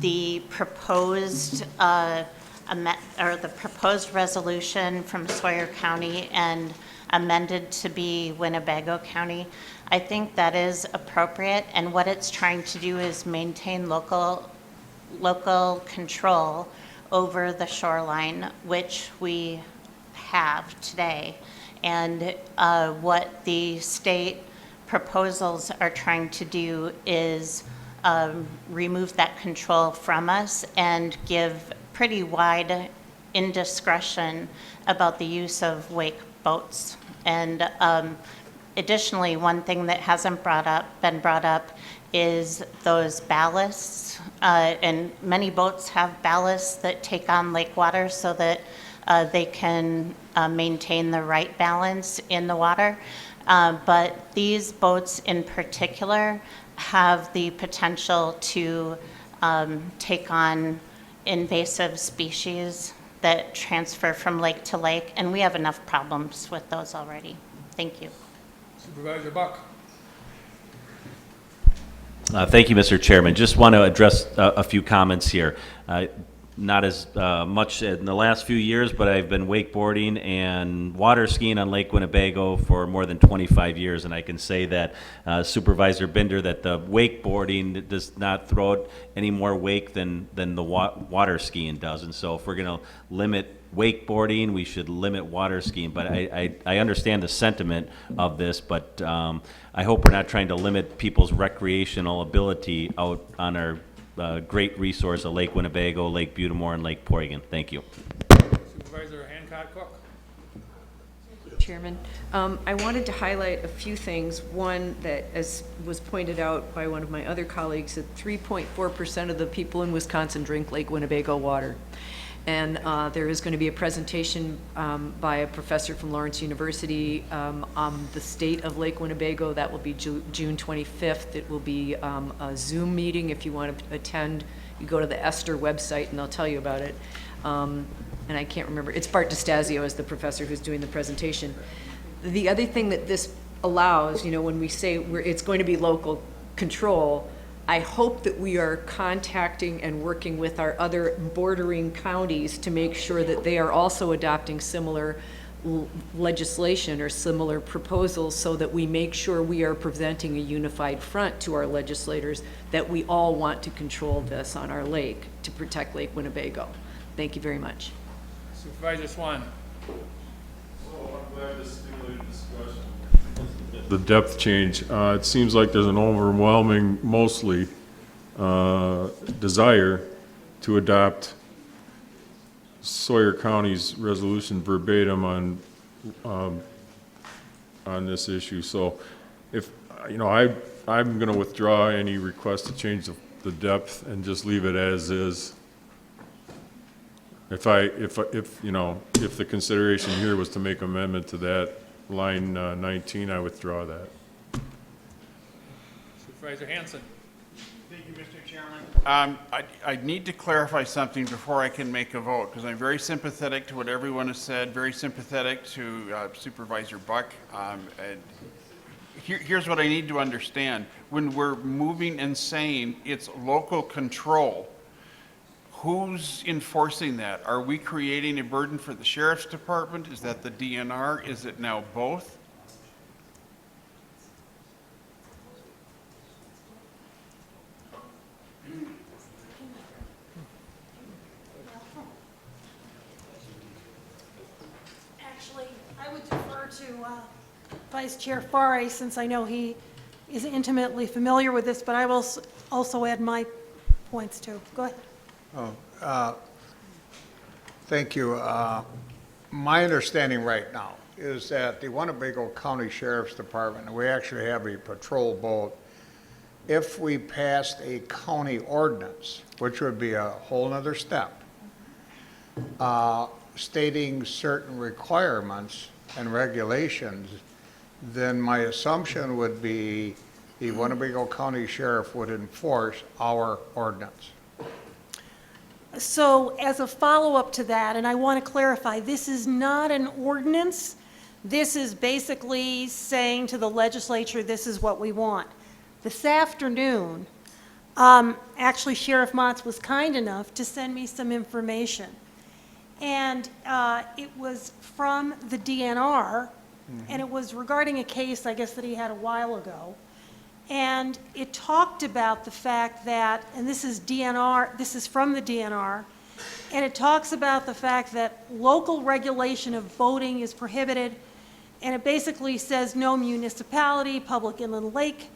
the proposed the proposed resolution from Sawyer County and amended to be Winnebago County, I think that is appropriate, and what it's trying to do is maintain local control over the shoreline, which we have today. And what the state proposals are trying to do is remove that control from us and give pretty wide indiscretion about the use of wake boats. And additionally, one thing that hasn't been brought up is those ballasts. And many boats have ballasts that take on lake water so that they can maintain the right balance in the water. But these boats in particular have the potential to take on invasive species that transfer from lake to lake, and we have enough problems with those already. Thank you. Supervisor Buck. Thank you, Mr. Chairman. Just want to address a few comments here. Not as much in the last few years, but I've been wakeboarding and water skiing on Lake Winnebago for more than 25 years, and I can say that Supervisor Binder, that the wakeboarding does not throw out any more wake than the water skiing does. And so if we're going to limit wakeboarding, we should limit water skiing. But I understand the sentiment of this, but I hope we're not trying to limit people's recreational ability out on our great resource of Lake Winnebago, Lake Butamore, and Lake Poygan. Thank you. Supervisor Hancock-Cook. Chairman, I wanted to highlight a few things. One, that as was pointed out by one of my other colleagues, that 3.4% of the people in Wisconsin drink Lake Winnebago water. And there is going to be a presentation by a professor from Lawrence University on the state of Lake Winnebago. That will be June 25th. It will be a Zoom meeting. If you want to attend, you go to the Esther website and they'll tell you about it. And I can't remember. It's Bart DeStasio is the professor who's doing the presentation. The other thing that this allows, when we say it's going to be local control, I hope that we are contacting and working with our other bordering counties to make sure that they are also adopting similar legislation or similar proposals, so that we make sure we are presenting a unified front to our legislators that we all want to control this on our lake to protect Lake Winnebago. Thank you very much. Supervisor Swan. I'm glad this stimulated discussion. The depth change, it seems like there's an overwhelming, mostly, desire to adopt Sawyer County's resolution verbatim on this issue. So if, I'm gonna withdraw any request to change the depth and just leave it as is. If the consideration here was to make amendment to that line 19, I withdraw that. Supervisor Hanson. Thank you, Mr. Chairman. I need to clarify something before I can make a vote, because I'm very sympathetic to what everyone has said, very sympathetic to Supervisor Buck. And here's what I need to understand. When we're moving and saying it's local control, who's enforcing that? Are we creating a burden for the sheriff's department? Is that the DNR? Is it now both? Actually, I would defer to Vice Chair Farre, since I know he is intimately familiar with this, but I will also add my points too. Go ahead. Thank you. My understanding right now is that the Winnebago County Sheriff's Department, we actually have a patrol boat. If we passed a county ordinance, which would be a whole nother step, stating certain requirements and regulations, then my assumption would be the Winnebago County Sheriff would enforce our ordinance. So as a follow-up to that, and I want to clarify, this is not an ordinance. This is basically saying to the legislature, this is what we want. This afternoon, actually Sheriff Motz was kind enough to send me some information. And it was from the DNR, and it was regarding a case, I guess, that he had a while ago. And it talked about the fact that, and this is DNR, this is from the DNR, and it talks about the fact that local regulation of boating is prohibited, and it basically says no municipality, public inland lake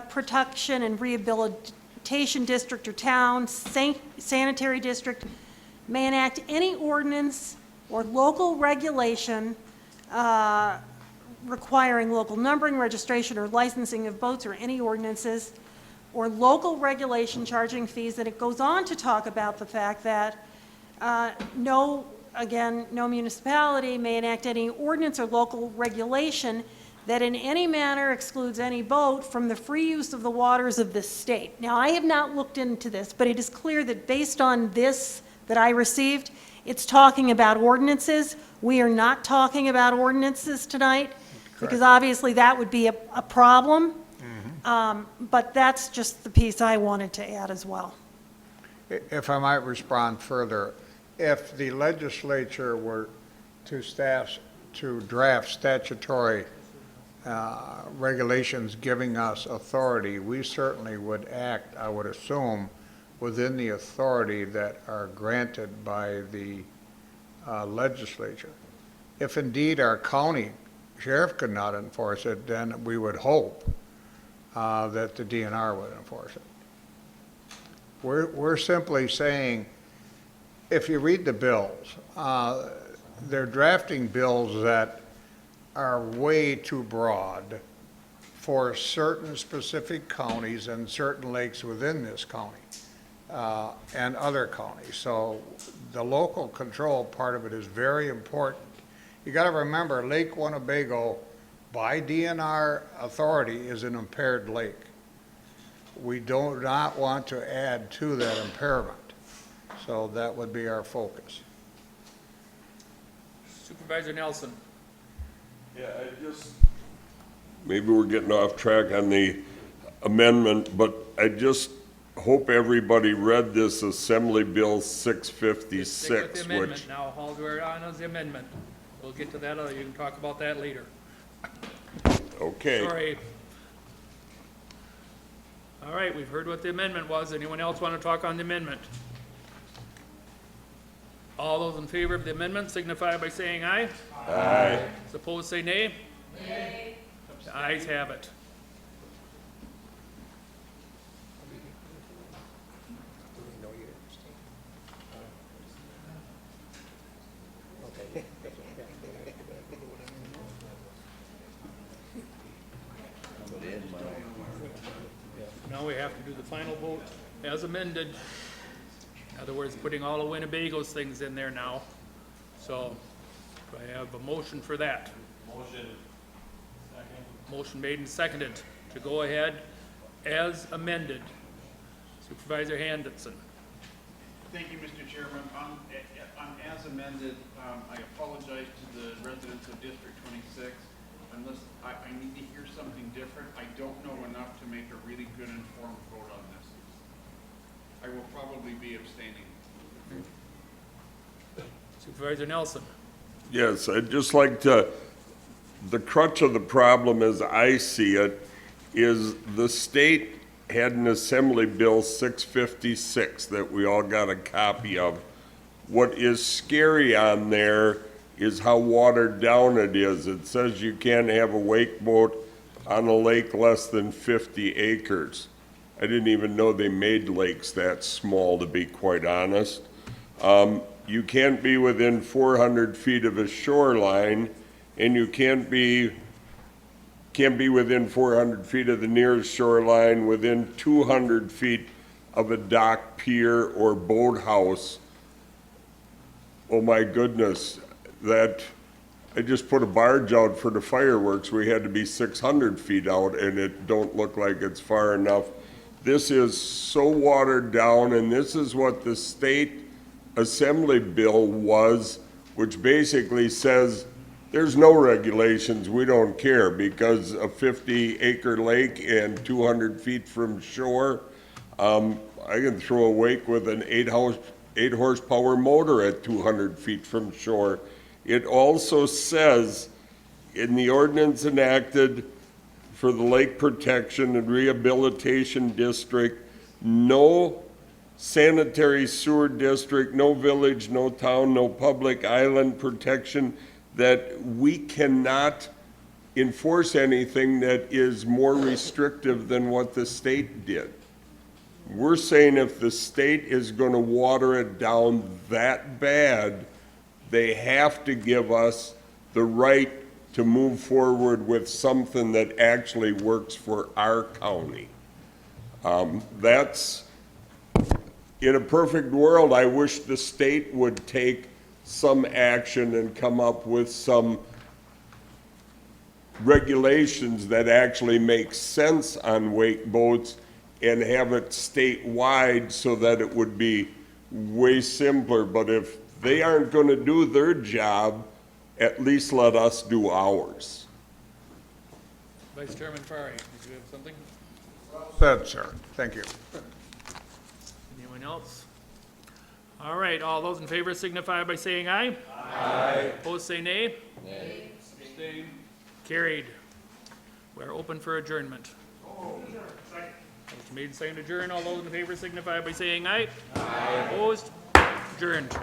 protection and rehabilitation district or town, sanitary district may enact any ordinance or local regulation requiring local numbering, registration, or licensing of boats, or any ordinances, or local regulation charging fees. And it goes on to talk about the fact that no municipality may enact any ordinance or local regulation that in any manner excludes any boat from the free use of the waters of this state. Now, I have not looked into this, but it is clear that based on this that I received, it's talking about ordinances. We are not talking about ordinances tonight, because obviously that would be a problem. But that's just the piece I wanted to add as well. If I might respond further, if the legislature were to draft statutory regulations giving us authority, we certainly would act, I would assume, within the authority that are granted by the legislature. If indeed our county sheriff could not enforce it, then we would hope that the DNR would enforce it. We're simply saying, if you read the bills, they're drafting bills that are way too broad for certain specific counties and certain lakes within this county and other counties. So the local control part of it is very important. You got to remember, Lake Winnebago, by DNR authority, is an impaired lake. We do not want to add to that impairment. So that would be our focus. Supervisor Nelson. Yeah, maybe we're getting off track on the amendment, but I just hope everybody read this Assembly Bill Stick with 656, the amendment which, now. All we're on is the amendment. We'll get to that, or you can talk about that later. okay. Sorry. All right, we've heard what the amendment was. Anyone else want to talk on the amendment? All those in favor of the amendment signify by saying aye. Aye. Opposed, say nay. Nay. The ayes have it. Now we have to do the final vote as amended. In other words, putting all of Winnebago's things in there now. So, do I have a motion for that? Motion. Motion made and seconded to go ahead as amended. Supervisor Handerson. Thank you, Mr. Chairman. On as amended, I apologize to the residents of District 26. Unless I need to hear something different, I don't know enough to make a really good informed vote on this. I will probably be abstaining. Supervisor Nelson. Yes, I'd just like to, the crutch of the problem as I see it is the state had an Assembly Bill 656 that we all got a copy of. What is scary on there is how watered down it is. It says you can't have a wake boat on a lake less than 50 acres. I didn't even know they made lakes that small, to be quite honest. You can't be within 400 feet of a shoreline, and you can't be within 400 feet of the nearest shoreline, within 200 feet of a dock, pier, or boathouse. Oh my goodness, that, I just put a barge out for the fireworks. We had to be 600 feet out, and it don't look like it's far enough. This is so watered down, and this is what the state Assembly Bill was, which basically says there's no regulations, we don't care, because a 50-acre lake and 200 feet from shore, I can throw a wake with an 8 horsepower motor at 200 feet from shore. It also says in the ordinance enacted for the Lake Protection and Rehabilitation District, no sanitary sewer district, no village, no town, no public island protection, that we cannot enforce anything that is more restrictive than what the state did. We're saying if the state is going to water it down that bad, they have to give us the right to move forward with something that actually works for our county. That's, in a perfect world, I wish the state would take some action and come up with some regulations that actually make sense on wake boats and have it statewide so that it would be way simpler. But if they aren't going to do their job, at least let us do ours. Vice Chairman Farry, did you have something? Said, sir. Thank you. Anyone else? All right, all those in favor signify by saying aye. Aye. Opposed, say nay. Nay. Abstain. Carried. We're open for adjournment. Motion made and seconded to adjourn. All those in favor signify by saying aye. Aye. Opposed? Adjourned.